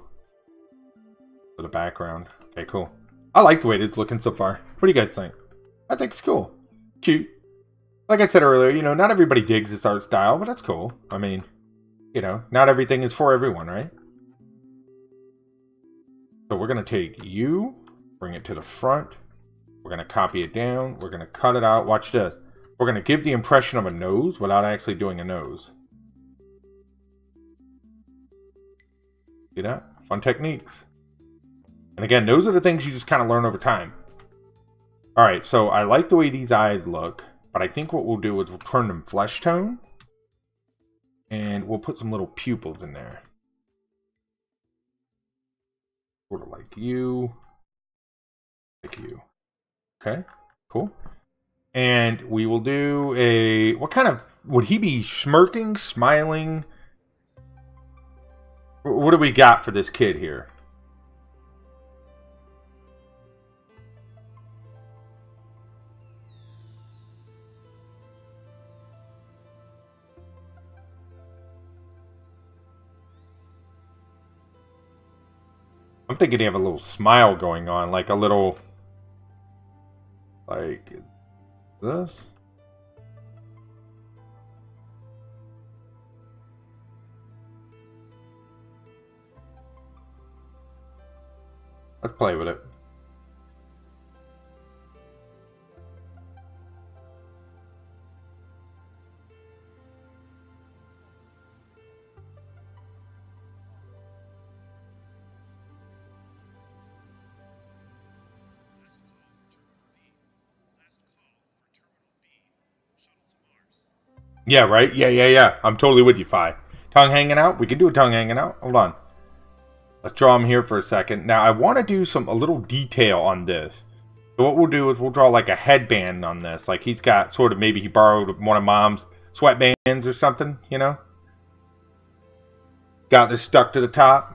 A: for the background. Okay, cool. I like the way it is looking so far. What do you guys think? I think it's cool. Cute. Like I said earlier, you know, not everybody digs this art style, but that's cool. I mean, you know, not everything is for everyone, right? So we're going to take you, bring it to the front. We're going to copy it down. We're going to cut it out. Watch this. We're going to give the impression of a nose without actually doing a nose. See that? Fun techniques. And again, those are the things you just kind of learn over time. Alright, so I like the way these eyes look, but I think what we'll do is we'll turn them flesh tone. And we'll put some little pupils in there. Sort of like you. Like you. Okay, cool. And we will do a... What kind of... Would he be smirking, smiling? What do we got for this kid here? I'm thinking they have a little smile going on, like a little... Like... this? Let's play with it. Yeah, right? Yeah. I'm totally with you, Fi. Tongue hanging out? We can do a tongue hanging out. Hold on. Let's draw him here for a second. Now, I want to do a little detail on this. So what we'll do is we'll draw like a headband on this. Like he's got sort of, maybe he borrowed one of Mom's sweatbands or something, you know? Got this stuck to the top.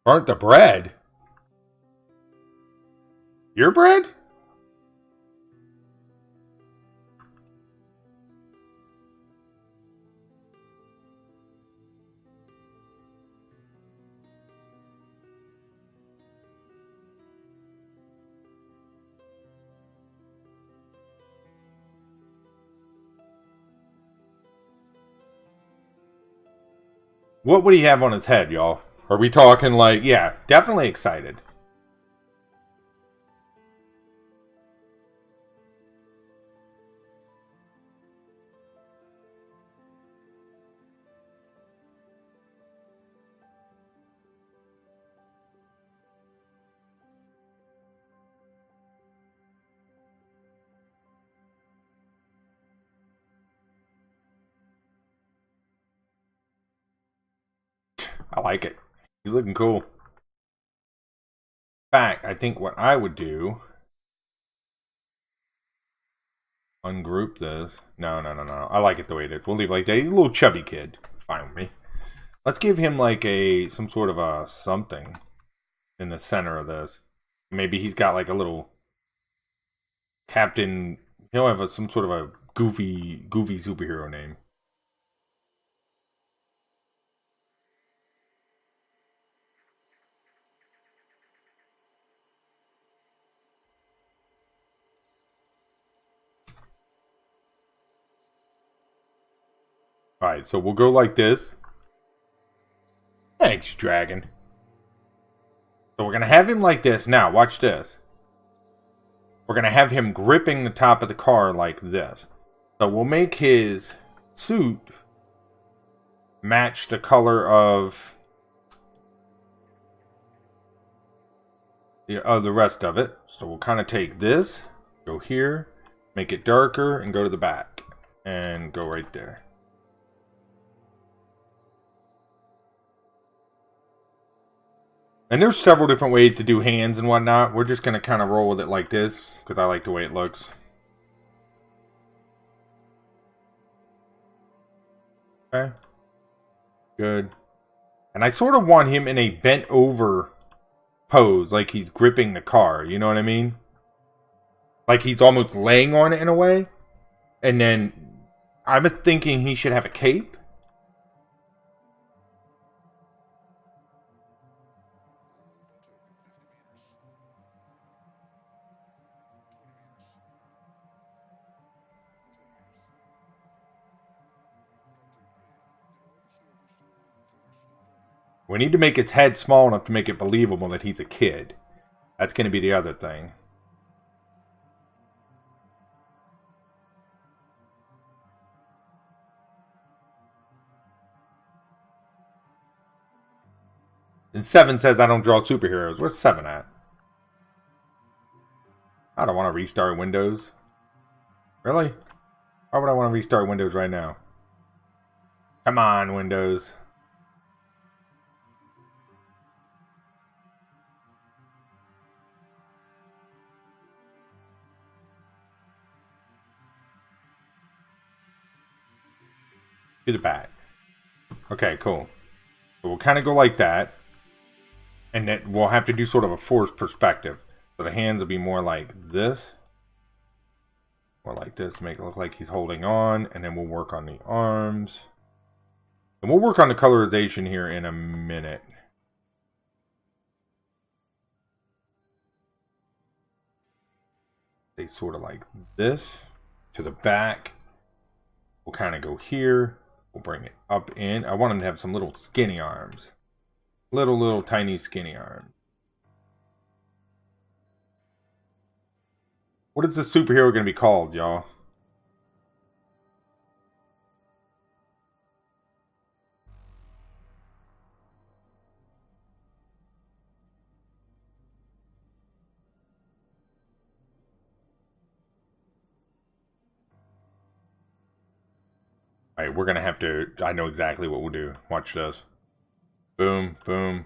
A: Burnt the bread? Your bread? What would he have on his head, y'all? Are we talking like, yeah, definitely excited. like it. He's looking cool. In fact, I think what I would do... Ungroup this. No. I like it the way it is. We'll leave it like that. He's a little chubby kid. Fine with me. Let's give him like some sort of a something in the center of this. Maybe he's got like a little captain. He'll have some sort of a goofy superhero name. Alright, so we'll go like this. Thanks, Dragon. So we're going to have him like this. Now, watch this. We're going to have him gripping the top of the car like this. So we'll make his suit match the color of the rest of it. So we'll kind of take this, go here, make it darker, and go to the back. And go right there. And there's several different ways to do hands and whatnot. We're just going to kind of roll with it like this, because I like the way it looks. Okay. Good. And I sort of want him in a bent over pose, like he's gripping the car. You know what I mean? Like he's almost laying on it in a way. And then I'm thinking he should have a cape. We need to make its head small enough to make it believable that he's a kid. That's going to be the other thing. And 7 says I don't draw superheroes. Where's 7 at? I don't want to restart Windows. Really? Why would I want to restart Windows right now? Come on, Windows. To the back. Okay, cool. So we'll kind of go like that. And then we'll have to do sort of a forced perspective. So the hands will be more like this. More like this to make it look like he's holding on. And then we'll work on the arms. And we'll work on the colorization here in a minute. They sort of like this. To the back. We'll kind of go here. We'll bring it up in. I want him to have some little skinny arms. Little tiny skinny arms. What is this superhero going to be called, y'all? Alright, we're going to have to... I know exactly what we'll do. Watch this. Boom, boom.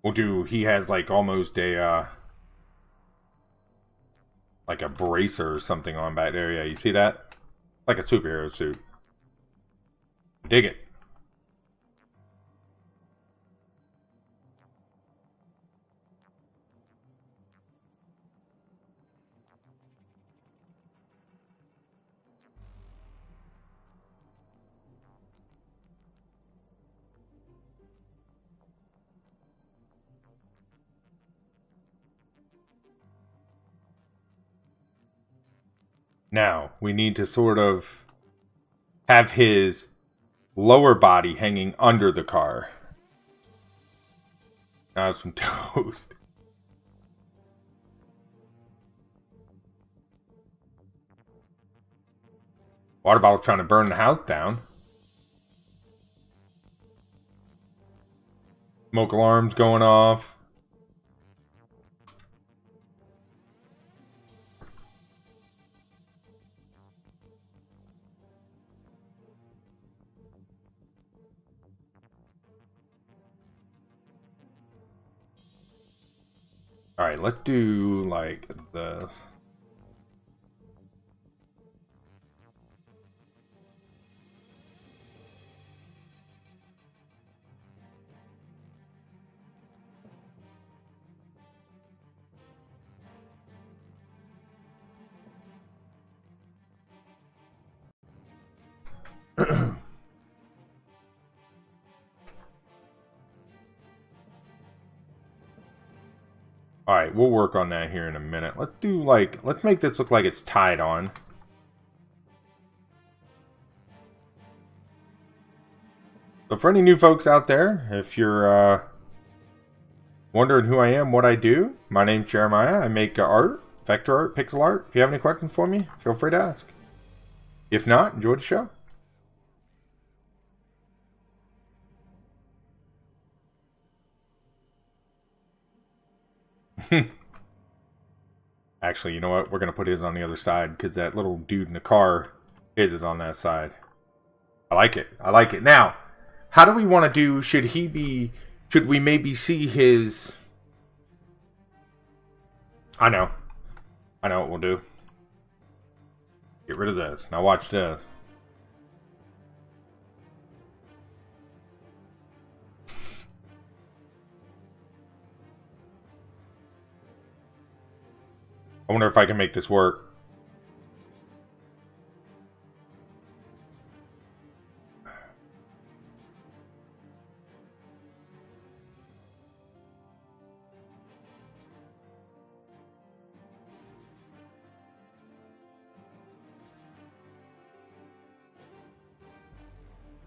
A: We'll do... He has like almost a... like a bracer or something on back there. Yeah, you see that? Like a superhero suit. Dig it. Now, we need to sort of have his lower body hanging under the car. Now some toast. Water bottle trying to burn the house down. Smoke alarms going off. Alright, let's do like this. Alright, we'll work on that here in a minute. Let's do like, let's make this look like it's tied on. So for any new folks out there, if you're wondering who I am, what I do, my name's Jeremiah. I make art, vector art, pixel art. If you have any questions for me, feel free to ask. If not, enjoy the show. Actually, you know what? We're going to put his on the other side because that little dude in the car, his is on that side. I like it. I like it. Now, how do we want to do, should we maybe see his... I know what we'll do. Get rid of this. Now watch this. I wonder if I can make this work.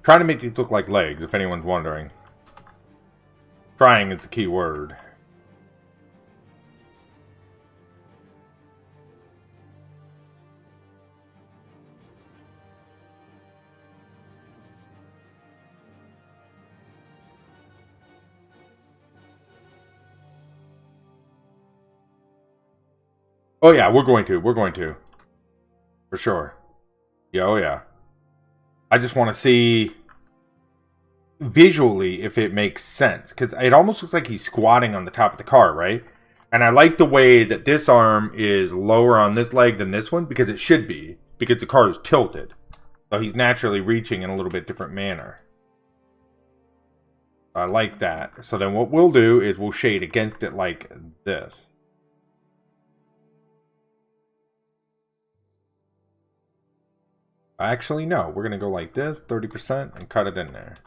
A: Trying to make these look like legs, if anyone's wondering. Trying is the key word. Oh yeah, we're going to. For sure. Yeah, oh yeah. I just want to see visually if it makes sense. Because it almost looks like he's squatting on the top of the car, right? And I like the way that this arm is lower on this leg than this one. Because it should be. Because the car is tilted. So he's naturally reaching in a little bit different manner. I like that. So then what we'll do is we'll shade against it like this. Actually, no. We're going to go like this, 30%, and cut it in there.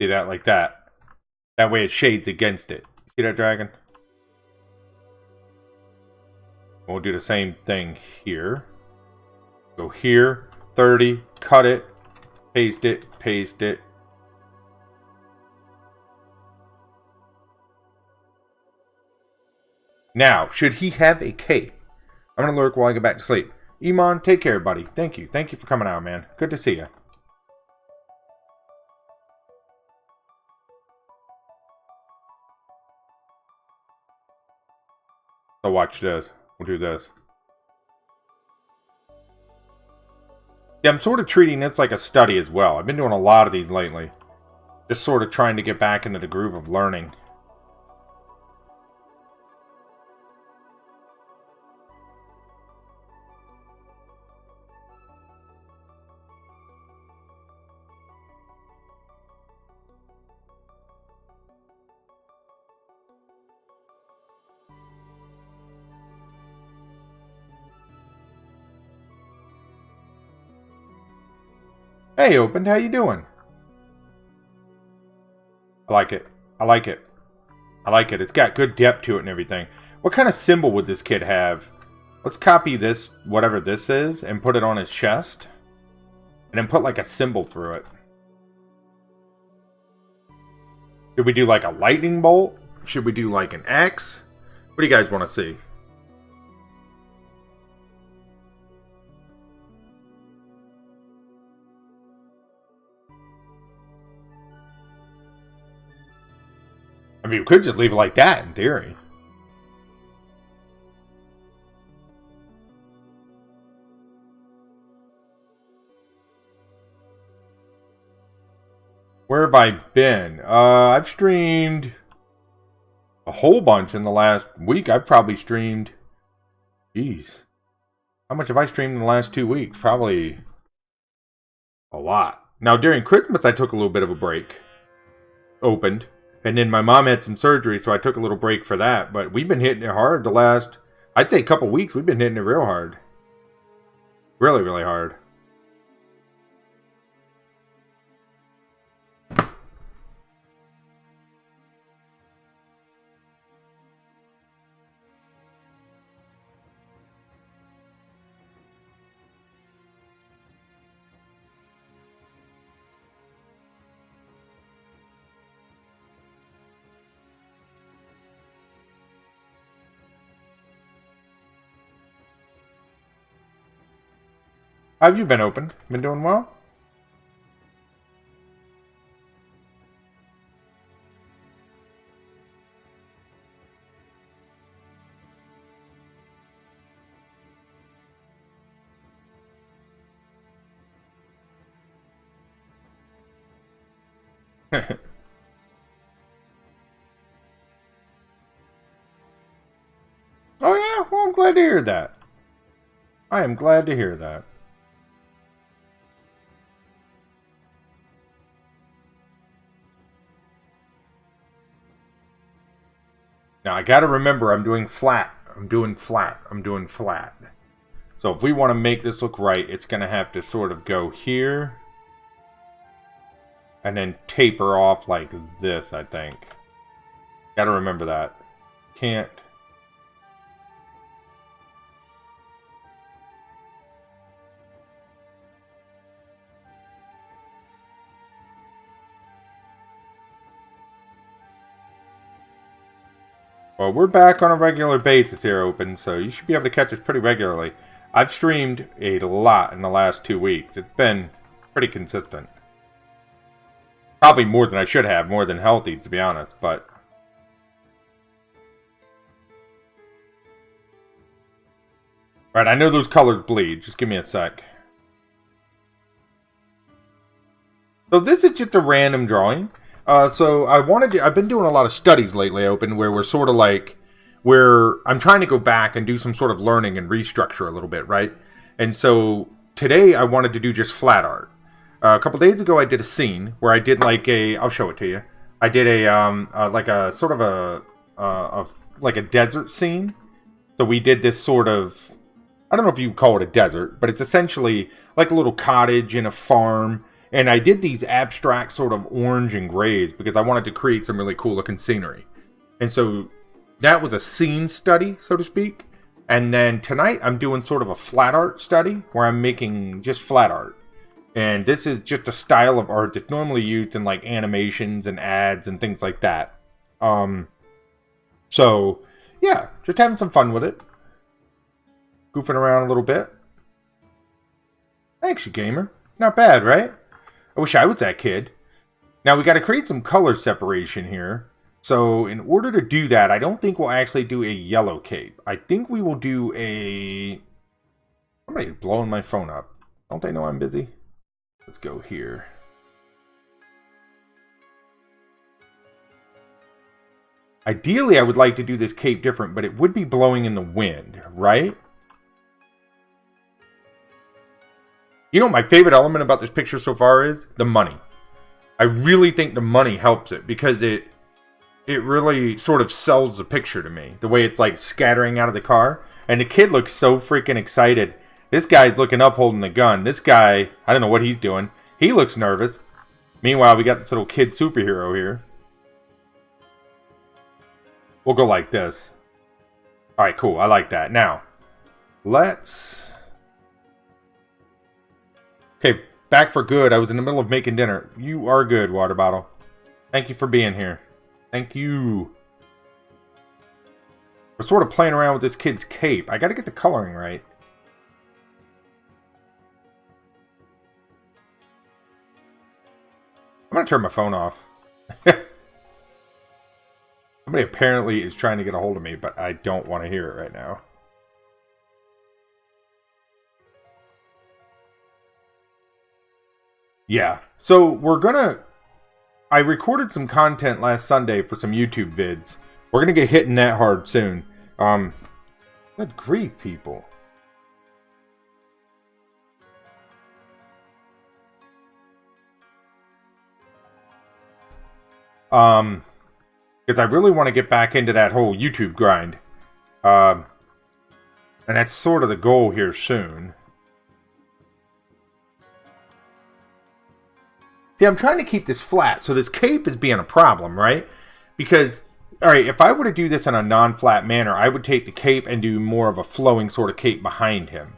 A: See that? Like that. That way it shades against it. See that, dragon? We'll do the same thing here. Go here, 30, cut it, paste it, paste it. Now, should he have a cape? I'm going to lurk while I get back to sleep. Iman, take care, buddy. Thank you. Thank you for coming out, man. Good to see you. So watch this. We'll do this. Yeah, I'm sort of treating this like a study as well. I've been doing a lot of these lately. Just sort of trying to get back into the groove of learning. Hey, Open, how you doing? I like it. I like it. I like it. It's got good depth to it and everything. What kind of symbol would this kid have? Let's copy this, whatever this is, and put it on his chest. And then put like a symbol through it. Should we do like a lightning bolt? Should we do like an X? What do you guys want to see? I mean, we could just leave it like that, in theory. Where have I been? I've streamed a whole bunch in the last week. I've probably streamed... Jeez. How much have I streamed in the last 2 weeks? Probably a lot. Now, during Christmas, I took a little bit of a break. Opened. And then my mom had some surgery, so I took a little break for that. But we've been hitting it hard the last, I'd say, couple weeks. We've been hitting it real hard. Really, really hard. How have you been, Open? Been doing well? Oh yeah? Well, I'm glad to hear that. I am glad to hear that. Now, I gotta remember, I'm doing flat. I'm doing flat. I'm doing flat. So if we want to make this look right, it's gonna have to sort of go here. And then taper off like this, I think. Gotta remember that. Can't. Well, we're back on a regular basis here, Open, so you should be able to catch us pretty regularly. I've streamed a lot in the last 2 weeks. It's been pretty consistent. Probably more than I should have, more than healthy, to be honest, but... Right, I know those colors bleed. Just give me a sec. So this is just a random drawing. So I've been doing a lot of studies lately, Open, where we're sort of like, where I'm trying to go back and do some sort of learning and restructure a little bit, right? And so today I wanted to do just flat art. A couple days ago I did a scene where I did like a, I'll show it to you. I did a, like a sort of like a desert scene. So we did this sort of, I don't know if you call it a desert, but it's essentially like a little cottage in a farm. And I did these abstract sort of orange and grays because I wanted to create some really cool looking scenery. And so that was a scene study, so to speak. And then tonight I'm doing sort of a flat art study where I'm making just flat art. And this is just a style of art that's normally used in like animations and ads and things like that. So yeah, just having some fun with it. Goofing around a little bit. Thanks, you gamer. Not bad, right? I wish I was that kid. Now we got to create some color separation here. So in order to do that, I don't think we'll actually do a yellow cape. I think we will do a... Somebody's blowing my phone up. Don't they know I'm busy? Let's go here. Ideally, I would like to do this cape different, but it would be blowing in the wind, right? You know what my favorite element about this picture so far is? The money. I really think the money helps it because it really sort of sells the picture to me. The way it's like scattering out of the car. And the kid looks so freaking excited. This guy's looking up holding the gun. This guy, I don't know what he's doing. He looks nervous. Meanwhile, we got this little kid superhero here. We'll go like this. Alright, cool. I like that. Now, let's... Okay, back for good. I was in the middle of making dinner. You are good, water bottle. Thank you for being here. Thank you. We're sort of playing around with this kid's cape. I gotta get the coloring right. I'm gonna turn my phone off. Somebody apparently is trying to get a hold of me, but I don't want to hear it right now. Yeah, so we're gonna I recorded some content last Sunday for some YouTube vids. We're gonna get hitting that hard soon. Good grief, people. Because I really want to get back into that whole YouTube grind. And that's sort of the goal here soon. See, I'm trying to keep this flat, so this cape is being a problem, right? Because, alright, if I were to do this in a non-flat manner, I would take the cape and do more of a flowing sort of cape behind him.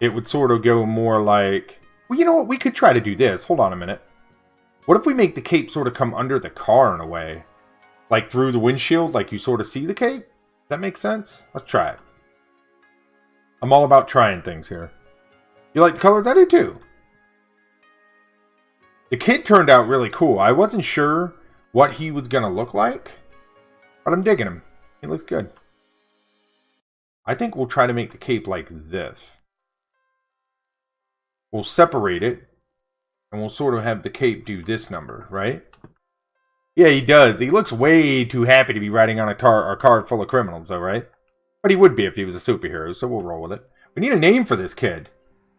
A: It would sort of go more like... Well, you know what? We could try to do this. Hold on a minute. What if we make the cape sort of come under the car in a way? Like through the windshield, like you sort of see the cape? That makes sense? Let's try it. I'm all about trying things here. You like the colors? I do too. The kid turned out really cool. I wasn't sure what he was going to look like, but I'm digging him. He looks good. I think we'll try to make the cape like this. We'll separate it, and we'll sort of have the cape do this number, right? Yeah, he does. He looks way too happy to be riding on a car full of criminals, though, right? But he would be if he was a superhero, so we'll roll with it. We need a name for this kid.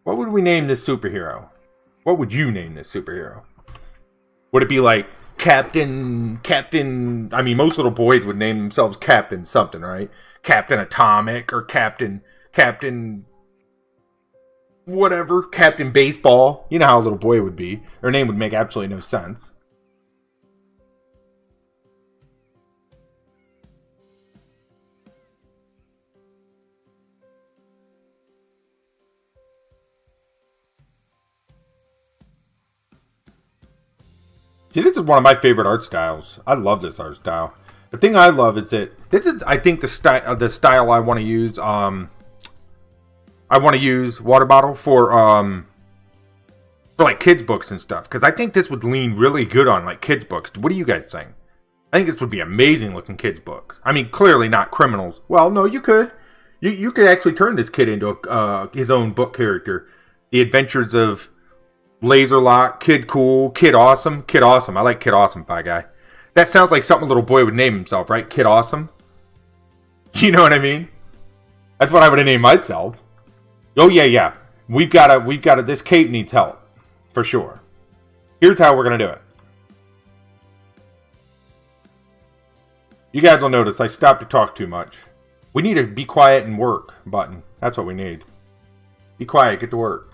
A: What would we name this superhero? What would you name this superhero? Would it be like Captain... I mean, most little boys would name themselves Captain something, right? Captain Atomic or Captain... whatever. Captain Baseball. You know how a little boy would be. Their name would make absolutely no sense. See, this is one of my favorite art styles. I love this art style. The thing I love is that this is, I think, the style I want to use. I want to use water bottle for like kids books and stuff, because I think this would lean really good on like kids books. What do you guys think? I think this would be amazing looking kids books. I mean, clearly not criminals. Well, no, you could. You could actually turn this kid into his own book character. The Adventures of Laserlock, Kid Cool, Kid Awesome. Kid Awesome. I like Kid Awesome, Pie Guy. That sounds like something a little boy would name himself, right? Kid Awesome. You know what I mean? That's what I would have named myself. Oh yeah. We've got to. This cape needs help, for sure. Here's how we're gonna do it. You guys will notice I stopped to talk too much. We need a be quiet and work button. That's what we need. Be quiet, get to work.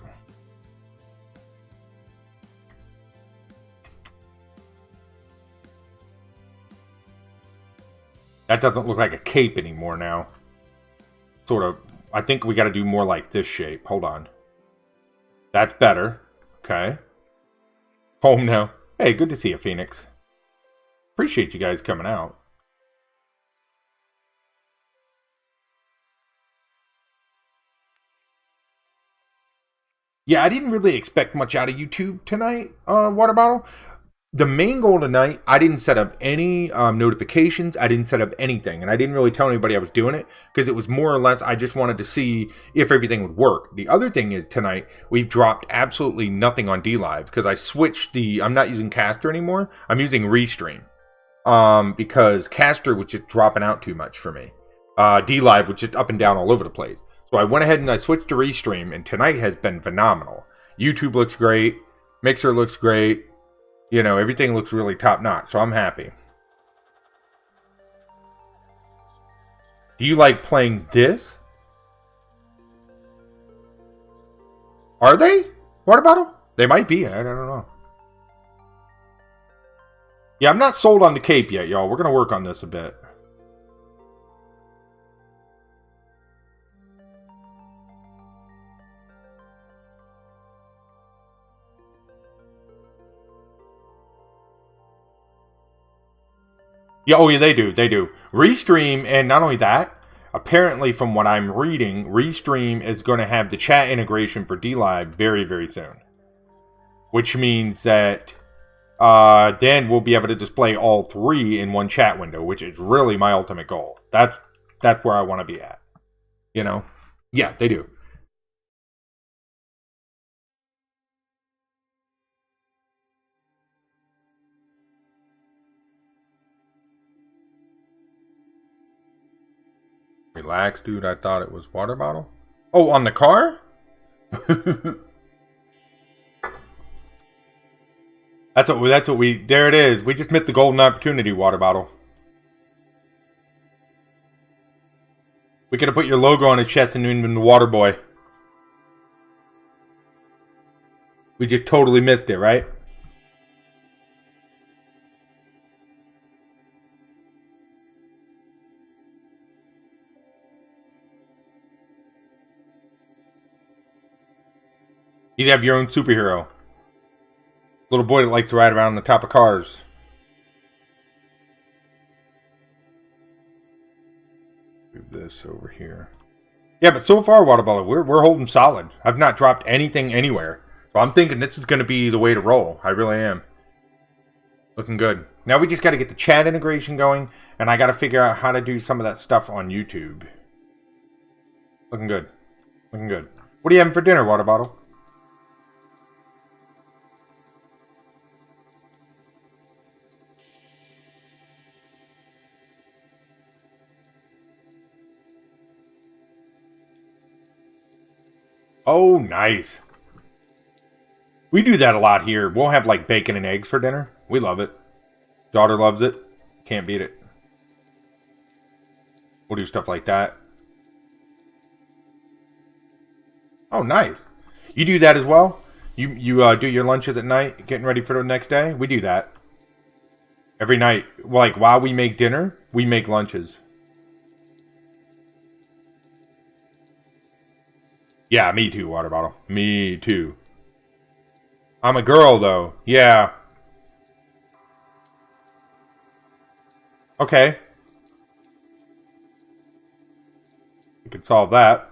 A: That doesn't look like a cape anymore now. Sort of. I think we got to do more like this shape. Hold on. That's better. Okay. Home now. Hey, good to see you, Phoenix. Appreciate you guys coming out. Yeah, I didn't really expect much out of YouTube tonight, Water Bottle. The main goal tonight, I didn't set up any notifications. I didn't set up anything. And I didn't really tell anybody I was doing it, because it was more or less I just wanted to see if everything would work. The other thing is tonight, we've dropped absolutely nothing on DLive, because I switched I'm not using Caster anymore. I'm using Restream. Because Caster was just dropping out too much for me. DLive was just up and down all over the place. So I went ahead and I switched to Restream, and tonight has been phenomenal. YouTube looks great. Mixer looks great. You know, everything looks really top-notch, so I'm happy. Do you like playing this? Are they? Water Bottle? They might be. I don't know. Yeah, I'm not sold on the cape yet, y'all. We're going to work on this a bit. Yeah, oh yeah, they do. They do. Restream, and not only that, apparently from what I'm reading, Restream is going to have the chat integration for DLive very, very soon. Which means that then we'll be able to display all three in one chat window, which is really my ultimate goal. That's where I want to be at. You know? Yeah, they do. Relax, dude. I thought it was water bottle. Oh, on the car? That's what we, there it is. We just missed the golden opportunity, water bottle. We could have put your logo on his chest and named him the Water Boy. We just totally missed it, right? You'd have your own superhero. Little boy that likes to ride around on the top of cars. Move this over here. Yeah, but so far, water bottle, we're holding solid. I've not dropped anything anywhere. So I'm thinking this is going to be the way to roll. I really am. Looking good. Now we just got to get the chat integration going. And I got to figure out how to do some of that stuff on YouTube. Looking good. Looking good. What are you having for dinner, water bottle? Oh, nice. We do that a lot here. We'll have like bacon and eggs for dinner. We love it. Daughter loves it. Can't beat it. We'll do stuff like that. Oh, nice. You do that as well? You do your lunches at night, getting ready for the next day? We do that. Every night. Like, while we make dinner, we make lunches. Yeah, me too, water bottle. Me too. I'm a girl, though. Yeah. Okay. We can solve that.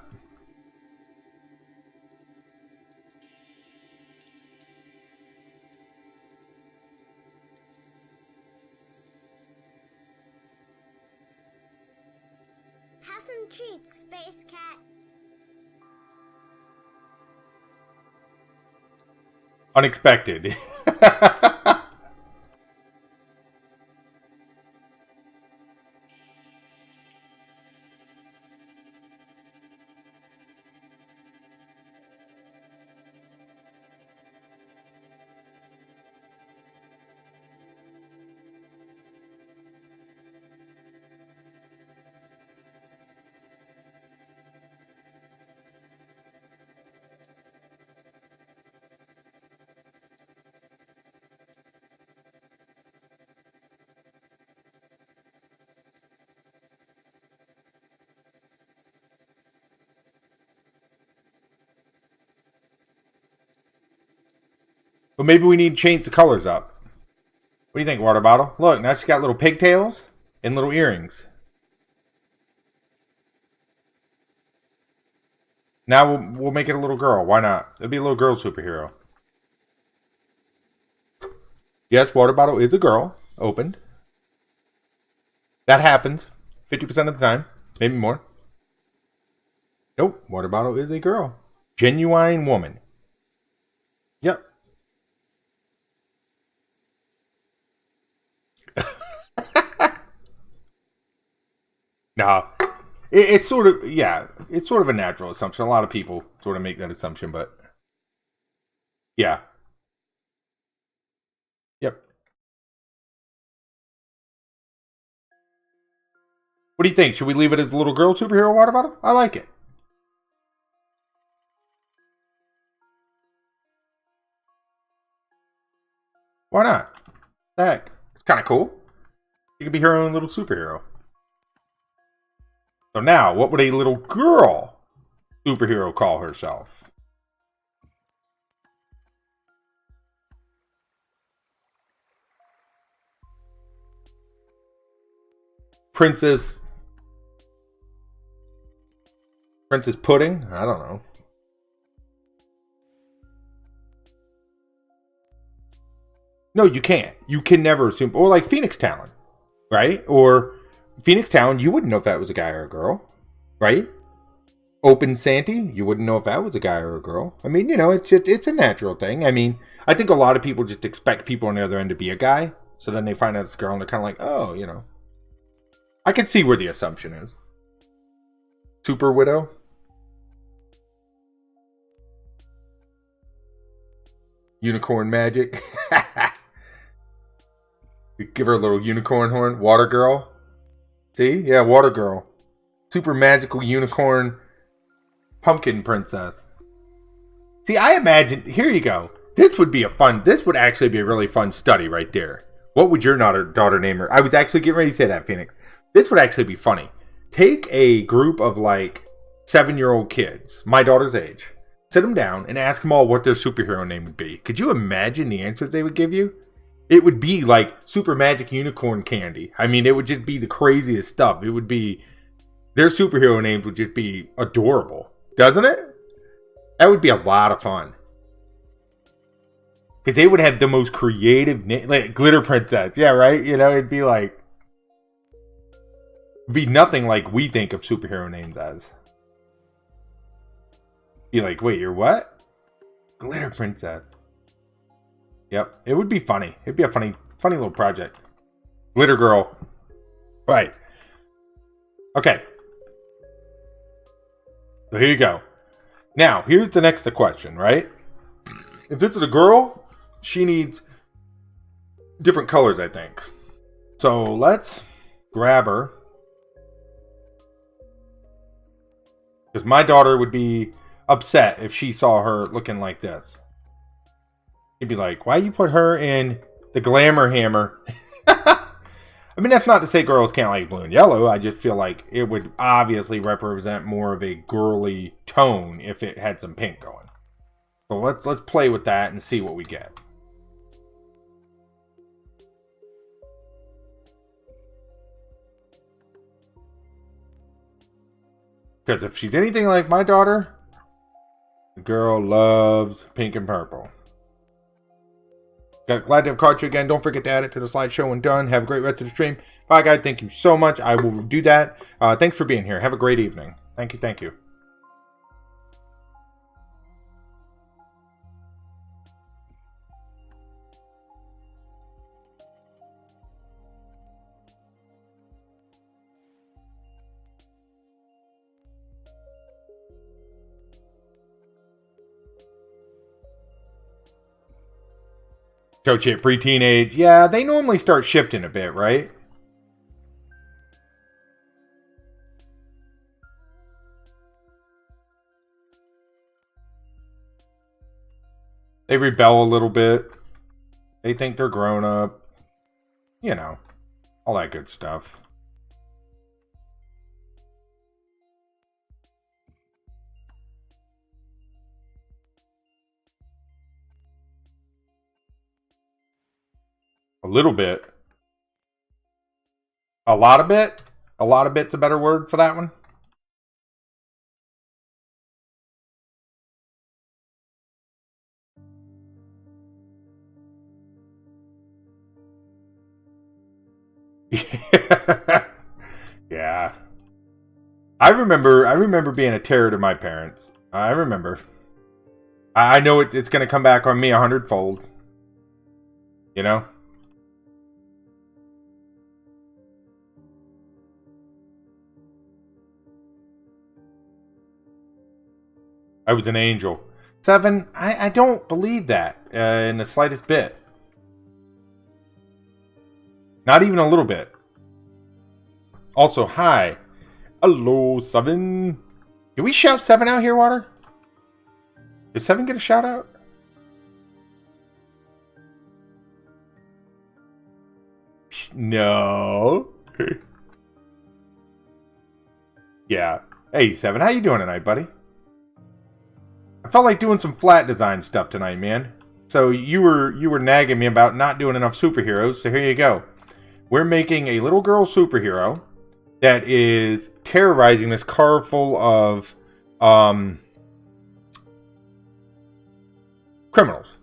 B: Have some treats, Space Cat.
A: Unexpected. But maybe we need to change the colors up. What do you think, water bottle? Look, now she's got little pigtails and little earrings. Now we'll make it a little girl. Why not? It'll be a little girl superhero. Yes, water bottle is a girl. Opened. That happens 50% of the time. Maybe more. Nope. Water bottle is a girl. Genuine woman. Yep. No. It's sort of, yeah, it's sort of a natural assumption. A lot of people sort of make that assumption, but yeah. Yep. What do you think? Should we leave it as a little girl superhero, water bottle? I like it. Why not? The heck? It's kind of cool. You could be her own little superhero. So now, what would a little girl superhero call herself? Princess Pudding? I don't know. No, you can't. You can never assume. Or like Phoenix Talon, right? Or Phoenix Talon, you wouldn't know if that was a guy or a girl, right? Open Santee, you wouldn't know if that was a guy or a girl. I mean, you know, it's a natural thing. I mean, I think a lot of people just expect people on the other end to be a guy. So then they find out it's a girl and they're kind of like, oh, you know. I can see where the assumption is. Super Widow. Unicorn magic. We give her a little unicorn horn. Water girl. See? Yeah, water girl. Super magical unicorn pumpkin princess. See, I imagine, here you go. This would actually be a really fun study right there. What would your daughter name her? I was actually getting ready to say that, Phoenix. This would actually be funny. Take a group of like 7-year-old kids, my daughter's age, sit them down and ask them all what their superhero name would be. Could you imagine the answers they would give you? It would be like super magic unicorn candy. I mean, it would just be the craziest stuff. It would be, their superhero names would just be adorable. Doesn't it? That would be a lot of fun. Because they would have the most creative name, like Glitter Princess. Yeah, right? You know, it'd be like, be nothing like we think of superhero names as. Be like, wait, you're what? Glitter Princess. Yep, it would be funny. It'd be a funny little project. Glitter Girl. Right. Okay. So here you go. Now, here's the next question, right? If this is a girl, she needs different colors, I think. So let's grab her. Because my daughter would be upset if she saw her looking like this. She'd be like, why you put her in the glamour hammer? I mean, that's not to say girls can't like blue and yellow. I just feel like it would obviously represent more of a girly tone if it had some pink going. So let's play with that and see what we get. Because if she's anything like my daughter, the girl loves pink and purple. Glad to have caught you again. Don't forget to add it to the slideshow when done. Have a great rest of the stream. Bye, guys. Thank you so much. I will do that. Thanks for being here. Have a great evening. Thank you. Thank you. Coach hit pre-teenage. Yeah, they normally start shifting a bit, right? They rebel a little bit. They think they're grown up. You know, all that good stuff. A little bit. A lot of bit? A lot of bit's a better word for that one. Yeah. I remember being a terror to my parents. I remember. I know it's going to come back on me 100-fold. You know? I was an angel. 7, I don't believe that in the slightest bit. Not even a little bit. Also, hi. Hello, 7. Can we shout 7 out here, Water? Did 7 get a shout out? No. Yeah. Hey, 7, how you doing tonight, buddy? I felt like doing some flat design stuff tonight, man. So you were nagging me about not doing enough superheroes, so here you go. We're making a little girl superhero that is terrorizing this car full of criminals.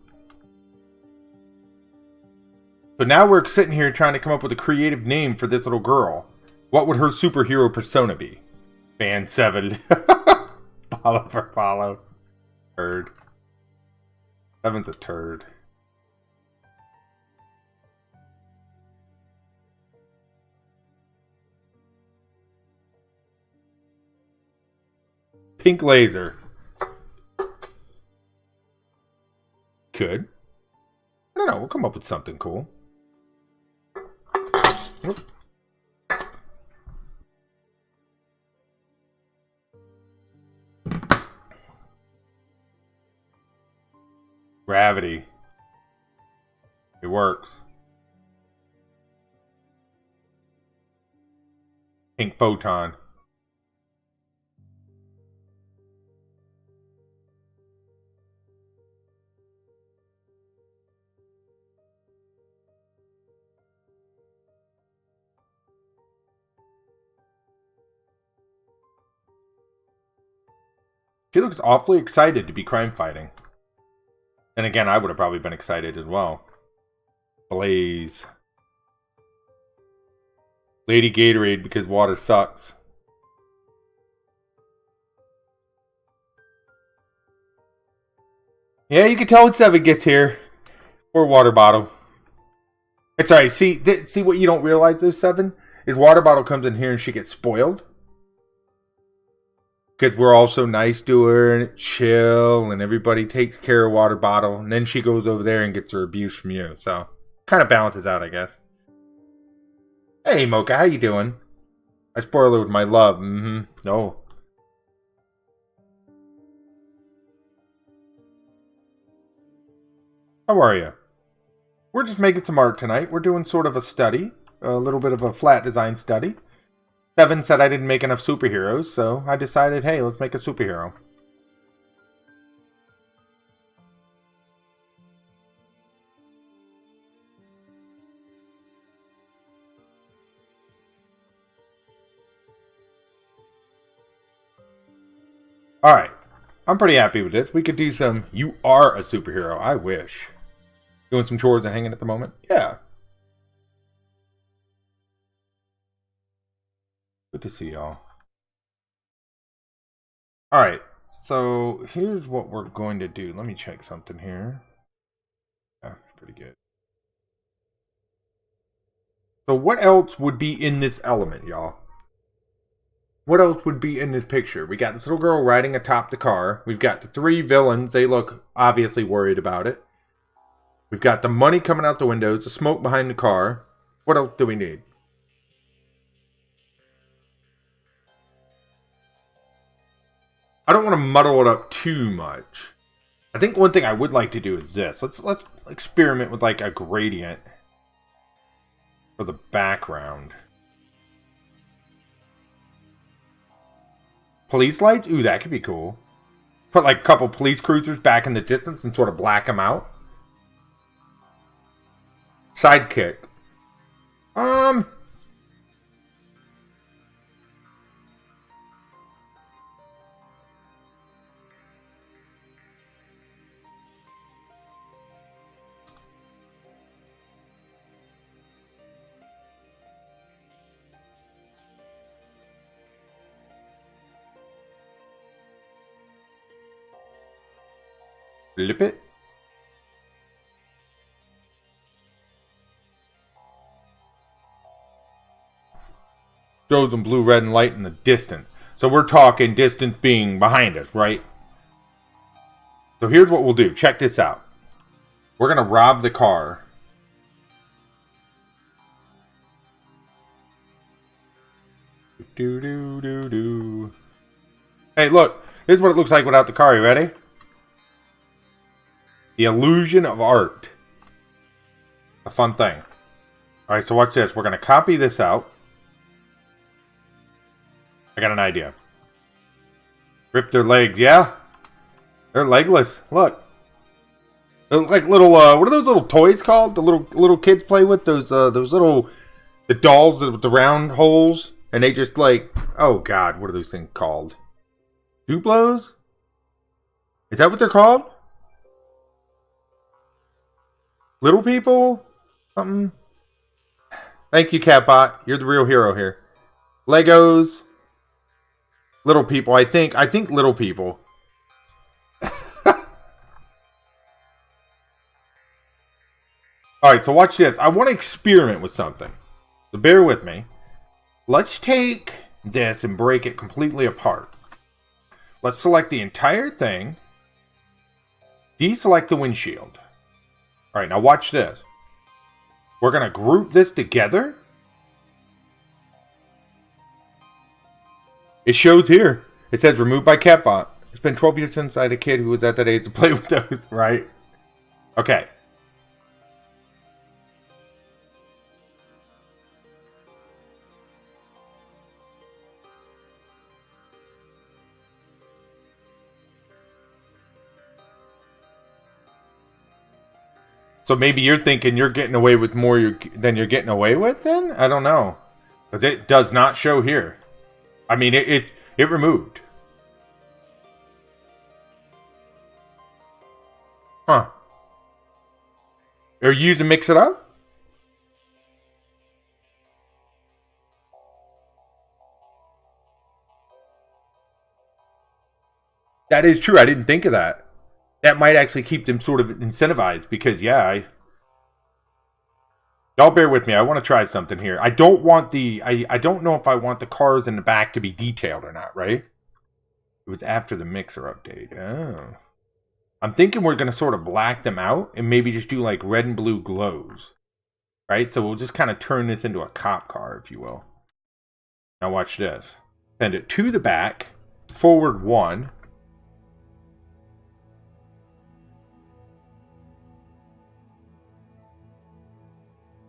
A: So now we're sitting here trying to come up with a creative name for this little girl. What would her superhero persona be? Fan 7. Follow for follow. Turd. 7's a turd. Pink laser. Could. I don't know. We'll come up with something cool. Oop. Gravity. It works. Pink photon. She looks awfully excited to be crime fighting. And again, I would have probably been excited as well. Blaze. Lady Gatorade because water sucks. Yeah, you can tell when 7 gets here. Or water bottle. It's alright. See what you don't realize though, 7? Is water bottle comes in here and she gets spoiled. Because we're all so nice to her and chill and everybody takes care of water bottle. And then she goes over there and gets her abuse from you. So, kind of balances out, I guess. Hey, Mocha, how you doing? I spoil her with my love. No. How are you? We're just making some art tonight. We're doing sort of a study. A little bit of a flat design study. 7 said I didn't make enough superheroes, so I decided, hey, let's make a superhero. Alright. I'm pretty happy with this. We could do some you are a superhero. I wish. Doing some chores and hanging at the moment? Yeah. Good to see y'all. Alright, so here's what we're going to do. Let me check something here. Yeah, pretty good. So what else would be in this element, y'all? What else would be in this picture? We got this little girl riding atop the car. We've got the 3 villains. They look obviously worried about it. We've got the money coming out the windows, the smoke behind the car. What else do we need? I don't want to muddle it up too much. I think one thing I would like to do is this. Let's experiment with like a gradient for the background. Police lights? Ooh, that could be cool. Put like a couple police cruisers back in the distance and sort of black them out. Sidekick. Flip it. Shows them blue, red, and light in the distance. So we're talking distance being behind us, right? So here's what we'll do. Check this out. We're going to rob the car. Do. Hey, look. This is what it looks like without the car. You ready? The illusion of art. A fun thing. Alright, so watch this. We're going to copy this out. I got an idea. Rip their legs. Yeah. They're legless. Look. They're like little, what are those little toys called? The little kids play with? Those little, the dolls with the round holes. And they just like, oh God, what are those things called? Duplos? Is that what they're called? Little people? Something? Thank you, Catbot. You're the real hero here. Legos. Little people. I think little people. Alright, so watch this. I want to experiment with something. So bear with me. Let's take this and break it completely apart. Let's select the entire thing. Deselect the windshield. All right, now watch this. We're going to group this together. It shows here. It says removed by Catbot. It's been 12 years since I had a kid who was at that age to play with those, right? Okay. So maybe you're thinking you're getting away with more than you're getting away with then? I don't know. Because it does not show here. I mean, it removed. Huh. Are you using Mix It Up? That is true. I didn't think of that. That might actually keep them sort of incentivized because, yeah, y'all bear with me. I want to try something here. I don't want I don't know if I want the cars in the back to be detailed or not, right? It was after the mixer update. Oh. I'm thinking we're going to sort of black them out and maybe just do like red and blue glows, right? So we'll just kind of turn this into a cop car, if you will. Now watch this. Send it to the back, forward 1.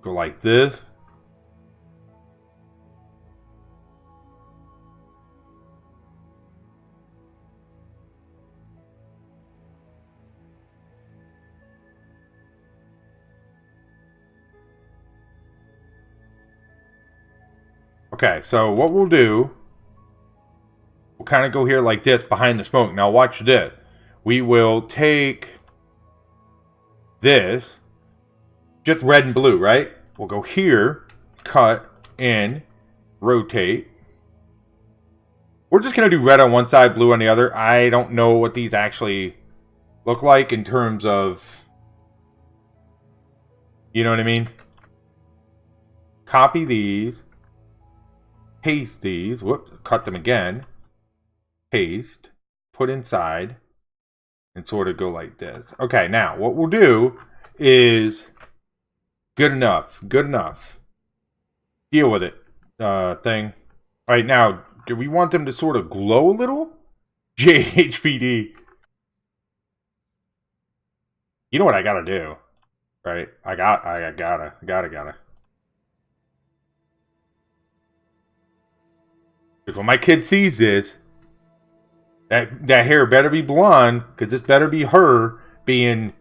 A: Go like this. Okay, so what we'll do, we'll kind of go here like this behind the smoke. Now watch this. We will take this, just red and blue, right? We'll go here, cut, in, rotate. We're just going to do red on one side, blue on the other. I don't know what these actually look like in terms of, you know what I mean? Copy these. Paste these. Whoops. Cut them again. Paste. Put inside. And sort of go like this. Okay, now what we'll do is good enough. Good enough. Deal with it. Thing. All right, now, do we want them to sort of glow a little? JHPD. You know what I gotta do, right? I gotta. Because when my kid sees this, that hair better be blonde, because this better be her being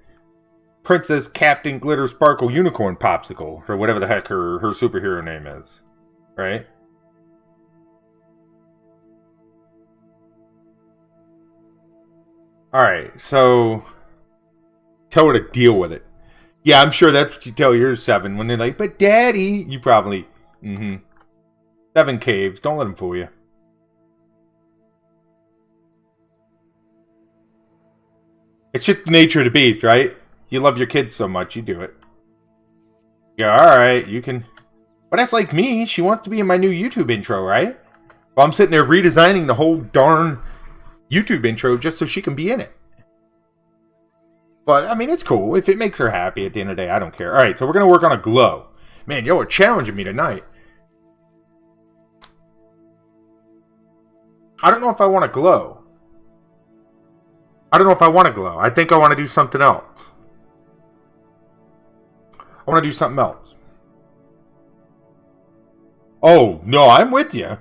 A: Princess Captain Glitter Sparkle Unicorn Popsicle, or whatever the heck her superhero name is, right? Alright, so tell her to deal with it. Yeah, I'm sure that's what you tell your 7 when they're like, but daddy, you probably, 7 caves, don't let them fool you. It's just the nature of the beast, right? You love your kids so much, you do it. Yeah, alright, you can... But that's like me, she wants to be in my new YouTube intro, right? Well, I'm sitting there redesigning the whole darn YouTube intro just so she can be in it. But, I mean, it's cool. If it makes her happy at the end of the day, I don't care. Alright, so we're going to work on a glow. Man, y'all are challenging me tonight. I don't know if I want to glow. I don't know if I want to glow. I think I want to do something else. I want to do something else. Oh, no, I'm with you.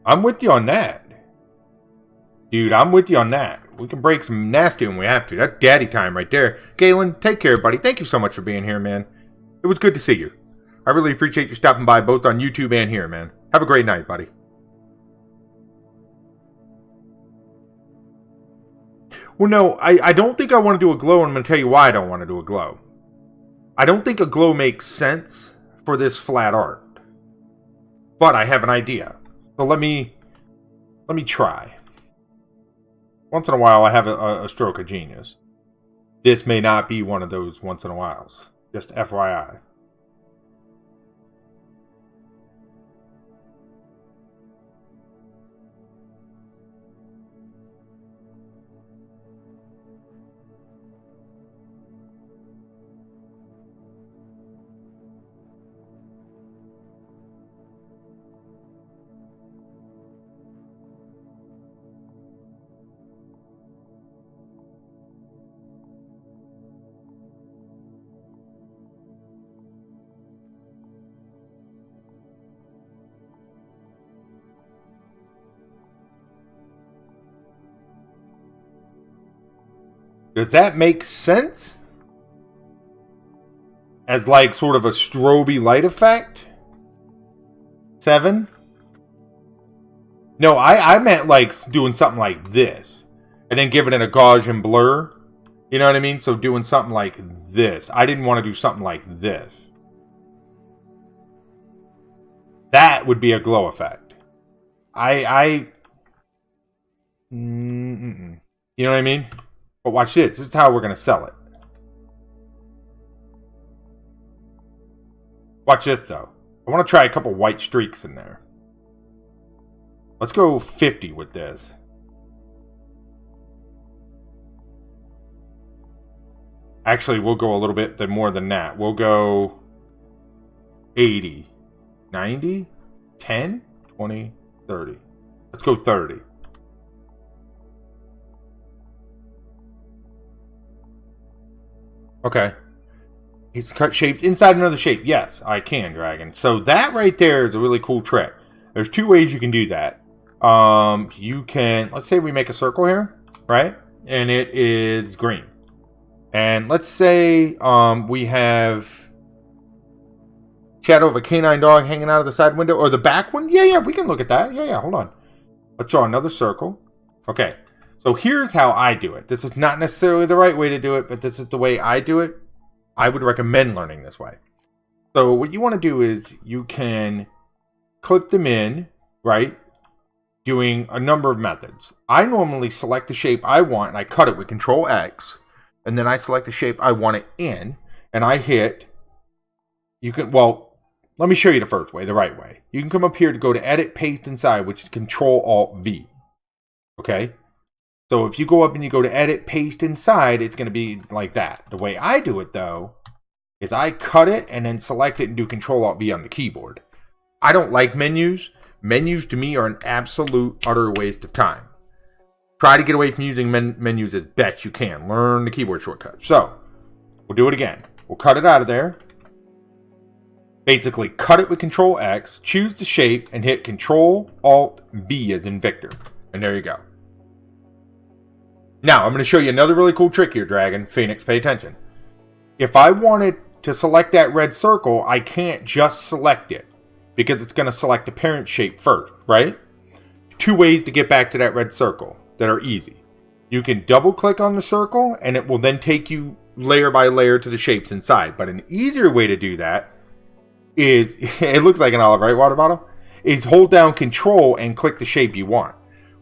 A: I'm with you on that. Dude, I'm with you on that. We can break some nasty when we have to. That's daddy time right there. Galen, take care, buddy. Thank you so much for being here, man. It was good to see you. I really appreciate you stopping by both on YouTube and here, man. Have a great night, buddy. Well, no, I don't think I want to do a glow, and I'm going to tell you why I don't want to do a glow. I don't think a glow makes sense for this flat art. But I have an idea. So let me try. Once in a while, I have a stroke of genius. This may not be one of those once in a whiles. Just FYI. Does that make sense? As like sort of a strobe light effect? 7? No, I meant like doing something like this. And then giving it a Gaussian blur. You know what I mean? So doing something like this. I didn't want to do something like this. That would be a glow effect. You know what I mean? But watch this. This is how we're going to sell it. Watch this, though. I want to try a couple white streaks in there. Let's go 50 with this. Actually, we'll go a little bit more than that. We'll go 80, 90, 10, 20, 30. Let's go 30. Okay. He's cut shapes inside another shape. Yes, I can, Dragon. So that right there is a really cool trick. There's 2 ways you can do that. You can, let's say we make a circle here, right? And it is green. And let's say we have shadow of a canine dog hanging out of the side window. Or the back one. Yeah, we can look at that. Yeah, hold on. Let's draw another circle. Okay. So here's how I do it. This is not necessarily the right way to do it, but this is the way I do it. I would recommend learning this way. So what you want to do is you can clip them in, right? Doing a number of methods. I normally select the shape I want and I cut it with Control X. And then I select the shape I want it in. And I hit, well, let me show you the first way, the right way. You can come up here to go to Edit, Paste Inside, which is Control Alt V. Okay? So if you go up and you go to Edit, Paste Inside, it's going to be like that. The way I do it, though, is I cut it and then select it and do Control Alt V on the keyboard. I don't like menus. Menus, to me, are an absolute, utter waste of time. Try to get away from using menus as best you can. Learn the keyboard shortcut. So, we'll do it again. We'll cut it out of there. Basically, cut it with Control X, choose the shape, and hit Control Alt V as in Victor. And there you go. Now, I'm going to show you another really cool trick here, Dragon. Phoenix, pay attention. If I wanted to select that red circle, I can't just select it, because it's going to select the parent shape first, right? 2 ways to get back to that red circle that are easy. You can double click on the circle and it will then take you layer by layer to the shapes inside. But an easier way to do that is, it looks like an olive, right, water bottle? Is hold down Control and click the shape you want.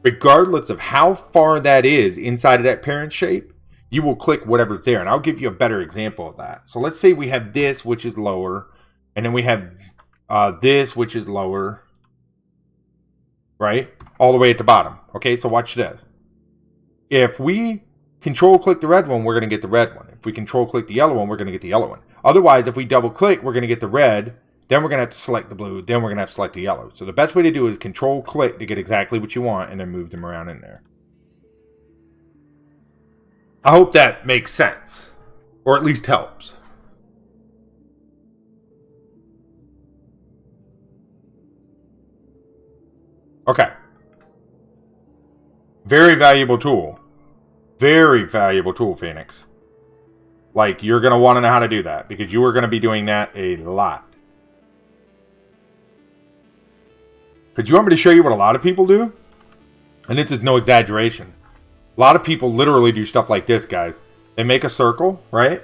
A: Regardless of how far that is inside of that parent shape, you will click whatever's there. And I'll give you a better example of that. So let's say we have this, which is lower, and then we have this, which is lower, right? All the way at the bottom. Okay, so watch this. If we control click the red one, we're going to get the red one. If we control click the yellow one, we're going to get the yellow one. Otherwise, if we double click, we're going to get the red. Then we're going to have to select the blue. Then we're going to have to select the yellow. So the best way to do is control click to get exactly what you want and then move them around in there. I hope that makes sense. Or at least helps. Okay. Very valuable tool. Very valuable tool, Phoenix. Like, you're going to want to know how to do that, because you are going to be doing that a lot. Because you want me to show you what a lot of people do? And this is no exaggeration. A lot of people literally do stuff like this, guys. They make a circle, right?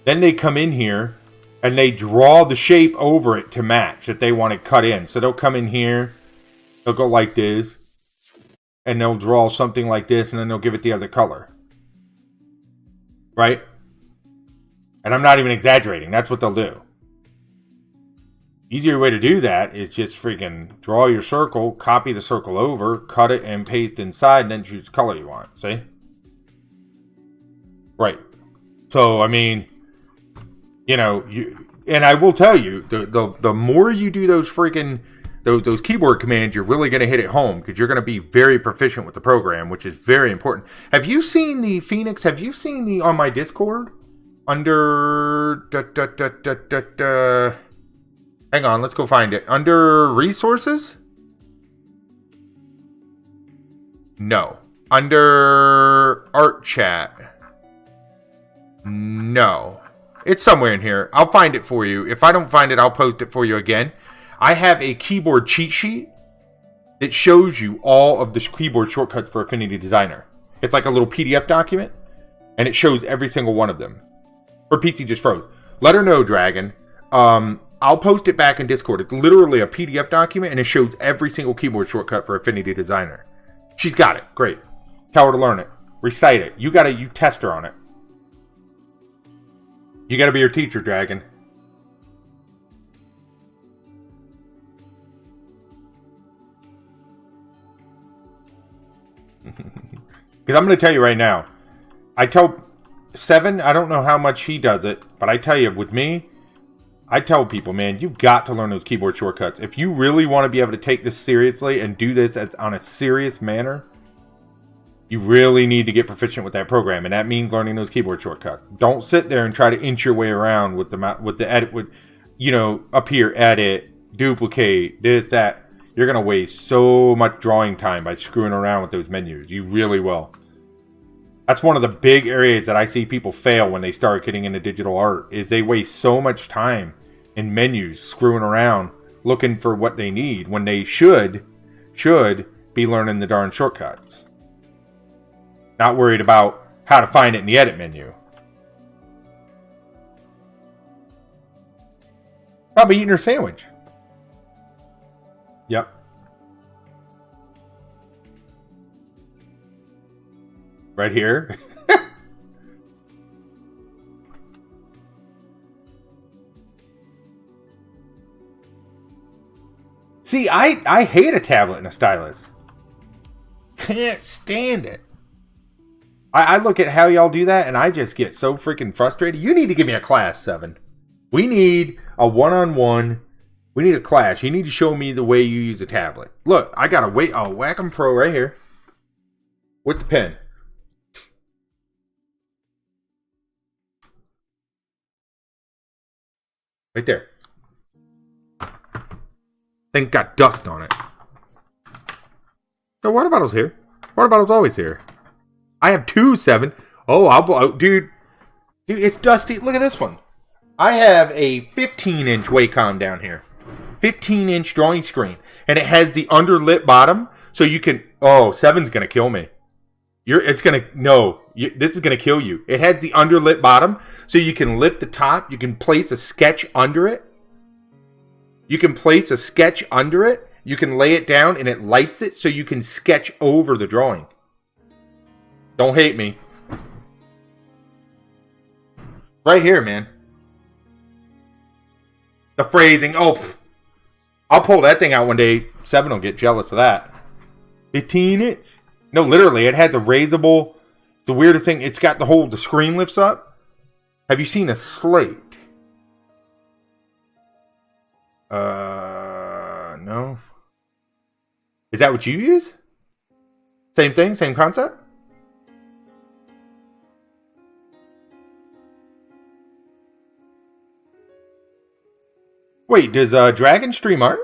A: Then they come in here and they draw the shape over it to match that they want to cut in. So they'll come in here, they'll go like this, and they'll draw something like this, and then they'll give it the other color. Right? And I'm not even exaggerating. That's what they'll do. Easier way to do that is just freaking draw your circle, copy the circle over, cut it, and paste inside, and then choose the color you want. See? Right. So, I mean, you know, and I will tell you, the more you do those freaking those keyboard commands, you're really going to hit it home, because you're going to be very proficient with the program, which is very important. Have you seen the Phoenix? Have you seen the on my Discord under hang on, let's go find it. Under resources? No. Under art chat. No. It's somewhere in here. I'll find it for you. If I don't find it, I'll post it for you again. I have a keyboard cheat sheet that shows you all of the keyboard shortcuts for Affinity Designer. It's like a little PDF document, and it shows every single one of them. Or PC just froze. Let her know, Dragon. I'll post it back in Discord. It's literally a PDF document, and it shows every single keyboard shortcut for Affinity Designer. She's got it. Great. Tell her to learn it. Recite it. You test her on it. You gotta be your teacher, Dragon. Because I'm going to tell you right now. I tell Seven, I don't know how much he does it, but I tell you, with me, I tell people, man, you've got to learn those keyboard shortcuts. If you really want to be able to take this seriously and do this on a serious manner, you really need to get proficient with that program, and that means learning those keyboard shortcuts. Don't sit there and try to inch your way around with the edit, you know, up here, edit, duplicate, this, that. You're going to waste so much drawing time by screwing around with those menus. You really will. That's one of the big areas that I see people fail when they start getting into digital art, is they waste so much time in menus screwing around looking for what they need when they should be learning the darn shortcuts. Not worried about how to find it in the edit menu. Probably eating her sandwich. Yep. Right here. See, I hate a tablet and a stylus. Can't stand it. I look at how y'all do that and I just get so freaking frustrated. You need to give me a class, Seven. We need a one-on-one. We need a class. You need to show me the way you use a tablet. Look, I got a Wacom Pro right here with the pen. Right there. Thing got dust on it. The water bottle's here. Water bottle's always here. I have 2, 7. Oh, dude, it's dusty. Look at this one. I have a 15-inch Wacom down here. 15-inch drawing screen. And it has the underlit bottom. So you can... Oh, 7's going to kill me. This is going to kill you. It has the underlit bottom. So you can lift the top. You can place a sketch under it. You can lay it down and it lights it so you can sketch over the drawing. Don't hate me. Right here, man. The phrasing. Oh, I'll pull that thing out one day. 7 will get jealous of that. 15-inch. No, literally, it has a raisable. The weirdest thing, it's got the screen lifts up. Have you seen a slate? No. Is that what you use? Same thing, same concept? Wait, does Dragon stream art?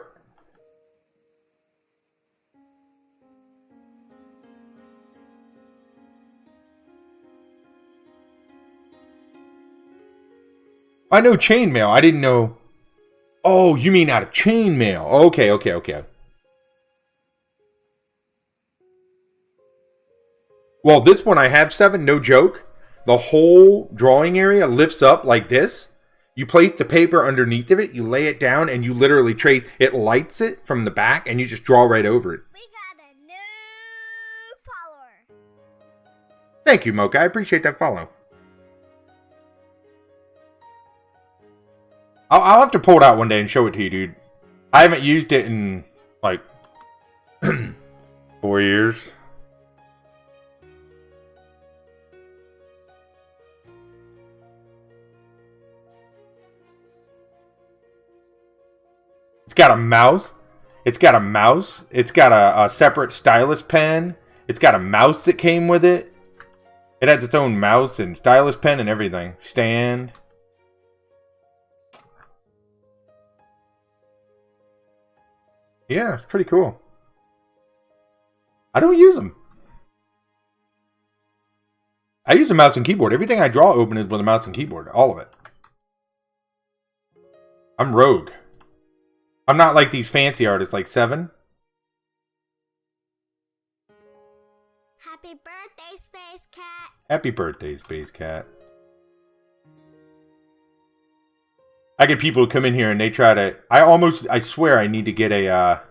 A: I know chainmail. I didn't know. Oh, you mean out of chainmail? Okay. Well, this one I have 7, no joke. The whole drawing area lifts up like this. You place the paper underneath of it, you lay it down, and you literally trace. It lights it from the back, and you just draw right over it.
B: We got a new follower.
A: Thank you, Mocha. I appreciate that follow. I'll have to pull it out one day and show it to you, dude. I haven't used it in, like, 4 years. It's got a mouse. It's got a separate stylus pen. It's got a mouse that came with it. It has its own mouse and stylus pen and everything. Stand. Yeah, it's pretty cool. I don't use them. I use a mouse and keyboard. Everything I draw open is with a mouse and keyboard. All of it. I'm rogue. I'm not like these fancy artists like Seven.
B: Happy birthday, Space Cat.
A: Happy birthday, Space Cat. I get people who come in here and they try to... I swear I need to get a...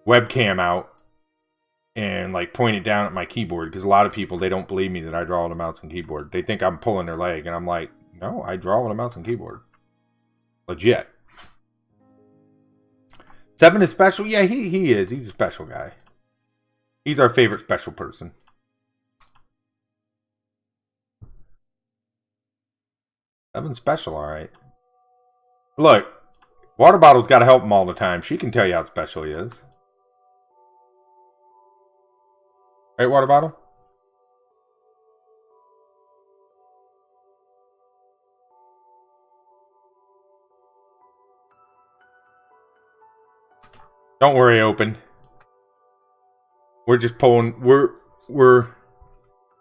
A: webcam out and like point it down at my keyboard, because a lot of people, they don't believe me that I draw with a mouse and keyboard. They think I'm pulling their leg, and I'm like, no, I draw with a mouse and keyboard. Legit. Seven is special? Yeah, he is. He's a special guy. He's our favorite special person. Seven's special, alright. Look, Water Bottle's got to help him all the time. She can tell you how special he is. Right, Water Bottle? Don't worry, Open. We're just pulling... We're...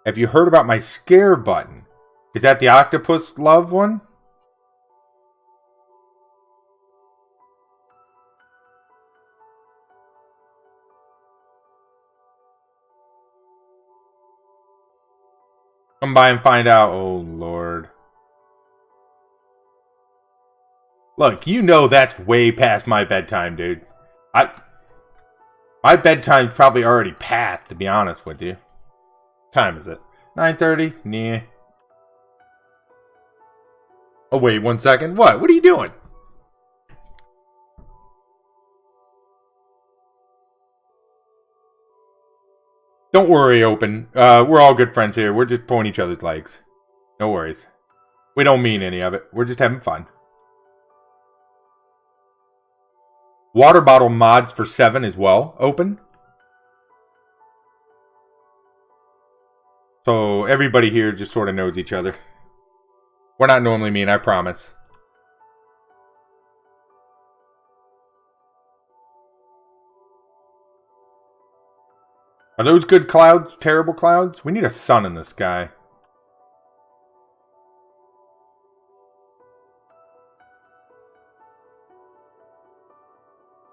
A: Have you heard about my scare button? Is that the octopus love one? Come by and find out. Oh, Lord. Look, you know that's way past my bedtime, dude. My bedtime's probably already passed, to be honest with you. What time is it? 9:30? Nah. Oh, wait, 1 second. What? What are you doing? Don't worry, Open. We're all good friends here. We're just pulling each other's legs. No worries. We don't mean any of it. We're just having fun. Water Bottle mods for 7 as well. Open. So everybody here just sort of knows each other. We're not normally mean, I promise. Are those good clouds? Terrible clouds? We need a sun in the sky.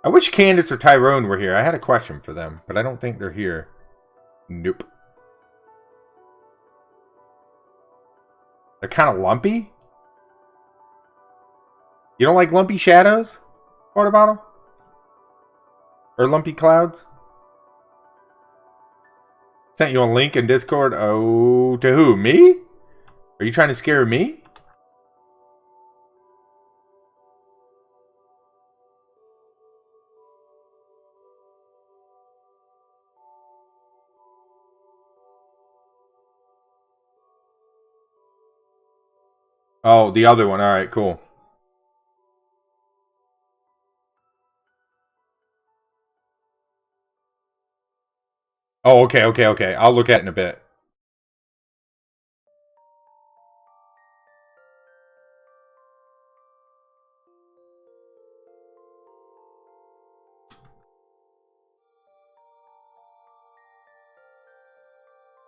A: I wish Candace or Tyrone were here. I had a question for them, but I don't think they're here. Nope. They're kind of lumpy? You don't like lumpy shadows? Water Bottle? Or lumpy clouds? Sent you a link in Discord. Oh, to who? Me? Are you trying to scare me? Oh, the other one. Alright, cool. Oh, okay. I'll look at it in a bit.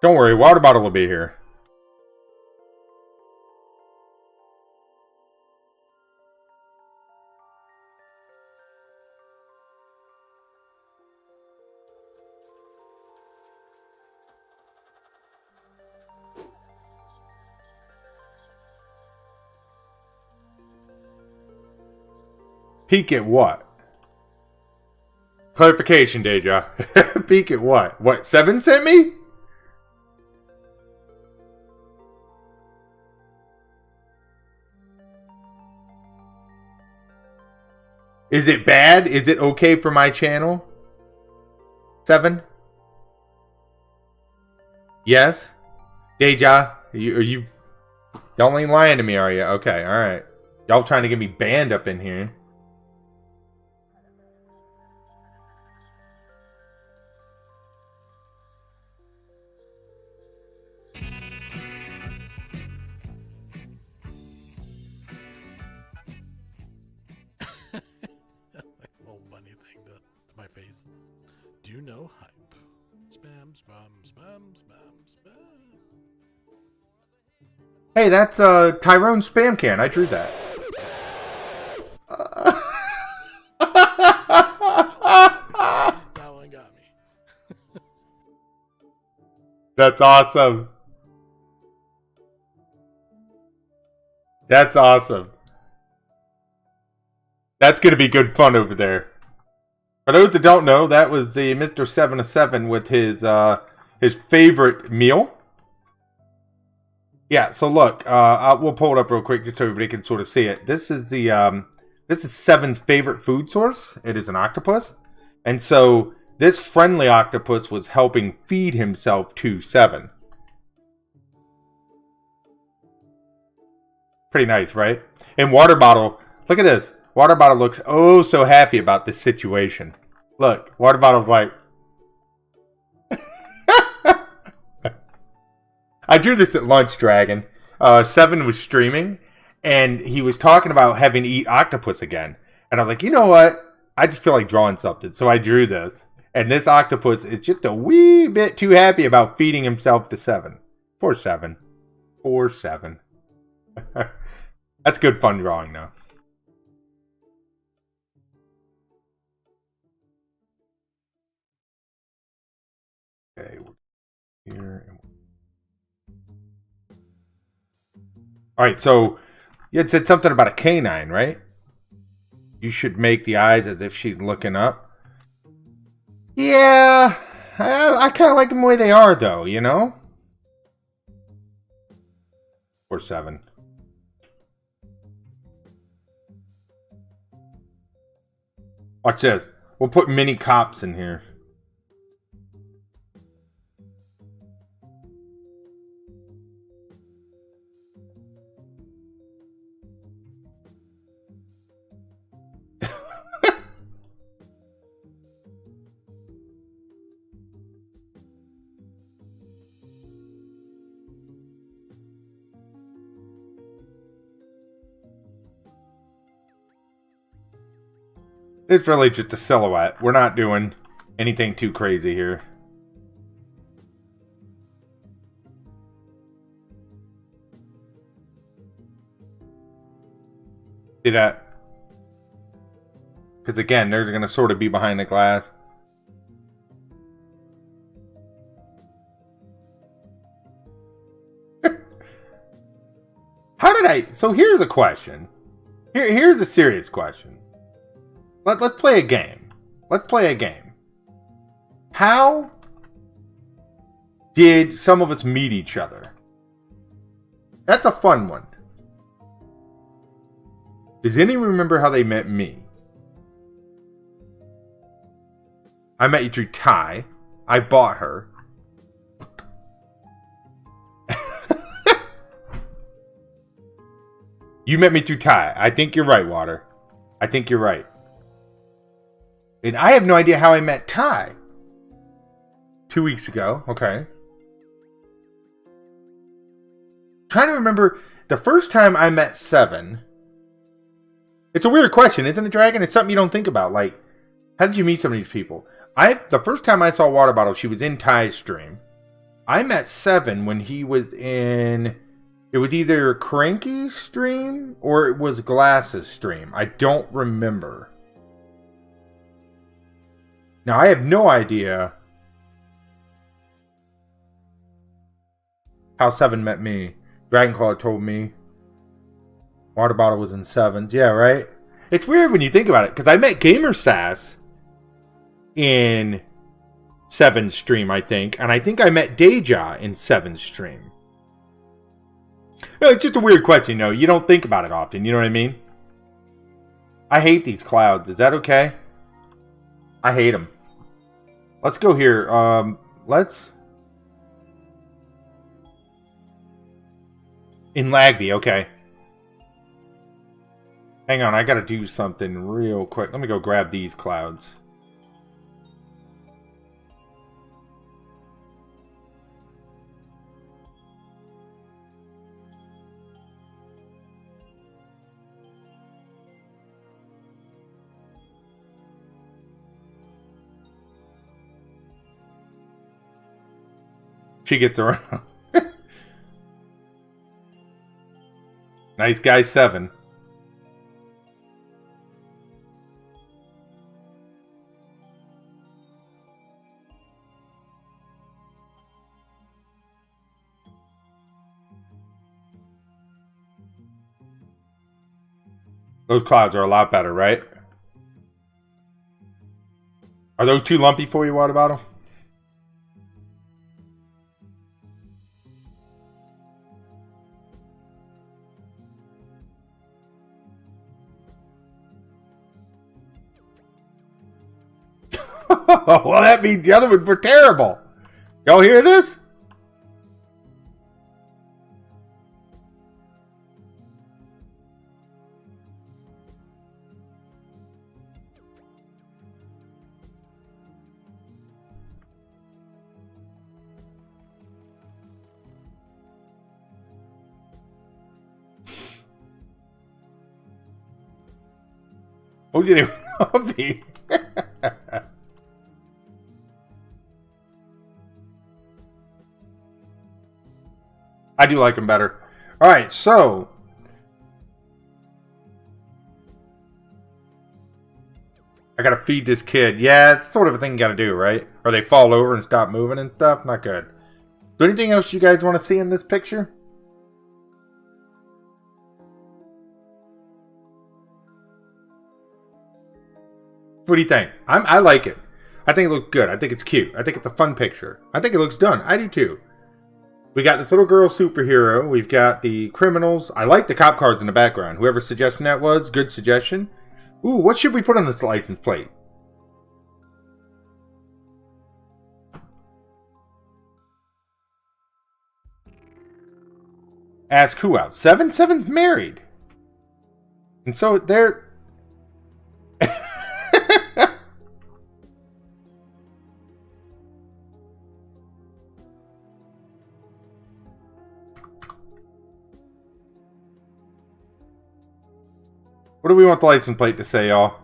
A: Don't worry, Water Bottle will be here. Peek at what? Clarification, Deja. Peek at what? What, 7 sent me? Is it bad? Is it okay for my channel? 7? Yes? Deja, y'all ain't lying to me, are you? Okay, alright. Y'all trying to get me banned up in here.
C: Little bunny thing to my face. Do you know hype? Spam, spam, spam, spam, spam.
A: Hey, that's Tyrone Spam Can. I drew that.
C: That one got me.
A: That's awesome. That's awesome. That's going to be good fun over there. For those that don't know, that was the Mr. 7 of 7 with his favorite meal. Yeah, so look, we'll pull it up real quick just so everybody can sort of see it. This is this is Seven's favorite food source. It is an octopus. And so this friendly octopus was helping feed himself to Seven. Pretty nice, right? And Water Bottle, look at this. Water Bottle looks oh so happy about this situation. Look, Water Bottle's like... I drew this at lunch, Dragon. Seven was streaming, and he was talking about having to eat octopus again. And I was like, you know what? I just feel like drawing something. So I drew this. And this octopus is just a wee bit too happy about feeding himself to Seven. Poor Seven. Poor Seven. That's good fun drawing, though. Okay, we're here. Alright, so you had said something about a canine, right? You should make the eyes as if she's looking up. Yeah, I kind of like them the way they are, though, you know? Or Seven. Watch this. We'll put mini cops in here. It's really just a silhouette. We're not doing anything too crazy here. See that? Because again, they're going to sort of be behind the glass. How did I... So here's a question. Here's a serious question. Let's play a game. Let's play a game. How did some of us meet each other? That's a fun one. Does anyone remember how they met me? I met you through Ty. I bought her. You met me through Ty. I think you're right, Water. I think you're right. And I have no idea how I met Ty. 2 weeks ago. Okay. Trying to remember the first time I met Seven. It's a weird question, isn't it, Dragon? It's something you don't think about. Like, how did you meet some of these people? The first time I saw Water Bottle, she was in Ty's stream. I met Seven when he was in... It was either Cranky's stream or it was Glass's stream. I don't remember. Now, I have no idea how Seven met me. Dragonclaw told me Water Bottle was in Seven's. Yeah, right? It's weird when you think about it, because I met Gamer Sass in Seven's stream, I think. And I think I met Deja in Seven's stream. No, it's just a weird question, you don't think about it often, you know what I mean? I hate these clouds. Is that okay? I hate them. Let's go here. Let's... In Lagby, okay. Hang on, I gotta do something real quick. Let me go grab these clouds. She gets around. Nice guy 7. Those clouds are a lot better, right? Are those too lumpy for you, water bottle? Well, that means the other ones were terrible. Y'all hear this? Oh, did it not be? I do like him better. All right, so I gotta feed this kid. Yeah, it's sort of a thing you gotta do, right? Or they fall over and stop moving and stuff. Not good. So anything else you guys want to see in this picture? What do you think? I like it. I think it looks good. I think it's cute. I think it's a fun picture. I think it looks done. I do too. We got this little girl superhero. We've got the criminals. I like the cop cars in the background. Whoever's suggestion that was, good suggestion. Ooh, what should we put on this license plate? Ask who out? 7? 7's married. And so they're... What do we want the license plate to say, y'all?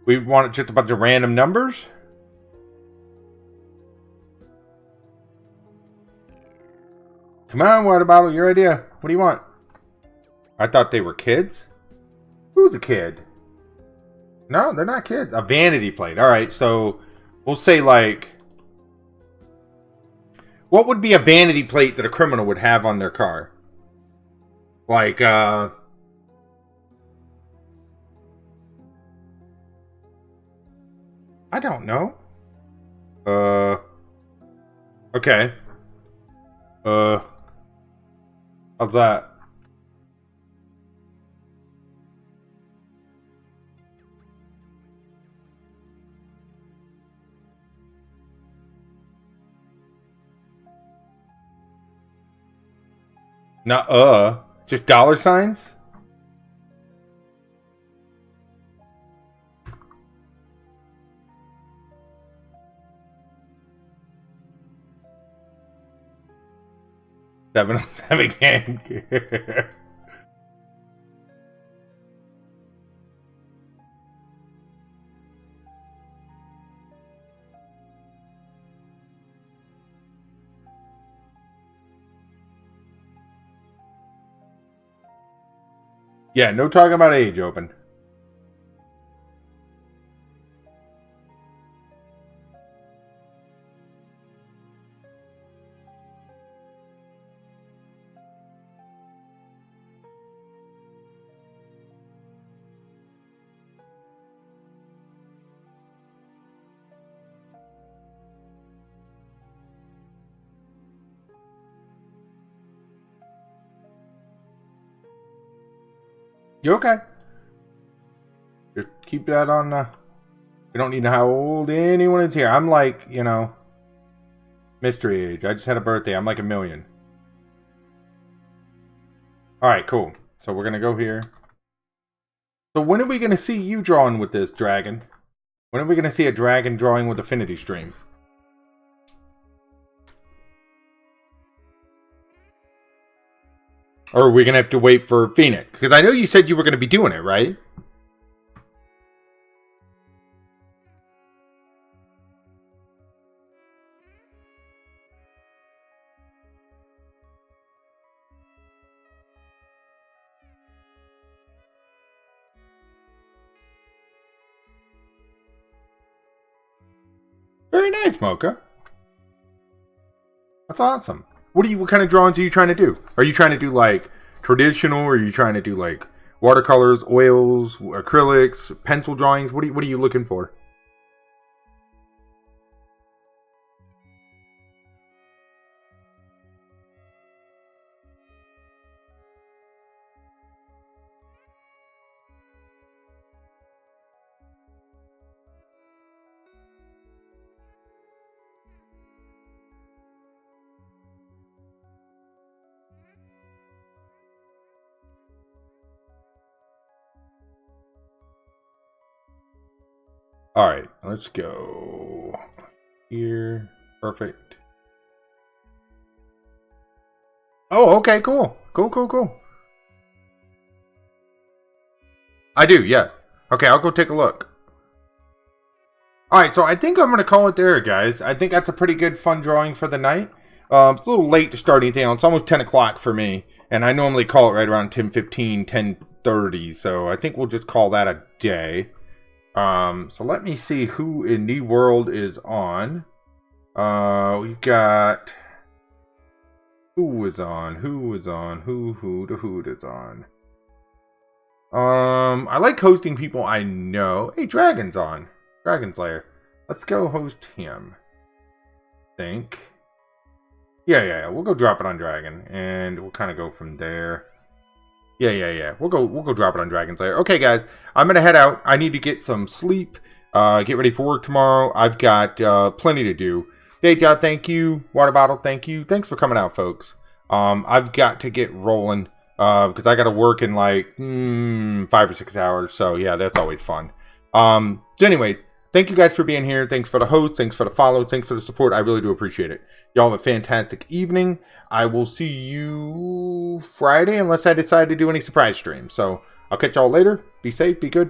A: We want just a bunch of random numbers? Come on, water bottle, your idea. What do you want? I thought they were kids. Who's a kid? No, they're not kids. A vanity plate. Alright, so we'll say like... What would be a vanity plate that a criminal would have on their car? Like, I don't know. Okay. How's that? Nuh-uh. Just dollar signs? Seven gang. Yeah, no talking about age, open. You okay? Just keep that on the... We don't need to know how old anyone is here. I'm like, you know... Mystery age. I just had a birthday. I'm like 1,000,000. Alright, cool. So we're gonna go here. So when are we gonna see you drawing with this dragon? When are we gonna see a dragon drawing with Affinity Stream? Or are we going to have to wait for Phoenix? Because I know you said you were going to be doing it, right? nice, Mocha. That's awesome. What kind of drawings are you trying to do? Are you trying to do like traditional, or are you trying to do like watercolors, oils, acrylics, pencil drawings? What are you looking for? All right, let's go here. Perfect. Oh, okay, cool. Cool. I do, yeah. Okay, I'll go take a look. All right, so I think I'm going to call it there, guys. I think that's a pretty good, fun drawing for the night. It's a little late to start anything else. It's almost 10 o'clock for me, and I normally call it right around 10:15, 10:30, so I think we'll just call that a day. So let me see who in the world is on. We've got... Who is on? Who is on? Who is on? I like hosting people I know. Hey, Dragon's on. Dragon's Lair. Let's go host him. Think. Yeah. We'll go drop it on Dragon, and we'll kind of go from there. Yeah. We'll go drop it on Dragon's Lair. Okay, guys, I'm gonna head out. I need to get some sleep. Get ready for work tomorrow. I've got plenty to do. Day job, thank you. Water bottle, thank you. Thanks for coming out, folks. I've got to get rolling because I got to work in like 5 or 6 hours. So yeah, that's always fun. So anyways, thank you guys for being here. Thanks for the host. Thanks for the follow. Thanks for the support. I really do appreciate it. Y'all have a fantastic evening. I will see you Friday unless I decide to do any surprise streams. So I'll catch y'all later. Be safe. Be good.